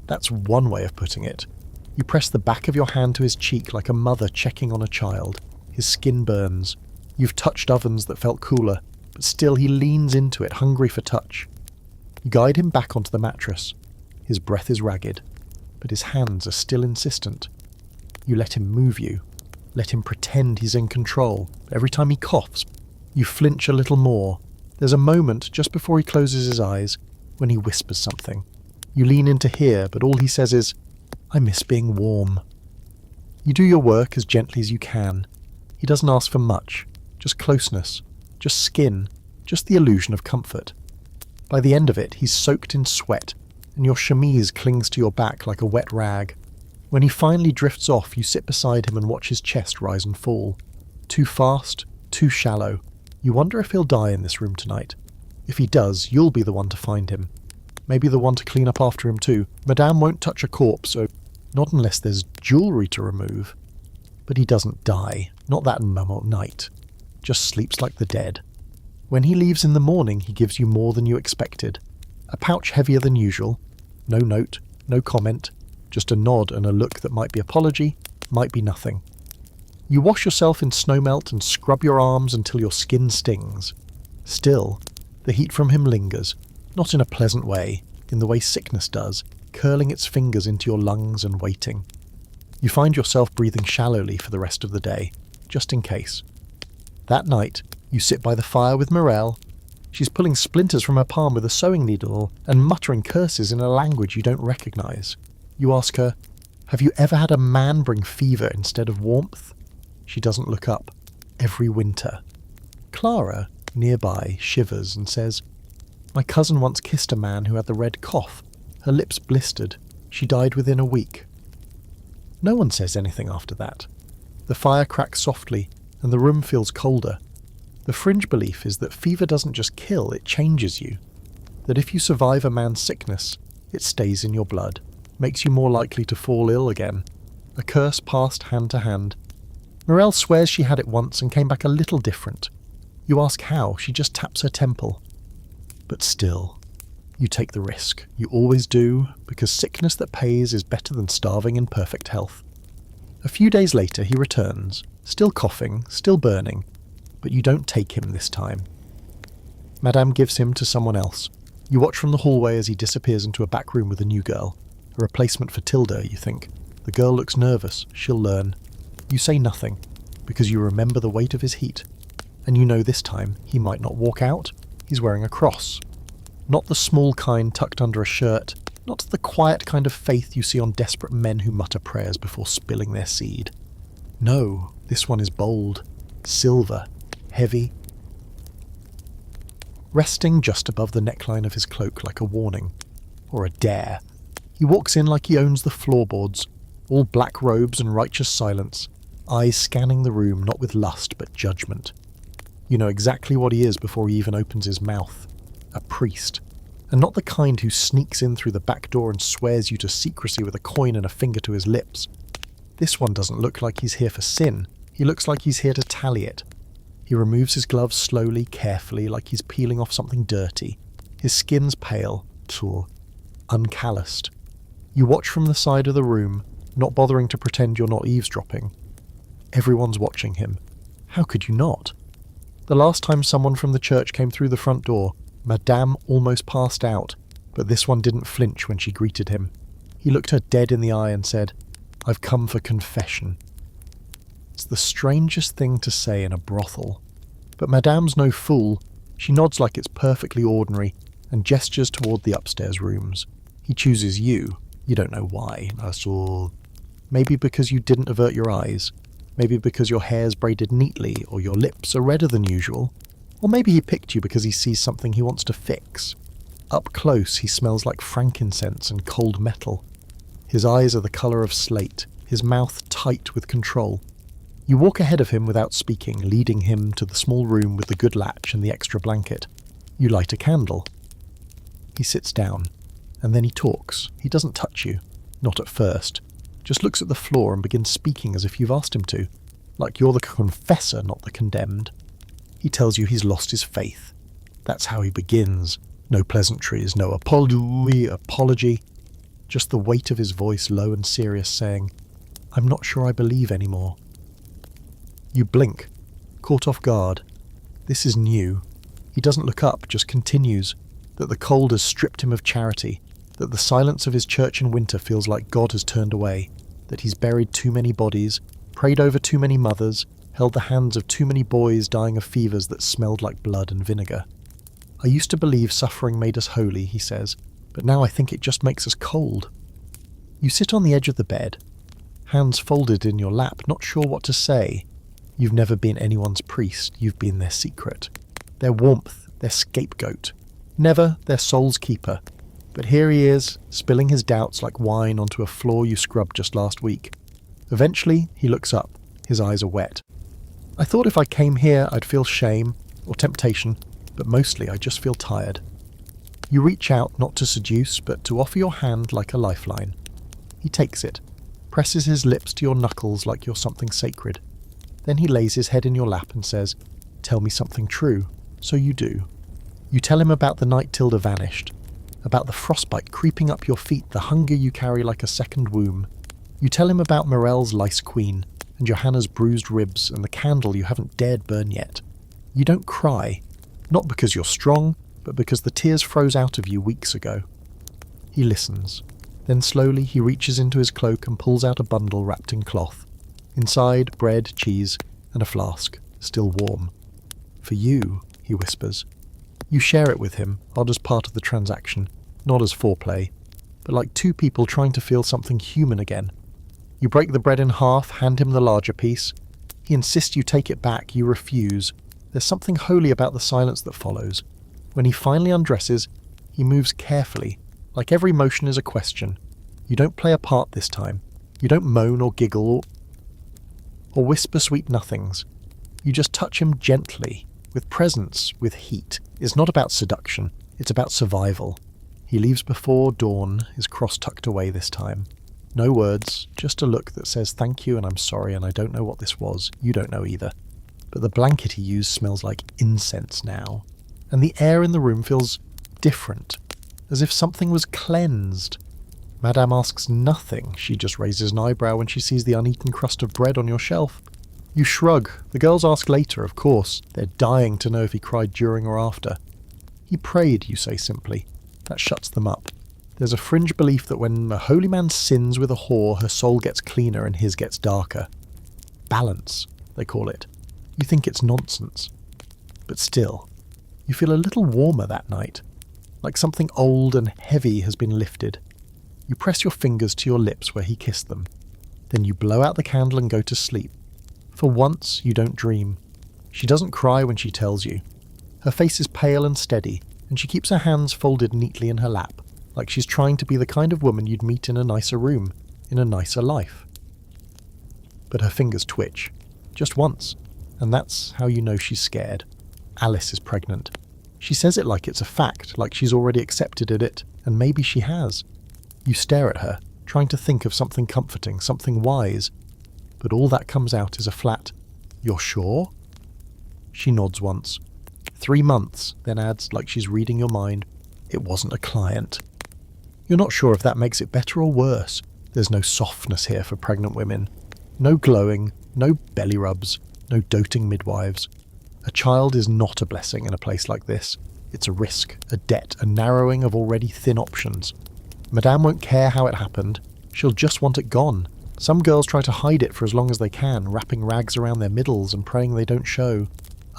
That's one way of putting it. You press the back of your hand to his cheek like a mother checking on a child. His skin burns. You've touched ovens that felt cooler, but still he leans into it, hungry for touch. You guide him back onto the mattress. His breath is ragged, but his hands are still insistent. You let him move you. Let him pretend he's in control. Every time he coughs, you flinch a little more. There's a moment just before he closes his eyes when he whispers something. You lean in to hear, but all he says is, "I miss being warm." You do your work as gently as you can. He doesn't ask for much, just closeness, just skin, just the illusion of comfort. By the end of it, he's soaked in sweat, and your chemise clings to your back like a wet rag. When he finally drifts off, you sit beside him and watch his chest rise and fall. Too fast, too shallow. You wonder if he'll die in this room tonight. If he does, you'll be the one to find him. Maybe the one to clean up after him too. Madame won't touch a corpse, so not unless there's jewellery to remove. But he doesn't die, not that night. Just sleeps like the dead. When he leaves in the morning, he gives you more than you expected. A pouch heavier than usual. No note, no comment, just a nod and a look that might be apology, might be nothing. You wash yourself in snowmelt and scrub your arms until your skin stings. Still, the heat from him lingers, not in a pleasant way, in the way sickness does, curling its fingers into your lungs and waiting. You find yourself breathing shallowly for the rest of the day, just in case. That night, you sit by the fire with Morel. She's pulling splinters from her palm with a sewing needle and muttering curses in a language you don't recognise. You ask her, "Have you ever had a man bring fever instead of warmth?" She doesn't look up. Every winter. Clara, nearby, shivers and says, "My cousin once kissed a man who had the red cough. Her lips blistered. She died within a week." No one says anything after that. The fire cracks softly, and the room feels colder. The fringe belief is that fever doesn't just kill, it changes you. That if you survive a man's sickness, it stays in your blood, makes you more likely to fall ill again. A curse passed hand to hand. Morel swears she had it once and came back a little different. You ask how, she just taps her temple. But still, you take the risk. You always do, because sickness that pays is better than starving in perfect health. A few days later he returns, still coughing, still burning, but you don't take him this time. Madame gives him to someone else. You watch from the hallway as he disappears into a back room with a new girl. A replacement for Tilda, you think. The girl looks nervous, she'll learn. You say nothing, because you remember the weight of his heat. And you know this time he might not walk out. He's wearing a cross. Not the small kind tucked under a shirt, not the quiet kind of faith you see on desperate men who mutter prayers before spilling their seed. No, this one is bold, silver, heavy, resting just above the neckline of his cloak like a warning, or a dare. He walks in like he owns the floorboards, all black robes and righteous silence, eyes scanning the room not with lust but judgment. You know exactly what he is before he even opens his mouth. A priest. And not the kind who sneaks in through the back door and swears you to secrecy with a coin and a finger to his lips. This one doesn't look like he's here for sin. He looks like he's here to tally it. He removes his gloves slowly, carefully, like he's peeling off something dirty. His skin's pale, tall, uncalloused. You watch from the side of the room, not bothering to pretend you're not eavesdropping. Everyone's watching him. How could you not? The last time someone from the church came through the front door, Madame almost passed out, but this one didn't flinch when she greeted him. He looked her dead in the eye and said, "I've come for confession." It's the strangest thing to say in a brothel. But Madame's no fool. She nods like it's perfectly ordinary and gestures toward the upstairs rooms. He chooses you. You don't know why, that's all. Maybe because you didn't avert your eyes. Maybe because your hair's braided neatly or your lips are redder than usual. Or maybe he picked you because he sees something he wants to fix. Up close, he smells like frankincense and cold metal. His eyes are the colour of slate, his mouth tight with control. You walk ahead of him without speaking, leading him to the small room with the good latch and the extra blanket. You light a candle. He sits down, and then he talks. He doesn't touch you, not at first. Just looks at the floor and begins speaking as if you've asked him to, like you're the confessor, not the condemned. He tells you he's lost his faith. That's how he begins. No pleasantries, no apology. Just the weight of his voice, low and serious, saying, "I'm not sure I believe anymore." You blink, caught off guard. This is new. He doesn't look up, just continues, that the cold has stripped him of charity, that the silence of his church in winter feels like God has turned away, that he's buried too many bodies, prayed over too many mothers, held the hands of too many boys dying of fevers that smelled like blood and vinegar. "I used to believe suffering made us holy," he says, "but now I think it just makes us cold." You sit on the edge of the bed, hands folded in your lap, not sure what to say. You've never been anyone's priest, you've been their secret, their warmth, their scapegoat, never their soul's keeper. But here he is, spilling his doubts like wine onto a floor you scrubbed just last week. Eventually, he looks up, his eyes are wet. "I thought if I came here I'd feel shame, or temptation, but mostly I just feel tired." You reach out not to seduce, but to offer your hand like a lifeline. He takes it, presses his lips to your knuckles like you're something sacred. Then he lays his head in your lap and says, "Tell me something true." So you do. You tell him about the night Tilda vanished, about the frostbite creeping up your feet, the hunger you carry like a second womb. You tell him about Morel's lice queen, and Johanna's bruised ribs, and the candle you haven't dared burn yet. You don't cry, not because you're strong, but because the tears froze out of you weeks ago. He listens. Then slowly he reaches into his cloak and pulls out a bundle wrapped in cloth. Inside, bread, cheese, and a flask, still warm. "For you," he whispers. You share it with him, odd as part of the transaction, not as foreplay, but like two people trying to feel something human again. You break the bread in half, hand him the larger piece. He insists you take it back, you refuse. There's something holy about the silence that follows. When he finally undresses, he moves carefully, like every motion is a question. You don't play a part this time. You don't moan or giggle or whisper sweet nothings. You just touch him gently, with presence, with heat. It's not about seduction, it's about survival. He leaves before dawn, his cross tucked away this time. No words, just a look that says thank you and I'm sorry and I don't know what this was. You don't know either. But the blanket he used smells like incense now. And the air in the room feels different, as if something was cleansed. Madame asks nothing. She just raises an eyebrow when she sees the uneaten crust of bread on your shelf. You shrug. The girls ask later, of course. They're dying to know if he cried during or after. He prayed, you say simply. That shuts them up. There's a fringe belief that when a holy man sins with a whore, her soul gets cleaner and his gets darker. Balance, they call it. You think it's nonsense. But still, you feel a little warmer that night, like something old and heavy has been lifted. You press your fingers to your lips where he kissed them. Then you blow out the candle and go to sleep. For once, you don't dream. She doesn't cry when she tells you. Her face is pale and steady, and she keeps her hands folded neatly in her lap, like she's trying to be the kind of woman you'd meet in a nicer room, in a nicer life. But her fingers twitch. Just once. And that's how you know she's scared. Alice is pregnant. She says it like it's a fact, like she's already accepted it, and maybe she has. You stare at her, trying to think of something comforting, something wise, but all that comes out is a flat, "You're sure?" She nods once. 3 months, then adds, like she's reading your mind, "It wasn't a client." You're not sure if that makes it better or worse. There's no softness here for pregnant women. No glowing, no belly rubs, no doting midwives. A child is not a blessing in a place like this. It's a risk, a debt, a narrowing of already thin options. Madame won't care how it happened. She'll just want it gone. Some girls try to hide it for as long as they can, wrapping rags around their middles and praying they don't show.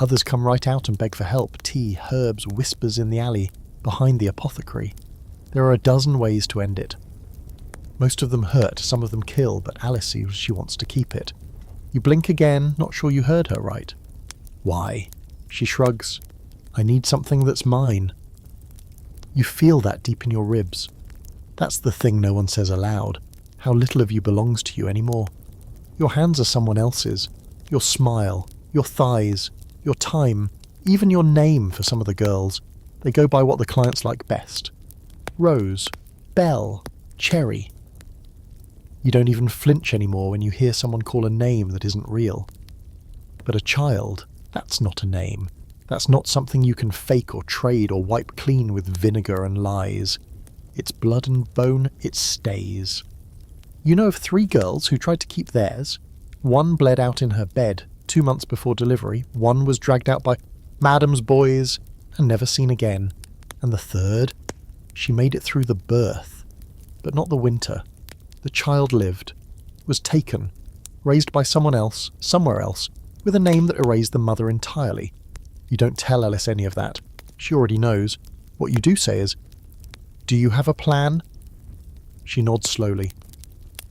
Others come right out and beg for help, tea, herbs, whispers in the alley, behind the apothecary. There are a dozen ways to end it. Most of them hurt, some of them kill, but Alice sees she wants to keep it. You blink again, not sure you heard her right. Why? She shrugs. I need something that's mine. You feel that deep in your ribs. That's the thing no one says aloud. How little of you belongs to you anymore. Your hands are someone else's. Your smile, your thighs, your time, even your name for some of the girls. They go by what the clients like best. Rose, Belle, Cherry. You don't even flinch anymore when you hear someone call a name that isn't real. But a child, that's not a name. That's not something you can fake or trade or wipe clean with vinegar and lies. It's blood and bone, it stays. You know of 3 girls who tried to keep theirs. 1 bled out in her bed 2 months before delivery. 1 was dragged out by Madam's boys and never seen again. And the 3rd, she made it through the birth, but not the winter. The child lived, was taken, raised by someone else, somewhere else, with a name that erased the mother entirely. You don't tell Alice any of that. She already knows. What you do say is, "Do you have a plan?" She nods slowly.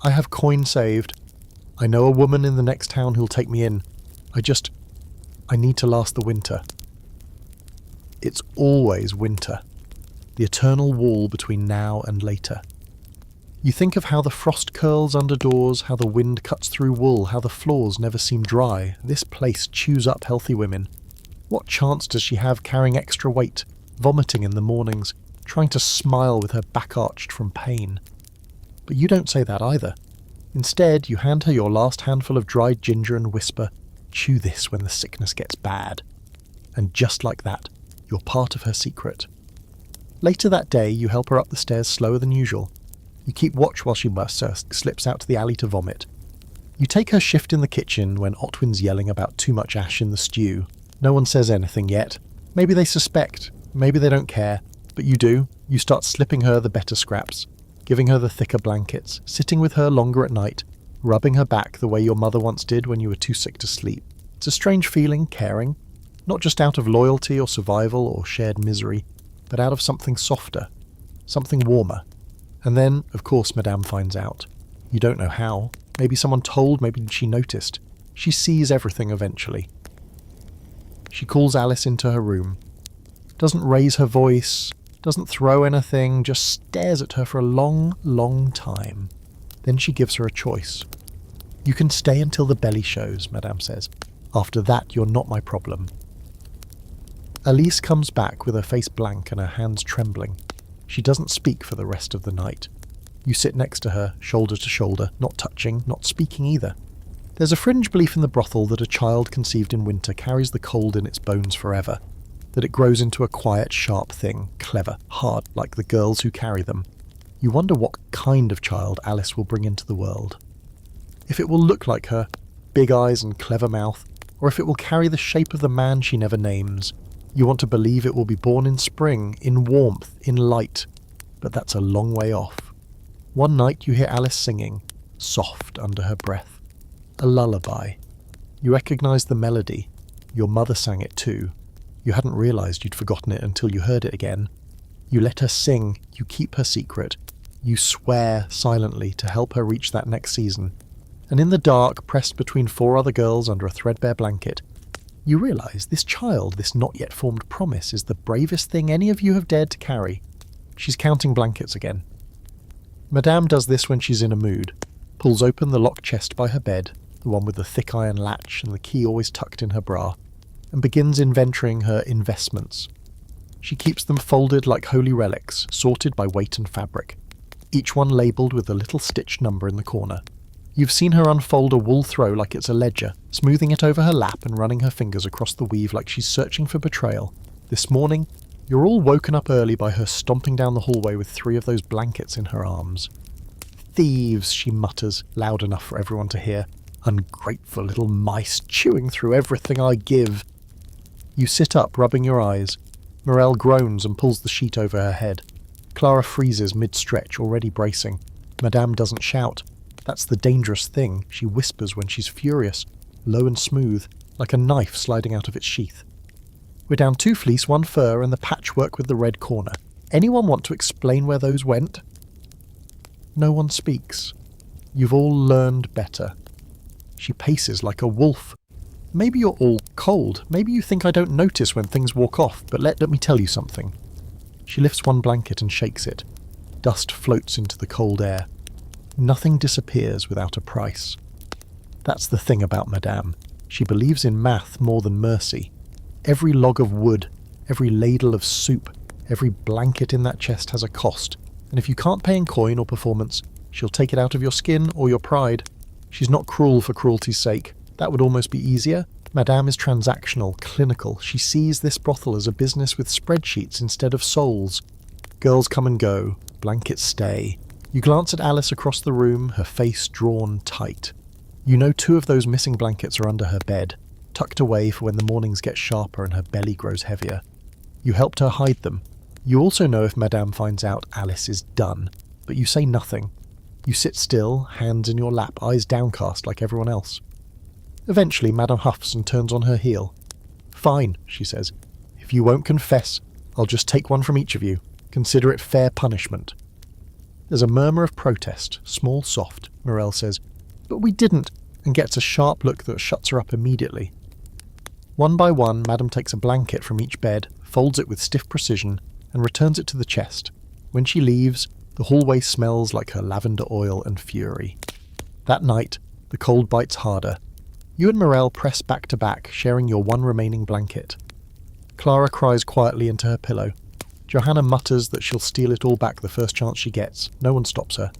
"I have coin saved. I know a woman in the next town who'll take me in. I need to last the winter." It's always winter. The eternal wall between now and later. You think of how the frost curls under doors, how the wind cuts through wool, how the floors never seem dry. This place chews up healthy women. What chance does she have carrying extra weight, vomiting in the mornings, trying to smile with her back arched from pain? But you don't say that either. Instead, you hand her your last handful of dried ginger and whisper, "Chew this when the sickness gets bad." And just like that, you're part of her secret. Later that day, you help her up the stairs slower than usual. You keep watch while she slips out to the alley to vomit. You take her shift in the kitchen when Otwin's yelling about too much ash in the stew. No one says anything yet. Maybe they suspect, maybe they don't care, but you do. You start slipping her the better scraps, giving her the thicker blankets, sitting with her longer at night, rubbing her back the way your mother once did when you were too sick to sleep. It's a strange feeling, caring, not just out of loyalty or survival or shared misery, but out of something softer, something warmer. And then, of course, Madame finds out. You don't know how. Maybe someone told, maybe she noticed. She sees everything eventually. She calls Alice into her room. Doesn't raise her voice, doesn't throw anything, just stares at her for a long, long time. Then she gives her a choice. "You can stay until the belly shows," Madame says. "After that, you're not my problem." Alice comes back with her face blank and her hands trembling. She doesn't speak for the rest of the night. You sit next to her, shoulder to shoulder, not touching, not speaking either. There's a fringe belief in the brothel that a child conceived in winter carries the cold in its bones forever, that it grows into a quiet, sharp thing, clever, hard, like the girls who carry them. You wonder what kind of child Alice will bring into the world. If it will look like her, big eyes and clever mouth, or if it will carry the shape of the man she never names. You want to believe it will be born in spring, in warmth, in light, but that's a long way off. One night you hear Alice singing, soft under her breath. A lullaby. You recognise the melody. Your mother sang it too. You hadn't realised you'd forgotten it until you heard it again. You let her sing, you keep her secret. You swear silently to help her reach that next season. And in the dark, pressed between 4 other girls under a threadbare blanket, you realise this child, this not yet formed promise, is the bravest thing any of you have dared to carry. She's counting blankets again. Madame does this when she's in a mood, pulls open the locked chest by her bed, the one with the thick iron latch and the key always tucked in her bra, and begins inventorying her investments. She keeps them folded like holy relics, sorted by weight and fabric, each one labelled with a little stitched number in the corner. You've seen her unfold a wool throw like it's a ledger, smoothing it over her lap and running her fingers across the weave like she's searching for betrayal. This morning, you're all woken up early by her stomping down the hallway with 3 of those blankets in her arms. "Thieves," she mutters, loud enough for everyone to hear. "Ungrateful little mice, chewing through everything I give." You sit up, rubbing your eyes. Morel groans and pulls the sheet over her head. Clara freezes mid-stretch, already bracing. Madame doesn't shout. That's the dangerous thing. She whispers when she's furious, low and smooth, like a knife sliding out of its sheath. We're down 2 fleece, 1 fur, and the patchwork with the red corner. Anyone want to explain where those went? No one speaks. You've all learned better. She paces like a wolf. Maybe you're all cold. Maybe you think I don't notice when things walk off, but let me tell you something. She lifts one blanket and shakes it. Dust floats into the cold air. Nothing disappears without a price. That's the thing about Madame. She believes in math more than mercy. Every log of wood, every ladle of soup, every blanket in that chest has a cost, and if you can't pay in coin or performance, she'll take it out of your skin or your pride. She's not cruel for cruelty's sake. That would almost be easier. Madame is transactional, clinical. She sees this brothel as a business with spreadsheets instead of souls. Girls come and go. Blankets stay. You glance at Alice across the room, her face drawn tight. You know 2 of those missing blankets are under her bed, tucked away for when the mornings get sharper and her belly grows heavier. You helped her hide them. You also know if Madame finds out, Alice is done, but you say nothing. You sit still, hands in your lap, eyes downcast like everyone else. Eventually, Madame huffs and turns on her heel. Fine, she says. If you won't confess, I'll just take one from each of you. Consider it fair punishment. There's a murmur of protest, small, soft. Morel says, but we didn't, and gets a sharp look that shuts her up immediately. One by one, Madame takes a blanket from each bed, folds it with stiff precision, and returns it to the chest. When she leaves, the hallway smells like her lavender oil and fury. That night, the cold bites harder. You and Morel press back to back, sharing your one remaining blanket. Clara cries quietly into her pillow. Johanna mutters that she'll steal it all back the first chance she gets. No one stops her.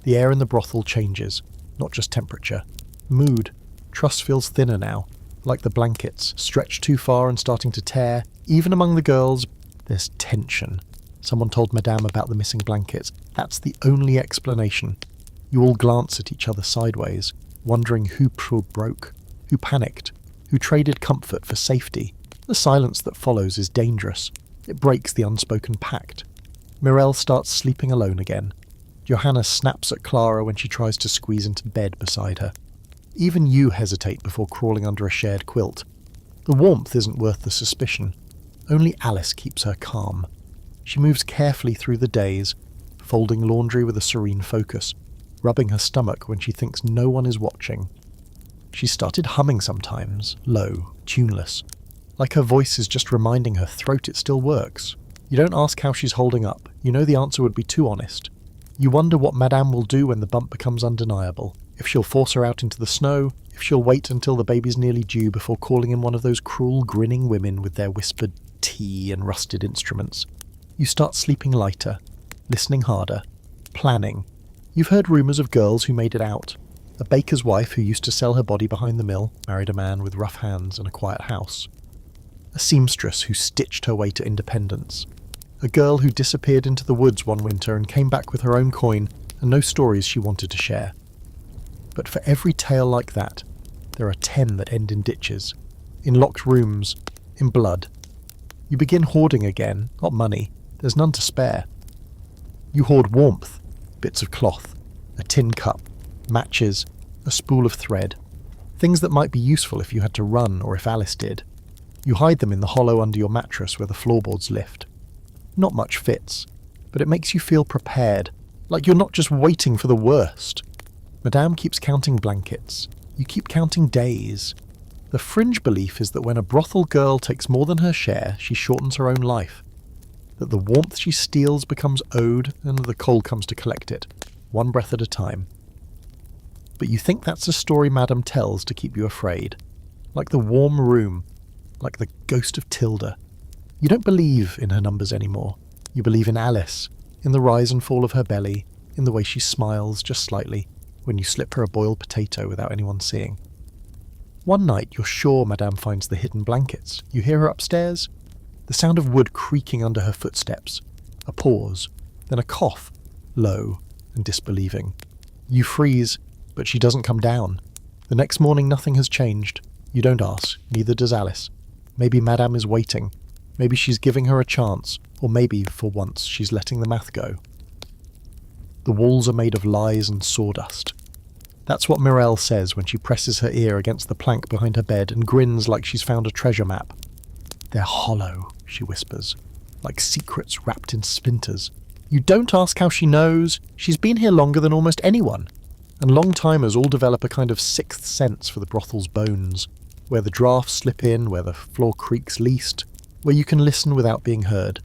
The air in the brothel changes, not just temperature. Mood. Trust feels thinner now, like the blankets, stretched too far and starting to tear. Even among the girls, there's tension. Someone told Madame about the missing blankets. That's the only explanation. You all glance at each other sideways, wondering who broke, who panicked, who traded comfort for safety. The silence that follows is dangerous. It breaks the unspoken pact. Morel starts sleeping alone again. Johanna snaps at Clara when she tries to squeeze into bed beside her. Even you hesitate before crawling under a shared quilt. The warmth isn't worth the suspicion. Only Alice keeps her calm. She moves carefully through the days, folding laundry with a serene focus, rubbing her stomach when she thinks no one is watching. She started humming sometimes, low, tuneless, like her voice is just reminding her throat it still works. You don't ask how she's holding up. You know the answer would be too honest. You wonder what Madame will do when the bump becomes undeniable. If she'll force her out into the snow, if she'll wait until the baby's nearly due before calling in one of those cruel, grinning women with their whispered tea and rusted instruments. You start sleeping lighter, listening harder, planning. You've heard rumours of girls who made it out. A baker's wife who used to sell her body behind the mill married a man with rough hands and a quiet house. A seamstress who stitched her way to independence. A girl who disappeared into the woods one winter and came back with her own coin and no stories she wanted to share. But for every tale like that, there are 10 that end in ditches, in locked rooms, in blood. You begin hoarding again, not money. There's none to spare. You hoard warmth, bits of cloth, a tin cup, matches, a spool of thread, things that might be useful if you had to run or if Alice did. You hide them in the hollow under your mattress where the floorboards lift. Not much fits, but it makes you feel prepared, like you're not just waiting for the worst. Madame keeps counting blankets. You keep counting days. The fringe belief is that when a brothel girl takes more than her share, she shortens her own life. That the warmth she steals becomes owed, and the cold comes to collect it, one breath at a time. But you think that's a story Madame tells to keep you afraid. Like the warm room, like the ghost of Tilda. You don't believe in her numbers anymore. You believe in Alice, in the rise and fall of her belly, in the way she smiles just slightly when you slip her a boiled potato without anyone seeing. One night you're sure Madame finds the hidden blankets. You hear her upstairs. The sound of wood creaking under her footsteps. A pause, then a cough, low and disbelieving. You freeze, but she doesn't come down. The next morning nothing has changed. You don't ask, neither does Alice. Maybe Madame is waiting. Maybe she's giving her a chance, or maybe, for once, she's letting the math go. The walls are made of lies and sawdust. That's what Mirelle says when she presses her ear against the plank behind her bed and grins like she's found a treasure map. They're hollow, she whispers, like secrets wrapped in splinters. You don't ask how she knows. She's been here longer than almost anyone. And long-timers all develop a kind of sixth sense for the brothel's bones, where the drafts slip in, where the floor creaks least, where you can listen without being heard.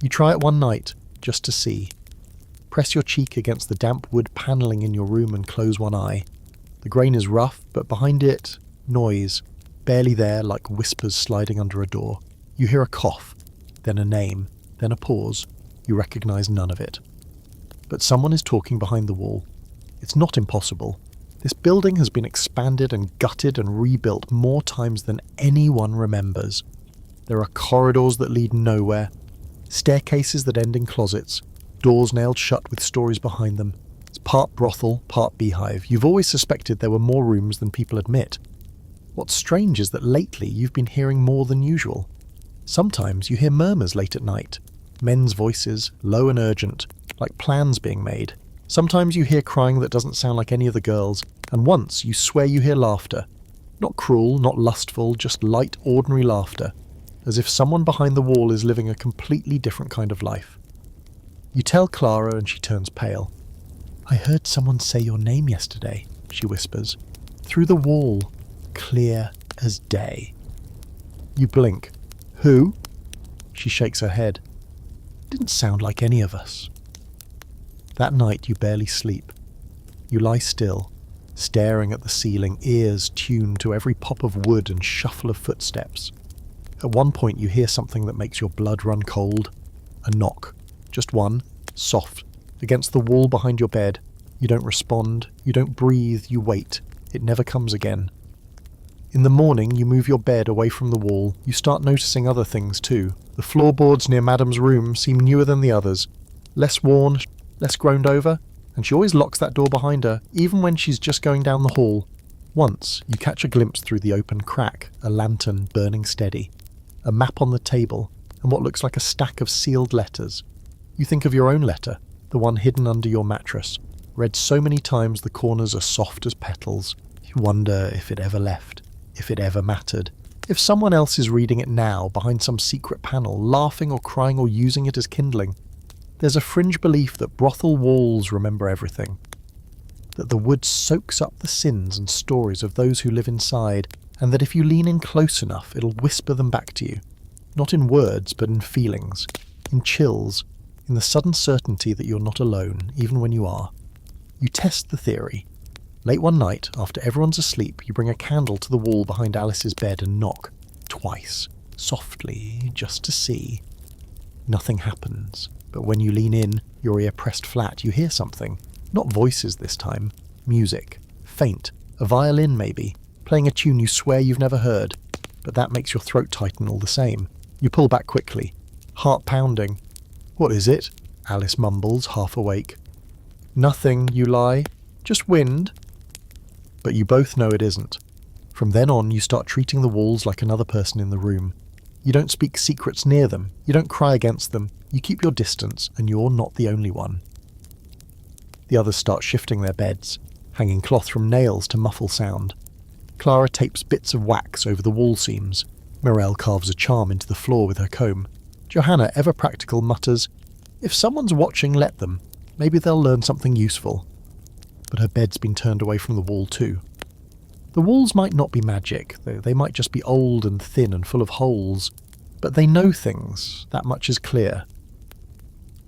You try it one night, just to see. Press your cheek against the damp wood panelling in your room and close one eye. The grain is rough, but behind it, noise, barely there, like whispers sliding under a door. You hear a cough, then a name, then a pause. You recognise none of it. But someone is talking behind the wall. It's not impossible. This building has been expanded and gutted and rebuilt more times than anyone remembers. There are corridors that lead nowhere, staircases that end in closets, doors nailed shut with stories behind them. It's part brothel, part beehive. You've always suspected there were more rooms than people admit. What's strange is that lately you've been hearing more than usual. Sometimes you hear murmurs late at night. Men's voices, low and urgent, like plans being made. Sometimes you hear crying that doesn't sound like any of the girls, and once you swear you hear laughter. Not cruel, not lustful, just light, ordinary laughter, as if someone behind the wall is living a completely different kind of life. You tell Clara and she turns pale. I heard someone say your name yesterday, she whispers. Through the wall, clear as day. You blink. Who? She shakes her head. Didn't sound like any of us. That night you barely sleep. You lie still, staring at the ceiling, ears tuned to every pop of wood and shuffle of footsteps. At one point you hear something that makes your blood run cold. A knock. Just one, soft, against the wall behind your bed. You don't respond, you don't breathe, you wait. It never comes again. In the morning you move your bed away from the wall. You start noticing other things too. The floorboards near Madame's room seem newer than the others. Less worn, less groaned over, and she always locks that door behind her, even when she's just going down the hall. Once, you catch a glimpse through the open crack, a lantern burning steady, a map on the table, and what looks like a stack of sealed letters. You think of your own letter, the one hidden under your mattress, read so many times the corners are soft as petals. You wonder if it ever left, if it ever mattered. If someone else is reading it now, behind some secret panel, laughing or crying or using it as kindling. There's a fringe belief that brothel walls remember everything, that the wood soaks up the sins and stories of those who live inside, and that if you lean in close enough, it'll whisper them back to you. Not in words, but in feelings, in chills, in the sudden certainty that you're not alone, even when you are. You test the theory. Late one night, after everyone's asleep, you bring a candle to the wall behind Alice's bed and knock. Twice. Softly, just to see. Nothing happens. But when you lean in, your ear pressed flat, you hear something. Not voices this time. Music. Faint. A violin, maybe. Playing a tune you swear you've never heard. But that makes your throat tighten all the same. You pull back quickly. Heart pounding. What is it? Alice mumbles, half awake. Nothing, you lie. Just wind. But you both know it isn't. From then on, you start treating the walls like another person in the room. You don't speak secrets near them. You don't cry against them. You keep your distance, and you're not the only one. The others start shifting their beds, hanging cloth from nails to muffle sound. Clara tapes bits of wax over the wall seams. Mirelle carves a charm into the floor with her comb. Johanna, ever practical, mutters, "If someone's watching, let them. Maybe they'll learn something useful." But her bed's been turned away from the wall too. The walls might not be magic, they might just be old and thin and full of holes. But they know things, that much is clear.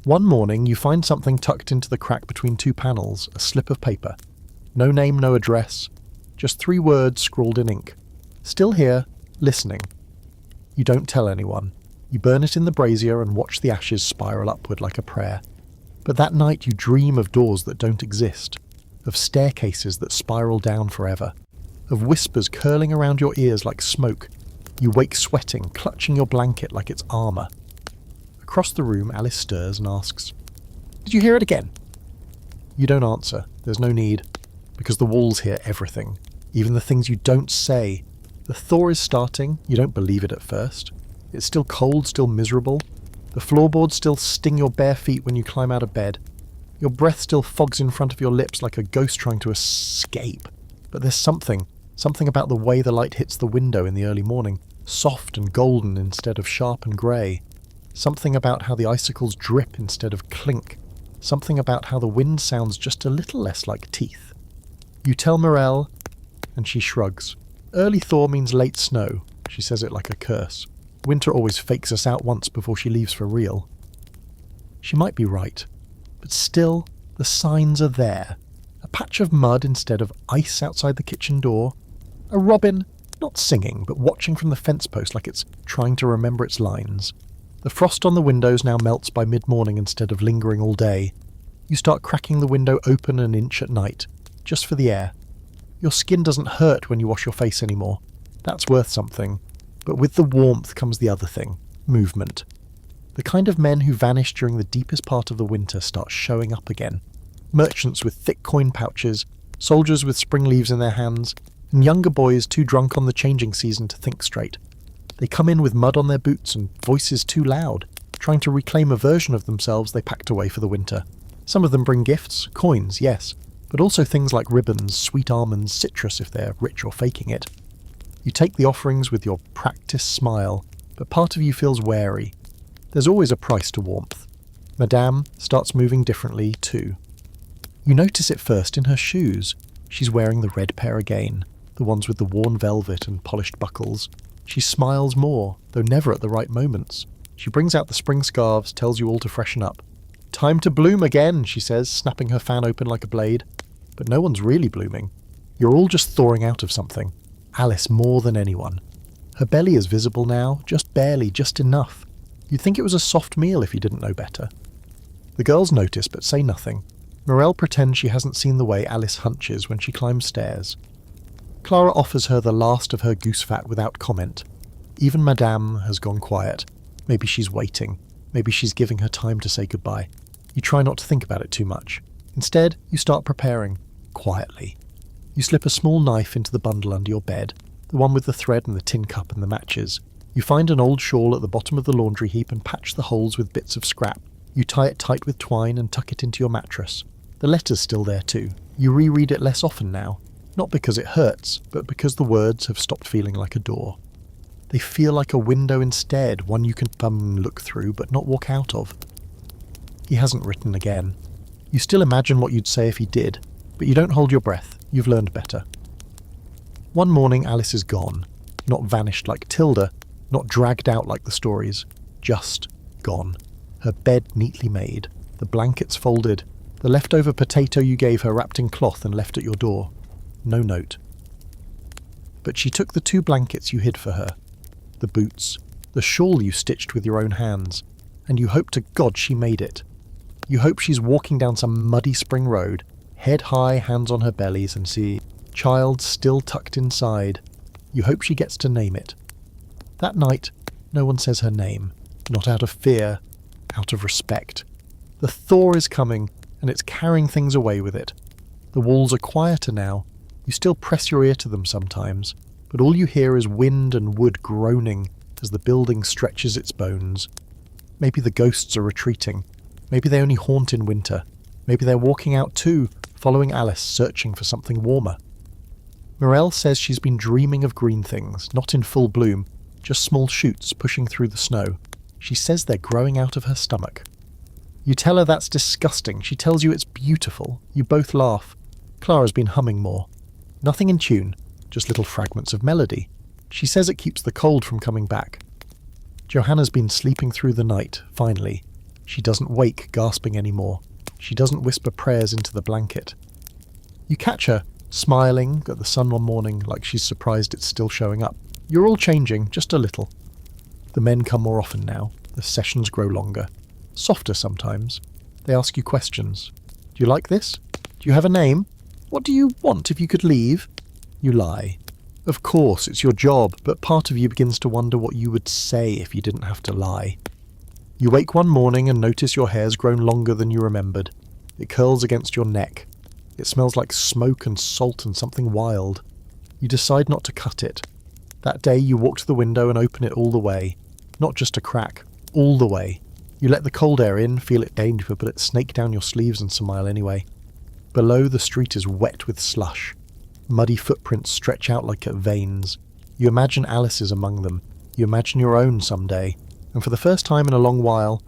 One morning you find something tucked into the crack between two panels, a slip of paper. No name, no address, just 3 words scrawled in ink. Still here, listening. You don't tell anyone. You burn it in the brazier and watch the ashes spiral upward like a prayer. But that night you dream of doors that don't exist, of staircases that spiral down forever, of whispers curling around your ears like smoke. You wake sweating, clutching your blanket like it's armour. Across the room, Alice stirs and asks, "Did you hear it again?" You don't answer. There's no need, because the walls hear everything, even the things you don't say. The thaw is starting. You don't believe it at first. It's still cold, still miserable. The floorboards still sting your bare feet when you climb out of bed. Your breath still fogs in front of your lips like a ghost trying to escape. But there's something about the way the light hits the window in the early morning, soft and golden instead of sharp and grey. Something about how the icicles drip instead of clink. Something about how the wind sounds just a little less like teeth. You tell Morel, and she shrugs. Early thaw means late snow. She says it like a curse. Winter always fakes us out once before she leaves for real. She might be right, but still, the signs are there. A patch of mud instead of ice outside the kitchen door. A robin, not singing, but watching from the fence post like it's trying to remember its lines. The frost on the windows now melts by mid-morning instead of lingering all day. You start cracking the window open an inch at night, just for the air. Your skin doesn't hurt when you wash your face anymore. That's worth something. But with the warmth comes the other thing, movement. The kind of men who vanish during the deepest part of the winter start showing up again. Merchants with thick coin pouches, soldiers with spring leaves in their hands, and younger boys too drunk on the changing season to think straight. They come in with mud on their boots and voices too loud, trying to reclaim a version of themselves they packed away for the winter. Some of them bring gifts, coins, yes, but also things like ribbons, sweet almonds, citrus if they're rich or faking it. You take the offerings with your practiced smile, but part of you feels wary. There's always a price to warmth. Madame starts moving differently too. You notice it first in her shoes. She's wearing the red pair again, the ones with the worn velvet and polished buckles. She smiles more, though never at the right moments. She brings out the spring scarves, tells you all to freshen up. "Time to bloom again," she says, snapping her fan open like a blade. But no one's really blooming. You're all just thawing out of something. Alice more than anyone. Her belly is visible now, just barely, just enough. You'd think it was a soft meal if you didn't know better. The girls notice but say nothing. Morel pretends she hasn't seen the way Alice hunches when she climbs stairs. Clara offers her the last of her goose fat without comment. Even Madame has gone quiet. Maybe she's waiting. Maybe she's giving her time to say goodbye. You try not to think about it too much. Instead, you start preparing, quietly. You slip a small knife into the bundle under your bed, the one with the thread and the tin cup and the matches. You find an old shawl at the bottom of the laundry heap and patch the holes with bits of scrap. You tie it tight with twine and tuck it into your mattress. The letter's still there too. You reread it less often now. Not because it hurts, but because the words have stopped feeling like a door. They feel like a window instead, one you can look through but not walk out of. He hasn't written again. You still imagine what you'd say if he did, but you don't hold your breath. You've learned better. One morning Alice is gone. Not vanished like Tilda, not dragged out like the stories. Just gone. Her bed neatly made, the blankets folded, the leftover potato you gave her wrapped in cloth and left at your door. No note. But she took the 2 blankets you hid for her, the boots, the shawl you stitched with your own hands, and you hope to God she made it. You hope she's walking down some muddy spring road, head high, hands on her bellies, and see child still tucked inside. You hope she gets to name it. That night, no one says her name, not out of fear, out of respect. The thaw is coming, and it's carrying things away with it. The walls are quieter now. You still press your ear to them sometimes, but all you hear is wind and wood groaning as the building stretches its bones. Maybe the ghosts are retreating. Maybe they only haunt in winter. Maybe they're walking out too, following Alice, searching for something warmer. Morel says she's been dreaming of green things, not in full bloom, just small shoots pushing through the snow. She says they're growing out of her stomach. You tell her that's disgusting. She tells you it's beautiful. You both laugh. Clara's been humming more. Nothing in tune, just little fragments of melody. She says it keeps the cold from coming back. Johanna's been sleeping through the night, finally. She doesn't wake gasping anymore. She doesn't whisper prayers into the blanket. You catch her, smiling at the sun one morning like she's surprised it's still showing up. You're all changing, just a little. The men come more often now. The sessions grow longer. Softer sometimes. They ask you questions. Do you like this? Do you have a name? What do you want if you could leave? You lie. Of course, it's your job, but part of you begins to wonder what you would say if you didn't have to lie. You wake one morning and notice your hair's grown longer than you remembered. It curls against your neck. It smells like smoke and salt and something wild. You decide not to cut it. That day you walk to the window and open it all the way. Not just a crack. All the way. You let the cold air in, feel it danger, but it snake down your sleeves and smile anyway. Below, the street is wet with slush. Muddy footprints stretch out like veins. You imagine Alice's among them. You imagine your own someday. And for the first time in a long while,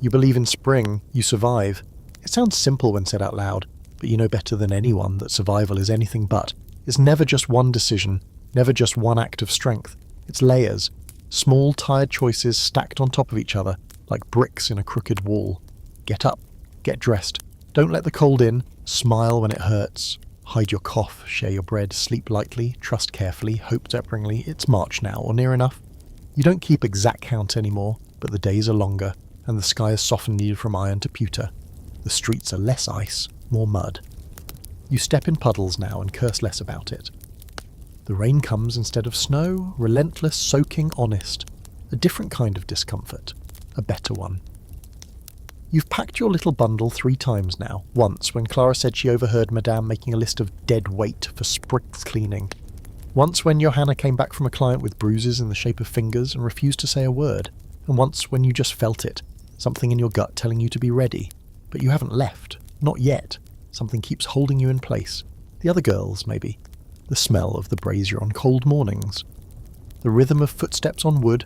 you believe in spring, you survive. It sounds simple when said out loud, but you know better than anyone that survival is anything but. It's never just one decision, never just one act of strength. It's layers. Small, tired choices stacked on top of each other, like bricks in a crooked wall. Get up. Get dressed. Don't let the cold in. Smile when it hurts. Hide your cough. Share your bread. Sleep lightly. Trust carefully. Hope desperately. It's March now, or near enough. You don't keep exact count anymore, but the days are longer, and the sky has softened needed from iron to pewter. The streets are less ice, more mud. You step in puddles now and curse less about it. The rain comes instead of snow, relentless, soaking, honest. A different kind of discomfort. A better one. You've packed your little bundle 3 times now. Once, when Clara said she overheard Madame making a list of dead weight for Sprig's cleaning. Once when Johanna came back from a client with bruises in the shape of fingers and refused to say a word. And once when you just felt it. Something in your gut telling you to be ready. But you haven't left. Not yet. Something keeps holding you in place. The other girls, maybe. The smell of the brazier on cold mornings. The rhythm of footsteps on wood.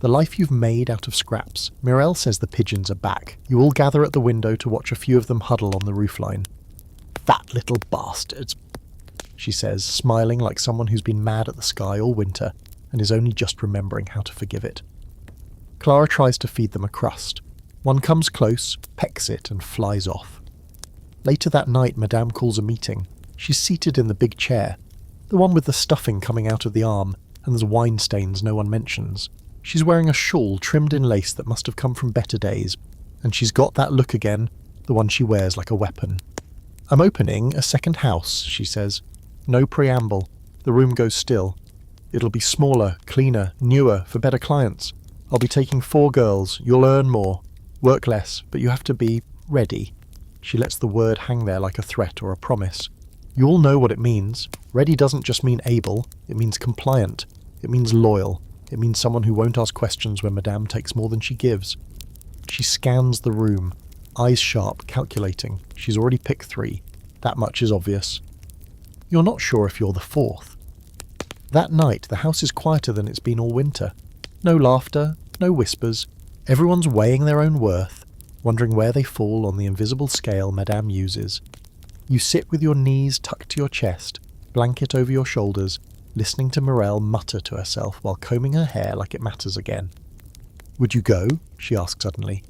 The life you've made out of scraps. Mirelle says the pigeons are back. You all gather at the window to watch a few of them huddle on the roofline. Fat little bastards, she says, smiling like someone who's been mad at the sky all winter and is only just remembering how to forgive it. Clara tries to feed them a crust. One comes close, pecks it, and flies off. Later that night, Madame calls a meeting. She's seated in the big chair, the one with the stuffing coming out of the arm, and there's wine stains no one mentions. She's wearing a shawl trimmed in lace that must have come from better days, and she's got that look again, the one she wears like a weapon. I'm opening a second house, she says. No preamble. The room goes still. It'll be smaller, cleaner, newer, for better clients. I'll be taking 4 girls. You'll earn more. Work less, but you have to be ready. She lets the word hang there like a threat or a promise. You all know what it means. Ready doesn't just mean able. It means compliant. It means loyal. It means someone who won't ask questions when Madame takes more than she gives. She scans the room, eyes sharp, calculating. She's already picked 3. That much is obvious. You're not sure if you're the 4th. That night, the house is quieter than it's been all winter. No laughter, no whispers. Everyone's weighing their own worth, wondering where they fall on the invisible scale Madame uses. You sit with your knees tucked to your chest, blanket over your shoulders, listening to Mirelle mutter to herself while combing her hair like it matters again. Would you go? She asks suddenly.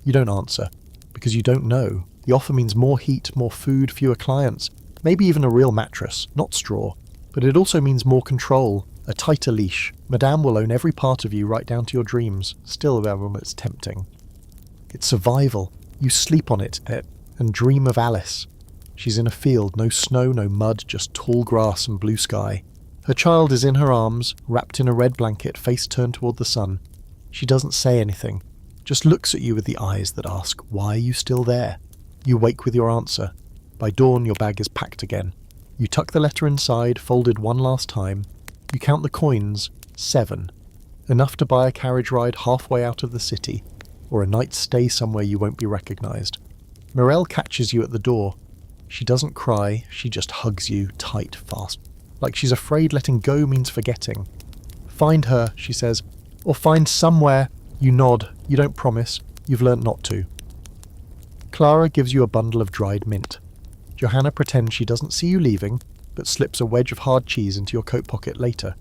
You don't answer, because you don't know. The offer means more heat, more food, fewer clients, maybe even a real mattress, not straw. But it also means more control, a tighter leash. Madame will own every part of you right down to your dreams. Still, it's tempting. It's survival. You sleep on it and dream of Alice. She's in a field, no snow, no mud, just tall grass and blue sky. Her child is in her arms, wrapped in a red blanket, face turned toward the sun. She doesn't say anything, just looks at you with the eyes that ask, why are you still there? You wake with your answer. By dawn, your bag is packed again. You tuck the letter inside, folded one last time. You count the coins, 7. Enough to buy a carriage ride halfway out of the city, or a night's stay somewhere you won't be recognised. Mirelle catches you at the door. She doesn't cry, she just hugs you tight, fast. Like she's afraid letting go means forgetting. Find her, she says, or find somewhere. You nod, you don't promise, you've learnt not to. Clara gives you a bundle of dried mint. Johanna pretends she doesn't see you leaving, but slips a wedge of hard cheese into your coat pocket later.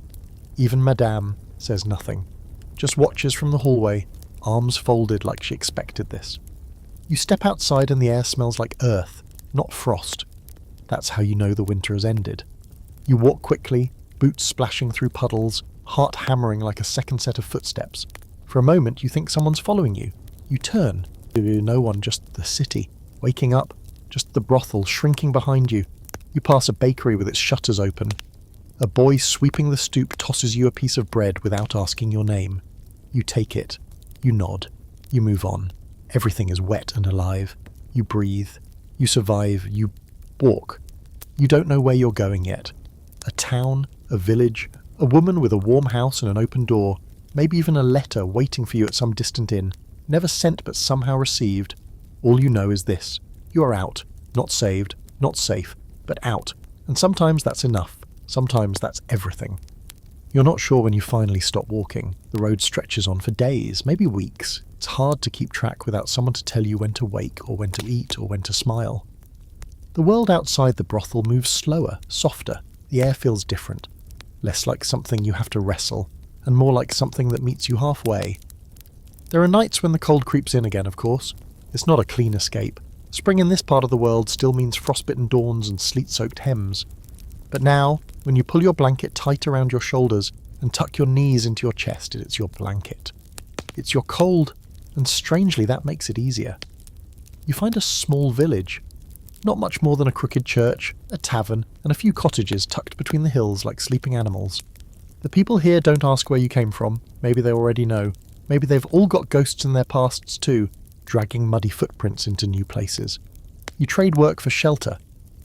Even Madame says nothing, just watches from the hallway, arms folded like she expected this. You step outside and the air smells like earth, not frost. That's how you know the winter has ended. You walk quickly, boots splashing through puddles, heart hammering like a second set of footsteps. For a moment you think someone's following you. You turn. No one, just the city. Waking up, just the brothel shrinking behind you. You pass a bakery with its shutters open. A boy sweeping the stoop tosses you a piece of bread without asking your name. You take it. You nod. You move on. Everything is wet and alive. You breathe. You survive. You walk. You don't know where you're going yet. A town, a village, a woman with a warm house and an open door. maybe even a letter waiting for you at some distant inn, never sent but somehow received. All you know is this: you are out, not saved, not safe, but out, and sometimes that's enough, sometimes that's everything. You're not sure when you finally stop walking. The road stretches on for days, maybe weeks. It's hard to keep track without someone to tell you when to wake, or when to eat, or when to smile. The world outside the brothel moves slower, softer. The air feels different. Less like something you have to wrestle, and more like something that meets you halfway. There are nights when the cold creeps in again, of course. It's not a clean escape. Spring in this part of the world still means frostbitten dawns and sleet-soaked hems. But now, when you pull your blanket tight around your shoulders and tuck your knees into your chest, it's your blanket. It's your cold, and strangely that makes it easier. You find a small village. Not much more than a crooked church, a tavern, and a few cottages tucked between the hills like sleeping animals. The people here don't ask where you came from. Maybe they already know. Maybe they've all got ghosts in their pasts too, dragging muddy footprints into new places. You trade work for shelter,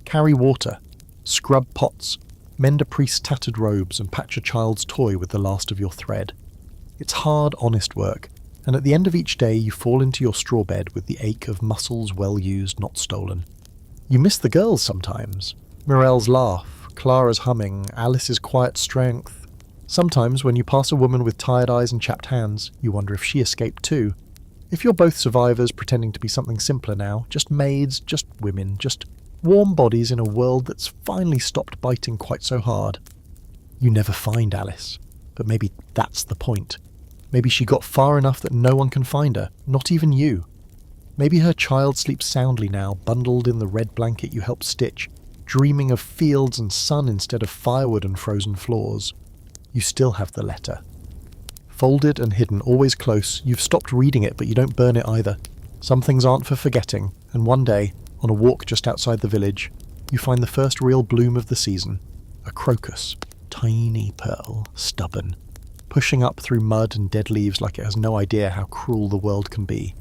carry water, scrub pots, mend a priest's tattered robes and patch a child's toy with the last of your thread. It's hard, honest work, and at the end of each day you fall into your straw bed with the ache of muscles well used, not stolen. You miss the girls sometimes. Mirelle's laugh, Clara's humming, Alice's quiet strength. Sometimes when you pass a woman with tired eyes and chapped hands, you wonder if she escaped too. If you're both survivors pretending to be something simpler now, just maids, just women, just warm bodies in a world that's finally stopped biting quite so hard. You never find Alice, but maybe that's the point. Maybe she got far enough that no one can find her, not even you. Maybe her child sleeps soundly now, bundled in the red blanket you helped stitch, dreaming of fields and sun instead of firewood and frozen floors. You still have the letter. Folded and hidden, always close, you've stopped reading it, but you don't burn it either. Some things aren't for forgetting, and one day, on a walk just outside the village, you find the first real bloom of the season. A crocus. Tiny pearl, stubborn, pushing up through mud and dead leaves like it has no idea how cruel the world can be.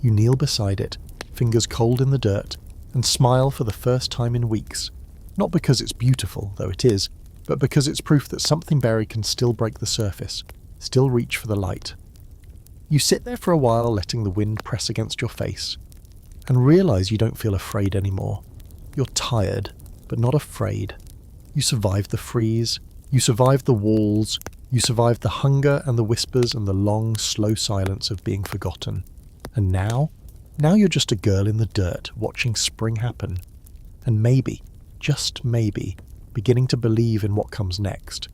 You kneel beside it, fingers cold in the dirt, and smile for the first time in weeks. Not because it's beautiful, though it is, but because it's proof that something buried can still break the surface, still reach for the light. You sit there for a while, letting the wind press against your face, and realize you don't feel afraid anymore. You're tired, but not afraid. You survived the freeze, you survived the walls, you survived the hunger and the whispers and the long, slow silence of being forgotten. And now you're just a girl in the dirt, watching spring happen. And maybe, just maybe, beginning to believe in what comes next.